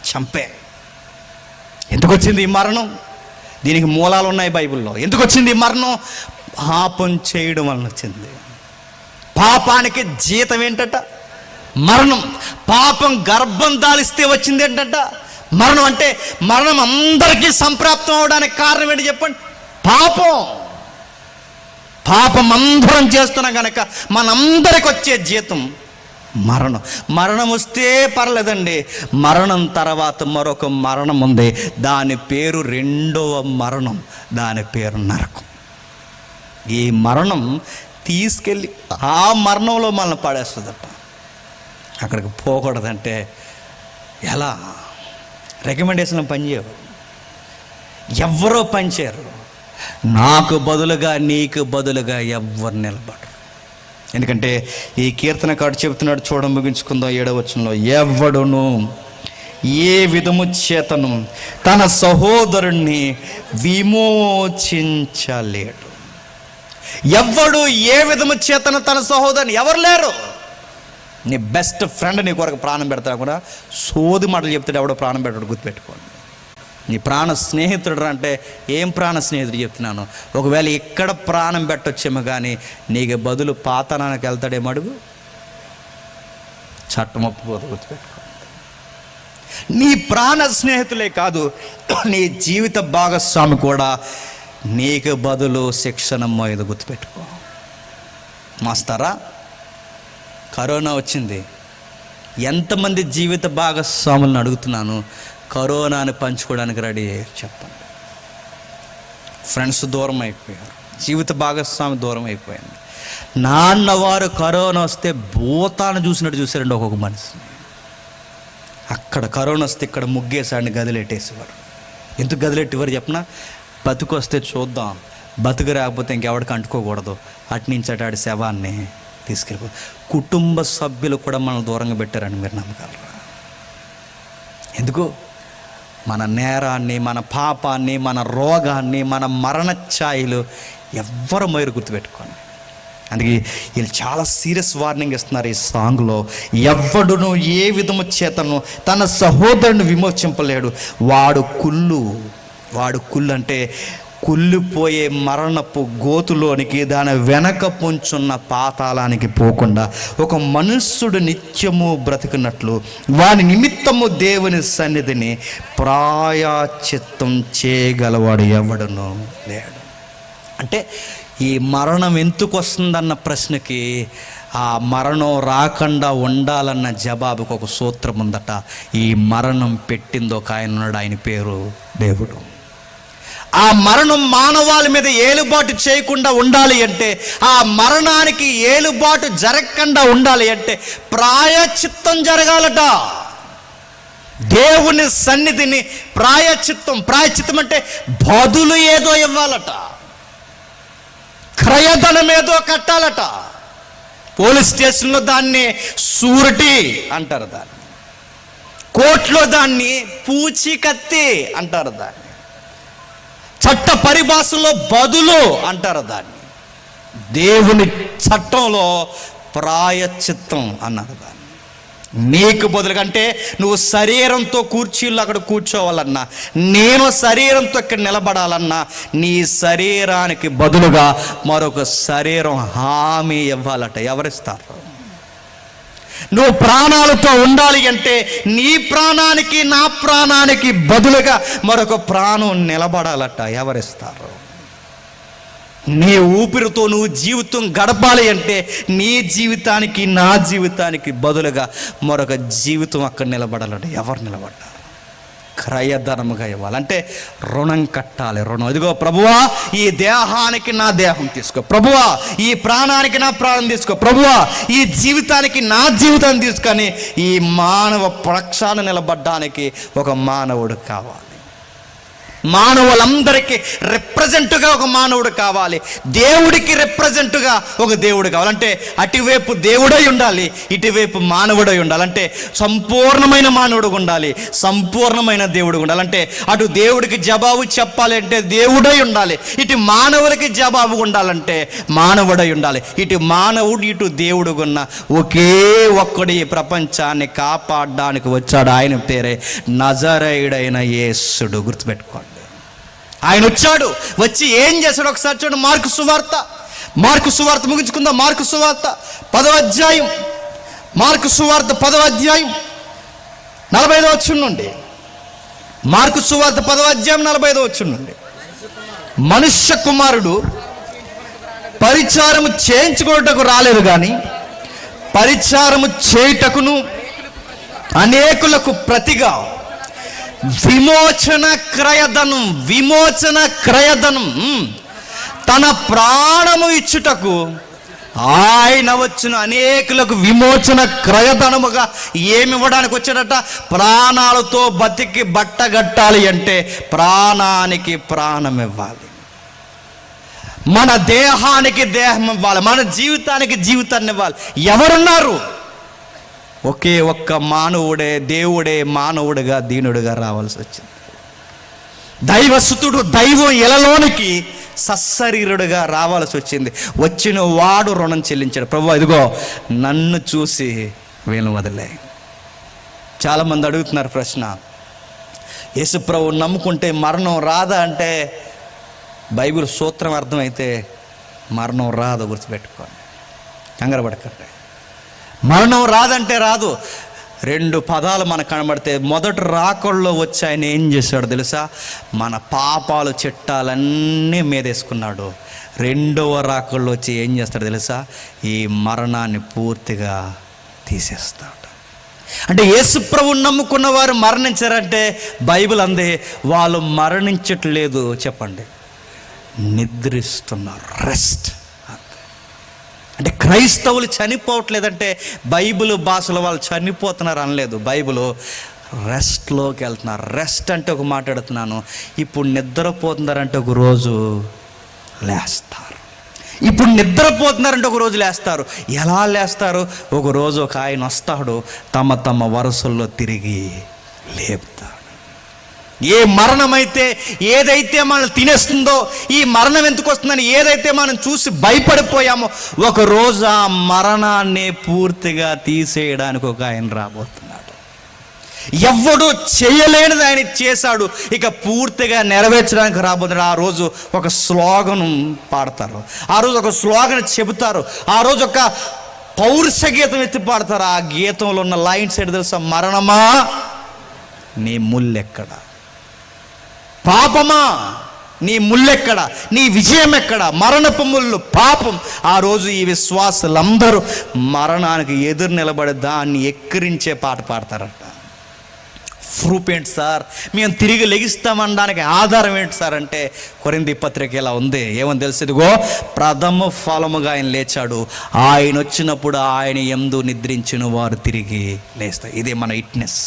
చంపే. ఎందుకు వచ్చింది ఈ మరణం? దీనికి మూలాలు ఉన్నాయి బైబిల్లో. ఎందుకు వచ్చింది ఈ మరణం? పాపం చేయడం వలన వచ్చింది. పాపానికి జీతం ఏంటట? మరణం. పాపం గర్భం దాలిస్తే వచ్చింది ఏంటంట? మరణం. అంటే మరణం అందరికీ సంప్రాప్తం అవడానికి కారణం ఏంటి చెప్పండి? పాపం అందరం చేస్తున్నాం కనుక మనందరికి వచ్చే జీతం మరణం. మరణం వస్తే పర్లేదండి, మరణం తర్వాత మరొక మరణం ఉంది. దాని పేరు రెండవ మరణం. దాని పేరు నరకం. ఈ మరణం తీసుకెళ్ళి ఆ మరణంలో మనల్ని పడేస్తుందట. అక్కడికి పోకూడదంటే ఎలా? రికమెండేషన్లు పనిచేయవు, ఎవ్వరూ పనిచేయరు. నాకు బదులుగా నీకు బదులుగా ఎవ్వరు నిలబడరు. ఎందుకంటే ఈ కీర్తనకారుడు చెబుతున్నాడు, చూడ ముగించుకుందాం 7వ వచనంలో, ఎవడును ఏ విధము చేతను తన సహోదరుణ్ణి విమోచించలేడు. ఎవ్వడు ఏ విధము చేతను తన సహోదరుని, ఎవరు లేరు. నీ బెస్ట్ ఫ్రెండ్ నీ కొరకు ప్రాణం పెడతా కూడా సోది మాటలు చెప్తాడు, ఎవడో ప్రాణం పెట్టాడు, గుర్తుపెట్టుకోండి. నీ ప్రాణ స్నేహితుడు అంటే ఏం ప్రాణ స్నేహితుడు చెప్తున్నాను. ఒకవేళ ఇక్కడ ప్రాణం పెట్టొచ్చేమో కానీ నీకు బదులు పాతాళానికి వెళ్తాడేమో అడుగు. చట్టం ఒప్పుకోదు, గుర్తుపెట్టుకో. నీ ప్రాణ స్నేహితులే కాదు, నీ జీవిత భాగస్వామి కూడా నీకు బదులు శిక్షణ మోయదు, గుర్తుపెట్టుకో. మాస్తారా, కరోనా వచ్చింది, ఎంతమంది జీవిత భాగస్వాములను అడుగుతున్నాను కరోనాని పంచుకోవడానికి రెడీ అయ్యారు చెప్పండి. ఫ్రెండ్స్ దూరం అయిపోయారు, జీవిత భాగస్వామి దూరం అయిపోయింది. నాన్నవారు కరోనా వస్తే భూతాన్ని చూసినట్టు చూసారండి ఒక్కొక్క మనిషిని. అక్కడ కరోనా వస్తే ఇక్కడ ముగ్గేసాడిని గదిలెట్టేసేవారు. ఎందుకు గదిలెట్టేవారు చెప్పనా? బతుకొస్తే చూద్దాం, బతుకు రాకపోతే ఇంకెవడికి అంటుకోకూడదు, అట్నుంచి ఆడి శవాన్ని తీసుకెళ్ళిపో. కుటుంబ సభ్యులు కూడా మనం దూరంగా పెట్టారని మీరు నమ్మగలరా? ఎందుకు? మన నేరాన్ని, మన పాపాన్ని, మన రోగాన్ని, మన మరణ ఛాయలు ఎవ్వరు మీరు గుర్తుపెట్టుకోండి. అందుకే వీళ్ళు చాలా సీరియస్ వార్నింగ్ ఇస్తున్నారు ఈ సాంగ్లో. ఎవ్వడును ఏ విధము చేతను తన సహోదరుని విమోచింపలేడు. వాడు కుళ్ళు అంటే కుళ్ళిపోయే మరణపు గోతులోనికి, దాని వెనక పొంచున్న పాతాళానికి పోకుండా ఒక మనుష్యుడు నిత్యము బ్రతికినట్లు వాని నిమిత్తము దేవుని సన్నిధిని ప్రాయశ్చిత్తం చేయగలవాడు ఎవడును లేడు. అంటే ఈ మరణం ఎందుకు వస్తుందన్న ప్రశ్నకి ఆ మరణం రాకుండా ఉండాలన్న జవాబుకు ఒక సూత్రం ఉందట. ఈ మరణం పెట్టింది ఒక ఆయన ఉన్నాడు, ఆయన పేరు దేవుడు. ఆ మరణం మానవాళి మీద ఏలుబాటు చేయకుండా ఉండాలి అంటే, ఆ మరణానికి ఏలుబాటు జరగకుండా ఉండాలి అంటే ప్రాయశ్చిత్తం జరగాలట. దేవుని సన్నిధిని ప్రాయశ్చిత్తం అంటే బదులు ఏదో ఇవ్వాలట, క్రయధనం ఏదో కట్టాలట. పోలీస్ స్టేషన్లో దాన్ని సూరిటీ అంటారు, దాన్ని కోర్టులో దాన్ని పూచీకత్తి అంటారు, దాన్ని చట్ట పరిభాషలో బదులు అంటారు, దాన్ని దేవుని చట్టంలో ప్రాయశ్చిత్తం అన్నారు. దాన్ని నీకు బదులుగా అంటే నువ్వు శరీరంతో కుర్చీల్లో అక్కడ కూర్చోవాలన్నా, నేను శరీరంతో ఇక్కడ నిలబడాలన్నా, నీ శరీరానికి బదులుగా మరొక శరీరం హామీ ఇవ్వాలట. ఎవరిస్తారు? నువ్వు ప్రాణాలతో ఉండాలి అంటే నీ ప్రాణానికి, నా ప్రాణానికి బదులుగా మరొక ప్రాణం నిలబడాలట. ఎవరిస్తారు? నీ ఊపిరితో నువ్వు జీవితం గడపాలి అంటే నీ జీవితానికి, నా జీవితానికి బదులుగా మరొక జీవితం అక్కడ నిలబడాలట. ఎవరు నిలబడ్డారు? క్రయధనముగా ఇవ్వాలి అంటే రుణం కట్టాలి. రుణం, ఇదిగో ప్రభువా ఈ దేహానికి నా దేహం తీసుకో, ప్రభువా ఈ ప్రాణానికి నా ప్రాణం తీసుకో, ప్రభువా ఈ జీవితానికి నా జీవితాన్ని తీసుకొని ఈ మానవ పక్షాన నిలబడ్డానికి ఒక మానవుడు కావాలి. మానవులందరికీ రిప్రజెంట్గా ఒక మానవుడు కావాలి. దేవుడికి రిప్రజెంట్గా ఒక దేవుడు కావాలంటే అటువైపు దేవుడై ఉండాలి, ఇటువైపు మానవుడై ఉండాలంటే సంపూర్ణమైన మానవుడు ఉండాలి, సంపూర్ణమైన దేవుడు ఉండాలంటే అటు దేవుడికి జవాబు చెప్పాలి అంటే దేవుడై ఉండాలి, ఇటు మానవులకి జవాబు ఉండాలంటే మానవుడై ఉండాలి. ఇటు మానవుడు ఇటు దేవుడు ఉన్న ఒకే ఒక్కడు ఈ ప్రపంచాన్ని కాపాడడానికి వచ్చాడు. ఆయన పేరే నజరేయుడైన యేసుడు. గుర్తుపెట్టుకోండి, ఆయన వచ్చాడు. వచ్చి ఏం చేశాడు ఒకసారి చూడండి. మార్కు సువార్త ముగించుకుందాం. మార్కు సువార్త 10వ అధ్యాయం, మార్కు సువార్త 10వ అధ్యాయం 45వ వచనం నుండి. మార్కు సువార్త 10వ అధ్యాయం 45వ వచనం నుండి. మనుష్య కుమారుడు పరిచారము చేయించుకోవటకు రాలేదు కానీ పరిచారము చేయుటకును అనేకులకు ప్రతిగా విమోచన క్రయధనం తన ప్రాణము ఇచ్చుటకు ఆయన వచ్చును అనేకులకు విమోచన క్రయధనముగా ఏమి ఇవ్వడానికి వచ్చాడట? ప్రాణాలతో బతికి బట్టగట్టాలి అంటే ప్రాణానికి ప్రాణం ఇవ్వాలి, మన దేహానికి దేహం ఇవ్వాలి, మన జీవితానికి జీవితాన్ని ఇవ్వాలి. ఎవరున్నారు? ఒకే ఒక్క మానవుడే, దేవుడే మానవుడిగా దీనుడిగా రావాల్సి వచ్చింది. దైవసుతుడు దైవం ఎలలోనికి సశరీరుడుగా రావాల్సి వచ్చింది. వచ్చిన వాడు రుణం చెల్లించాడు. ప్రభు ఇదిగో నన్ను చూసి వీళ్ళని వదిలే. చాలామంది అడుగుతున్నారు ప్రశ్న, యేసు ప్రభు నమ్ముకుంటే మరణం రాదా అంటే బైబిల్ సూత్రం అర్థమైతే మరణం రాదు, గుర్తుపెట్టుకోండి, కంగారు పడకండి. మరణం రాదంటే రాదు. 2 పదాలు మనకు కనబడితే మొదటి రాకల్లో వచ్చి ఆయన ఏం చేశాడు తెలుసా? మన పాపాలు చిట్టాలన్నీ మీదేసుకున్నాడు. 2వ రాకల్లో వచ్చి ఏం చేస్తాడు తెలుసా? ఈ మరణాన్ని పూర్తిగా తీసేస్తాడు. అంటే యేసుప్రభుని నమ్ముకున్న వారు మరణించారంటే బైబిల్ అందే వాళ్ళు మరణించట్లేదు, చెప్పండి, నిద్రిస్తున్నారు, రెస్ట్. అంటే క్రైస్తవులు చనిపోవట్లేదంటే బైబిల్ భాషలో వాళ్ళు చనిపోతున్నారు అనలేదు. బైబిల్ రెస్ట్లోకి వెళ్తున్నారు. రెస్ట్ అంటే ఒక మాట్లాడుతున్నాను, ఇప్పుడు నిద్రపోతున్నారంటే ఒక రోజు లేస్తారు. ఇప్పుడు నిద్రపోతున్నారంటే ఒక రోజు లేస్తారు. ఎలా లేస్తారు? ఒక రోజు ఒక ఆయన వస్తాడు, తమ తమ వరుసల్లో తిరిగి లేపుతాడు. ఏ మరణమైతే ఏదైతే మనం తినేస్తుందో, ఈ మరణం ఎందుకు వస్తుందని ఏదైతే మనం చూసి భయపడిపోయామో, ఒక రోజు ఆ మరణాన్ని పూర్తిగా తీసేయడానికి ఒక ఆయన రాబోతున్నాడు. ఎవ్వడు చేయలేనిది ఆయన చేశాడు, ఇక పూర్తిగా నెరవేర్చడానికి రాబోతున్నాడు. ఆ రోజు ఒక స్లోగన్ పాడతారు, ఆ రోజు ఒక స్లోగన్ చెబుతారు, ఆ రోజు ఒక పౌరుష గీతం ఎత్తి పాడతారు. ఆ గీతంలో ఉన్న లైన్స్ ఏంటి తెలుసా? మరణమా నీ ముల్లెక్కడ, పాపమా నీ ముల్లెక్కడ, నీ విజయం ఎక్కడ, మరణపు ముళ్ళు పాపం. ఆ రోజు ఈ విశ్వాసులందరూ మరణానికి ఎదురు నిలబడి దాన్ని ఎక్కిరించే పాట పాడతారట. ప్రూఫ్ ఏంటి సార్? మేము తిరిగి లెగిస్తామనడానికి ఆధారం ఏంటి సార్ అంటే కొరింథీ పత్రిక ఇలా ఉంది. ఏమని తెలుసు? ఇదిగో ప్రథమ ఫలముగా ఆయన లేచాడు, ఆయన వచ్చినప్పుడు ఆయన యందు నిద్రించిన వారు తిరిగి లేస్తారు. ఇదే మన విట్నెస్,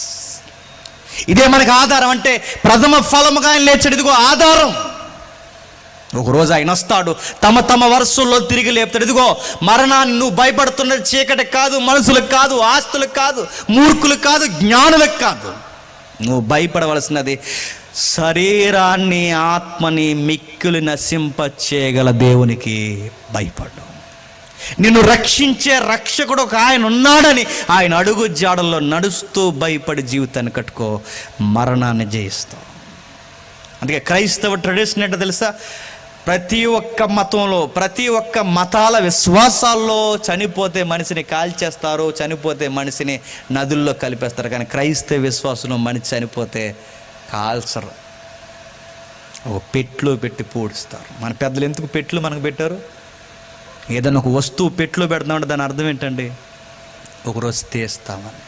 ఇదే మనకు ఆధారం. అంటే ప్రథమ ఫలముగా ఆయన లేచాడు, ఇదిగో ఆధారం. ఒకరోజు ఆయన వస్తాడు, తమ తమ వరుసల్లో తిరిగి లేపుతాడు. ఇదిగో మరణాన్ని నువ్వు భయపడుతున్నది చీకటి కాదు, మనుషులకు కాదు, ఆస్తులకు కాదు, మూర్ఖులకు కాదు, జ్ఞానులకు కాదు. నువ్వు భయపడవలసినది శరీరాన్ని ఆత్మని మిక్కిలి నశింపచేయగల దేవునికి భయపడు. నిన్ను రక్షించే రక్షకుడు ఒక ఆయన ఉన్నాడని ఆయన అడుగు జాడల్లో నడుస్తూ భయపడి జీవితాన్ని కట్టుకో, మరణాన్ని జయిస్తావు. అందుకే క్రైస్తవ ట్రెడిషన్ ఏంటో తెలుసా? ప్రతి ఒక్క మతంలో, ప్రతి ఒక్క మతాల విశ్వాసాల్లో చనిపోతే మనిషిని కాల్చేస్తారు, చనిపోతే మనిషిని నదుల్లో కలిపేస్తారు. కానీ క్రైస్తవ విశ్వాసంలో మనిషి చనిపోతే కాల్చరు, ఒక పెట్లో పెట్టి పూడుస్తారు. మన పెద్దలు ఎందుకు పెట్లు మనకు పెట్టారు? ఏదైనా ఒక వస్తువు పెట్లో పెడతామంటే దాని అర్థం ఏంటండి? ఒకరోజు తీస్తామని.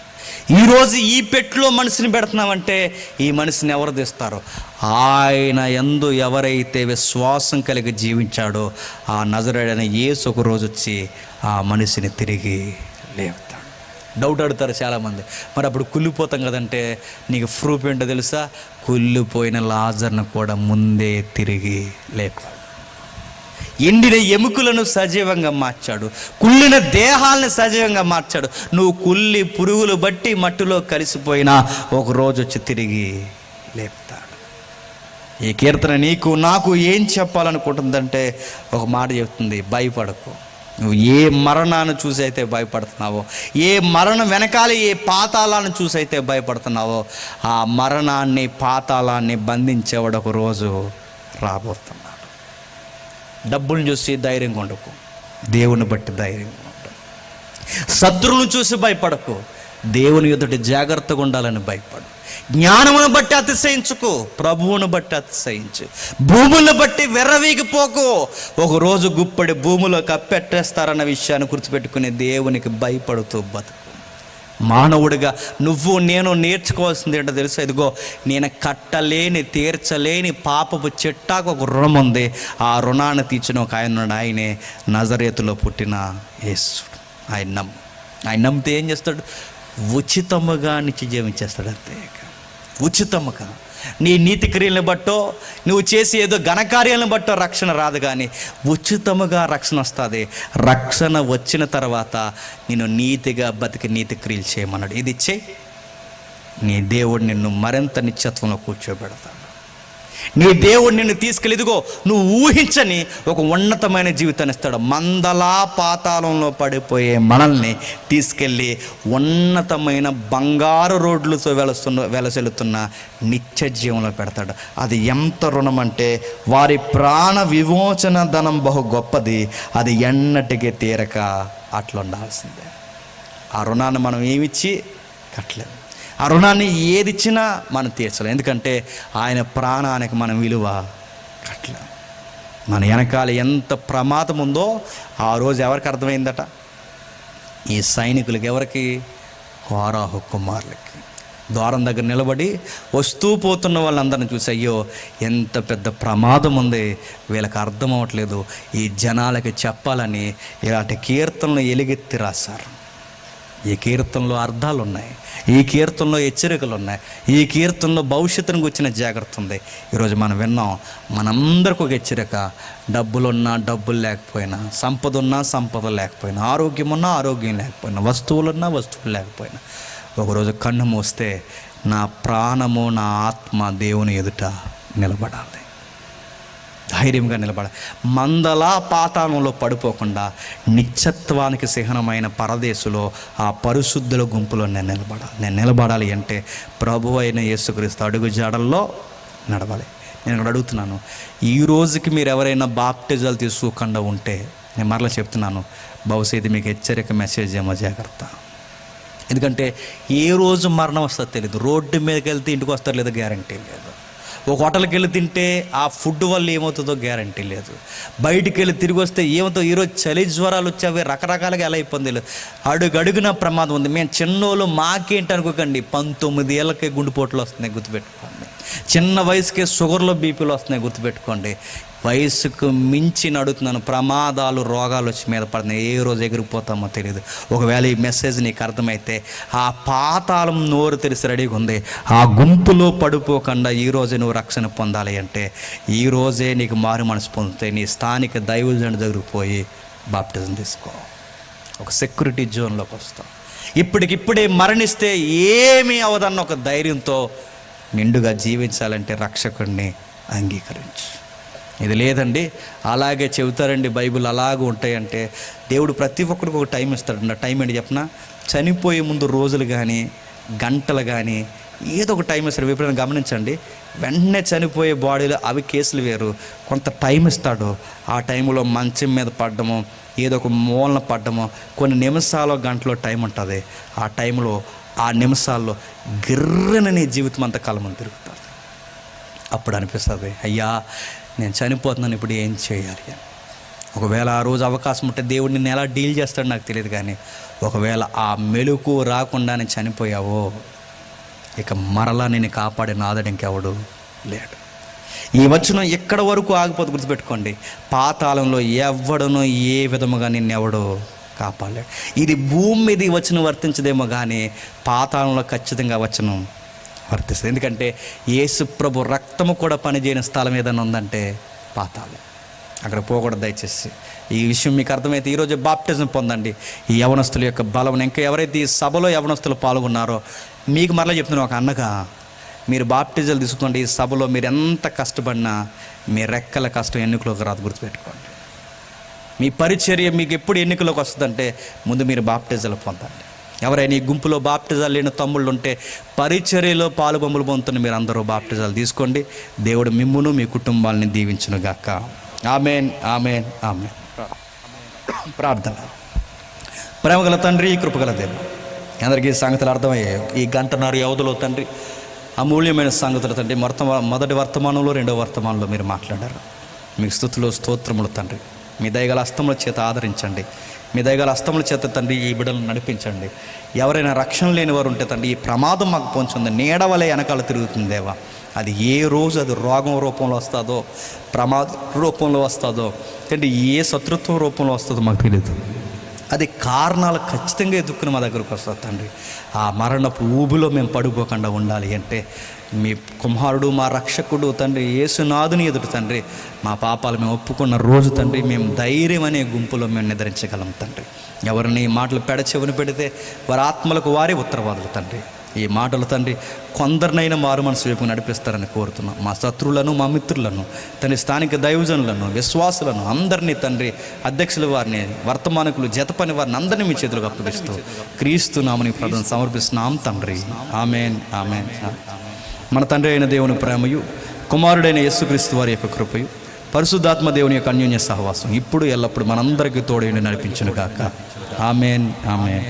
ఈరోజు ఈ పెట్లో మనిషిని పెడుతున్నామంటే ఈ మనిషిని ఎవరు తీస్తారు? ఆయన యందు ఎవరైతే విశ్వాసం కలిగి జీవించాడో ఆ నజరేయుడైన యేసు ఒక రోజు వచ్చి ఆ మనిషిని తిరిగి లేపుతాడు. డౌట్ అడుగుతారు చాలామంది, మరి అప్పుడు కుళ్ళిపోతాం కదంటే నీకు ప్రూఫ్ ఏంటో తెలుసా? కుళ్ళిపోయిన లాజర్ను కూడా ముందే తిరిగి లేపాడు. ఎండిన ఎముకలను సజీవంగా మార్చాడు, కుళ్ళిన దేహాలను సజీవంగా మార్చాడు. నువ్వు కుళ్ళి పురుగులు బట్టి మట్టిలో కలిసిపోయినా ఒక రోజు వచ్చి తిరిగి లేపుతాడు. ఈ కీర్తన నీకు నాకు ఏం చెప్పాలనుకుంటుందంటే ఒక మాట చెప్తుంది, భయపడకు. నువ్వు ఏ మరణాన్ని చూసి అయితే భయపడుతున్నావో, ఏ మరణం వెనకాల ఏ పాతాళాన్ని చూసి అయితే భయపడుతున్నావో, ఆ మరణాన్ని పాతాళాన్ని బంధించేవాడు ఒక రోజు రాబోతున్నాడు. డబ్బులను చూసి ధైర్యంగా ఉండకు, దేవుని బట్టి ధైర్యంగా ఉండు. శత్రువులను చూసి భయపడకు, దేవుని ఎదుటి జాగ్రత్తగా ఉండాలని భయపడు. జ్ఞానమును బట్టి అతిశయించుకో, ప్రభువును బట్టి అతిశయించు. భూములను బట్టి వెర్రవీగిపోకు, ఒకరోజు గుప్పడి భూమిలో కప్పెట్టేస్తారన్న విషయాన్ని గుర్తుపెట్టుకుని దేవునికి భయపడుతూ బతుకు. మానవుడిగా నువ్వు నేను నేర్చుకోవాల్సింది ఏంటో తెలుసా? ఇదిగో, నేను కట్టలేని తీర్చలేని పాపపు చెట్టాకు ఒక రుణం ఉంది. ఆ రుణాన్ని తీర్చిన ఒక ఆయన ఉన్నాడు. ఆయనే నజరేతులో పుట్టిన యేసుడు. ఆయన నమ్మితే ఏం చేస్తాడు? ఉచితముగా నిత్య జీవించేస్తాడు. అంతే, ఉచితముగా. నీ నీతి క్రియలను బట్టో నువ్వు చేసి ఏదో ఘనకార్యాలను బట్టో రక్షణ రాదు, కానీ ఉచితముగా రక్షణ వస్తుంది. రక్షణ వచ్చిన తర్వాత నేను నీతిగా బతికి నీతి క్రియలు చేయమన్నాడు. ఇది చేయి, నీ దేవుడు నిన్ను మరింత నిత్యత్వంలో కూర్చోబెడతాడు. నీ దేవుడు నిన్ను తీసుకెళ్ళి ఇదిగో నువ్వు ఊహించని ఒక ఉన్నతమైన జీవితాన్ని ఇస్తాడు. మందలా పాతాళంలో పడిపోయే మనల్ని తీసుకెళ్ళి ఉన్నతమైన బంగారు రోడ్లతో వెలసెలుతున్న నిత్య జీవంలో పెడతాడు. అది ఎంత రుణం అంటే, వారి ప్రాణ విమోచన ధనం బహు గొప్పది, అది ఎన్నటికీ తీరక అట్లా ఉండాల్సిందే. ఆ రుణాన్ని మనం ఏమిచ్చి కట్టలేము. ఆ రుణాన్ని ఏది ఇచ్చినా మనం తీర్చలేం. ఎందుకంటే ఆయన ప్రాణానికి మనం విలువ కట్టలేం. మన వెనకాల ఎంత ప్రమాదం ఉందో ఆ రోజు ఎవరికి అర్థమైందట? ఈ సైనికులకి. ఎవరికి? కోరాహు కుమారులకి. ద్వారం దగ్గర నిలబడి వస్తూ పోతున్న వాళ్ళందరిని చూసి, అయ్యో ఎంత పెద్ద ప్రమాదం ఉంది, వీళ్ళకి అర్థం అవ్వట్లేదు, ఈ జనాలకి చెప్పాలని ఇలాంటి కీర్తనలు ఎలుగెత్తి రాశారు. ఈ కీర్తనలో అర్థాలు ఉన్నాయి, ఈ కీర్తనలో హెచ్చరికలు ఉన్నాయి, ఈ కీర్తనలో భవిష్యత్తును గురించిన జాగ్రత్త ఉంది. ఈరోజు మనం విన్నాం, మనందరికీ ఒక హెచ్చరిక. డబ్బులున్నా డబ్బులు లేకపోయినా, సంపద ఉన్నా సంపద లేకపోయినా, ఆరోగ్యం ఉన్నా ఆరోగ్యం లేకపోయినా, వస్తువులున్నా వస్తువులు లేకపోయినా, ఒకరోజు కన్ను మూస్తే నా ప్రాణము నా ఆత్మ దేవుని ఎదుట నిలబడాలి, ధైర్యంగా నిలబడాలి. మందలా పాతాళంలో పడిపోకుండా నిత్యత్వానికి చిహ్నమైన పరదేశులో ఆ పరిశుద్ధుల గుంపులో నేను నిలబడాలి అంటే ప్రభువు అయిన యేసుక్రీస్తు అడుగు జాడల్లో నడవాలి. నేను ఇక్కడ అడుగుతున్నాను, ఈ రోజుకి మీరు ఎవరైనా బాప్టిజాలు తీసుకోకుండా ఉంటే నేను మరలా చెప్తున్నాను, బహుశా ఇది మీకు హెచ్చరిక మెసేజ్ ఏమో, జాగ్రత్త. ఎందుకంటే ఏ రోజు మరణం వస్తుందో తెలియదు. రోడ్డు మీదకి వెళ్తే ఇంటికి వస్తారో లేదో గ్యారంటీ లేదు. ఒక హోటల్కి వెళ్ళి తింటే ఆ ఫుడ్ వల్ల ఏమవుతుందో గ్యారంటీ లేదు. బయటికి వెళ్ళి తిరిగి వస్తే ఏమవుతుందో, ఈరోజు చలి జ్వరాలు వచ్చేవి రకరకాలుగా ఎలా అయిపోయింది లేదు. అడుగడుగున ప్రమాదం ఉంది. మేము చిన్నోళ్ళు మాకేంటి అనుకోకండి, 19 ఏళ్ళకే గుండెపోట్లు వస్తున్నాయి, గుర్తుపెట్టుకోండి. చిన్న వయసుకే షుగర్లో బీపీలు వస్తున్నాయి, గుర్తుపెట్టుకోండి. వయసుకు మించి నడుతున్నాను, ప్రమాదాలు రోగాలు వచ్చి మీద పడుతున్నాయి. ఏ రోజు ఎగిరిపోతామో తెలియదు. ఒకవేళ ఈ మెసేజ్ నీకు అర్థమైతే, ఆ పాతాళం నోరు తెరిసి రెడీగా ఉంది, ఆ గుంపులో పడిపోకుండా ఈరోజే నువ్వు రక్షణ పొందాలి అంటే ఈరోజే నీకు మారు మనసు పొందితే నీ స్థానిక దైవజనుడి దగ్గరికి పోయి బాప్టిజం తీసుకో. ఒక సెక్యూరిటీ జోన్లోకి వస్తావు. ఇప్పటికిప్పుడే మరణిస్తే ఏమీ అవదన్న ఒక ధైర్యంతో నిండుగా జీవించాలంటే రక్షకుడిని అంగీకరించు. ఇది లేదండి, అలాగే చెబుతారండి బైబిల్ అలాగే ఉంటాయంటే, దేవుడు ప్రతి ఒక్కరికి ఒక టైం ఇస్తాడండి. ఆ టైం ఏంటి చెప్పనా? చనిపోయే ముందు రోజులు కానీ గంటలు కానీ ఏదో ఒక టైం ఇస్తాడు. ఎప్పుడైనా గమనించండి, వెంటనే చనిపోయే బాడీలో అవి కేసులు వేరు. కొంత టైం ఇస్తాడు. ఆ టైంలో మంచం మీద పడ్డము, ఏదో ఒక మూలన పడ్డము, కొన్ని నిమిషాలు గంటలో టైం ఉంటుంది. ఆ టైంలో ఆ నిమిషాల్లో గిర్రన నీ జీవితం అంతా కలమని తిరుగుతుంది. అప్పుడు అనిపిస్తుంది, అయ్యా నేను చనిపోతున్నాను, ఇప్పుడు ఏం చేయాలి అని. ఒకవేళ ఆ రోజు అవకాశం ఉంటే దేవుడు నిన్ను ఎలా డీల్ చేస్తాడో నాకు తెలియదు, కానీ ఒకవేళ ఆ మెలుకు రాకుండానే చనిపోయావో ఇక మరలా నేను కాపాడే నాదడు ఇంకెవడు లేడు. ఈ వచనం ఎక్కడ వరకు ఆగిపోతే గుర్తుపెట్టుకోండి, పాతాళంలో ఎవడనో ఏ విధముగా నిన్నెవడో కాపాడలేడు. ఇది భూమి మీద వచనం వర్తించదేమో కానీ పాతాళంలో ఖచ్చితంగా వచనం వర్తిస్తుంది. ఎందుకంటే యేసు ప్రభు రక్తము కూడా పనిచేయని స్థలం ఏదైనా ఉందంటే పాతాళం. అక్కడ పోకూడదు దయచేసి. ఈ విషయం మీకు అర్థమైతే ఈరోజు బాప్టిజం పొందండి. ఈ యవనస్తుల యొక్క బలం. ఇంకా ఎవరైతే ఈ సభలో యవనస్తులు పాల్గొన్నారో మీకు మరలా చెప్తున్నాను, ఒక అన్నగా మీరు బాప్టిజాలు తీసుకోండి. ఈ సభలో మీరు ఎంత కష్టపడినా మీ రెక్కల కష్టం ఎన్నికలోకి రాదు, గుర్తుపెట్టుకోండి. మీ పరిచర్య మీకు ఎప్పుడు ఎన్నికలోకి వస్తుందంటే ముందు మీరు బాప్టిజాలు పొందండి. ఎవరైనా ఈ గుంపులో బాప్టిజాలు లేని తమ్ముళ్ళు ఉంటే పరిచర్యలో పాలుబొమ్మలు పొందుతున్న మీరు అందరూ బాప్టిజాలు తీసుకోండి. దేవుడు మిమ్మును మీ కుటుంబాలని దీవించునుగాక. ఆమేన్, ఆమేన్, ఆమేన్. ప్రార్థన. ప్రేమగల తండ్రి, కృపగల దేవుడు, అందరికీ ఈ సంగతులు అర్థమయ్యాయి. ఈ గంటన్నర వ్యవధిలో తండ్రి అమూల్యమైన సంగతులు తండ్రి మొదటి వర్తమానంలో రెండవ వర్తమానంలో మీరు మాట్లాడారు. మీకు స్తుతులు స్తోత్రములు తండ్రి. మీ దయగల హస్తముల చేత ఆదరించండి. మీ దయగల హస్తముల చేత తండ్రి ఈ బిడ్డలను నడిపించండి. ఎవరైనా రక్షణ లేని వారు ఉంటే తండ్రి ఈ ప్రమాదం మాకు పొంచుంది, నీడవలే వెనకాల తిరుగుతుంది దేవా. అది ఏ రోజు అది రోగం రూపంలో వస్తుందో, ప్రమాద రూపంలో వస్తుందో తండ్రి, ఏ శత్రుత్వం రూపంలో వస్తుందో మాకు తెలియదు. అది కారణాలు ఖచ్చితంగా ఎదుక్కుని మా దగ్గరకు వస్తుంది తండ్రి. ఆ మరణపు ఊబిలో మేము పడిపోకుండా ఉండాలి అంటే మీ కుమారుడు మా రక్షకుడు తండ్రి యేసునాథుని ఎదుట తండ్రి మా పాపాలు మేము ఒప్పుకున్న రోజు తండ్రి మేము ధైర్యం అనే గుంపులో మేము నిద్రించగలం తండ్రి. ఎవరిని ఈ మాటలు పెడచెవిని పెడితే వారి ఆత్మలకు వారే ఉత్తరవాదులు తండ్రి. ఈ మాటలు తండ్రి కొందరినైనా మారు మనసు వైపు నడిపిస్తారని కోరుతున్నాం. మా శత్రువులను, మా మిత్రులను తండ్రి, స్థానిక దైవజనులను, విశ్వాసులను అందరినీ తండ్రి, అధ్యక్షుల వారిని, వర్తమానికులు, జతపని వారిని అందరినీ మీ చేతులకు అప్పగిస్తూ క్రీస్తు నామని ప్రార్థన సమర్పిస్తున్నాం తండ్రి. ఆమేన్, ఆమేన్. మన తండ్రి అయిన దేవుని ప్రేమయు, కుమారుడైన యేసుక్రీస్తు వారి యొక్క కృపయు, పరిశుద్ధాత్మ దేవుని యొక్క అన్యోన్య సహవాసం ఇప్పుడు ఎల్లప్పుడు మనందరికీ తోడైండి నడిపించును గాక. ఆమేన్, ఆమేన్.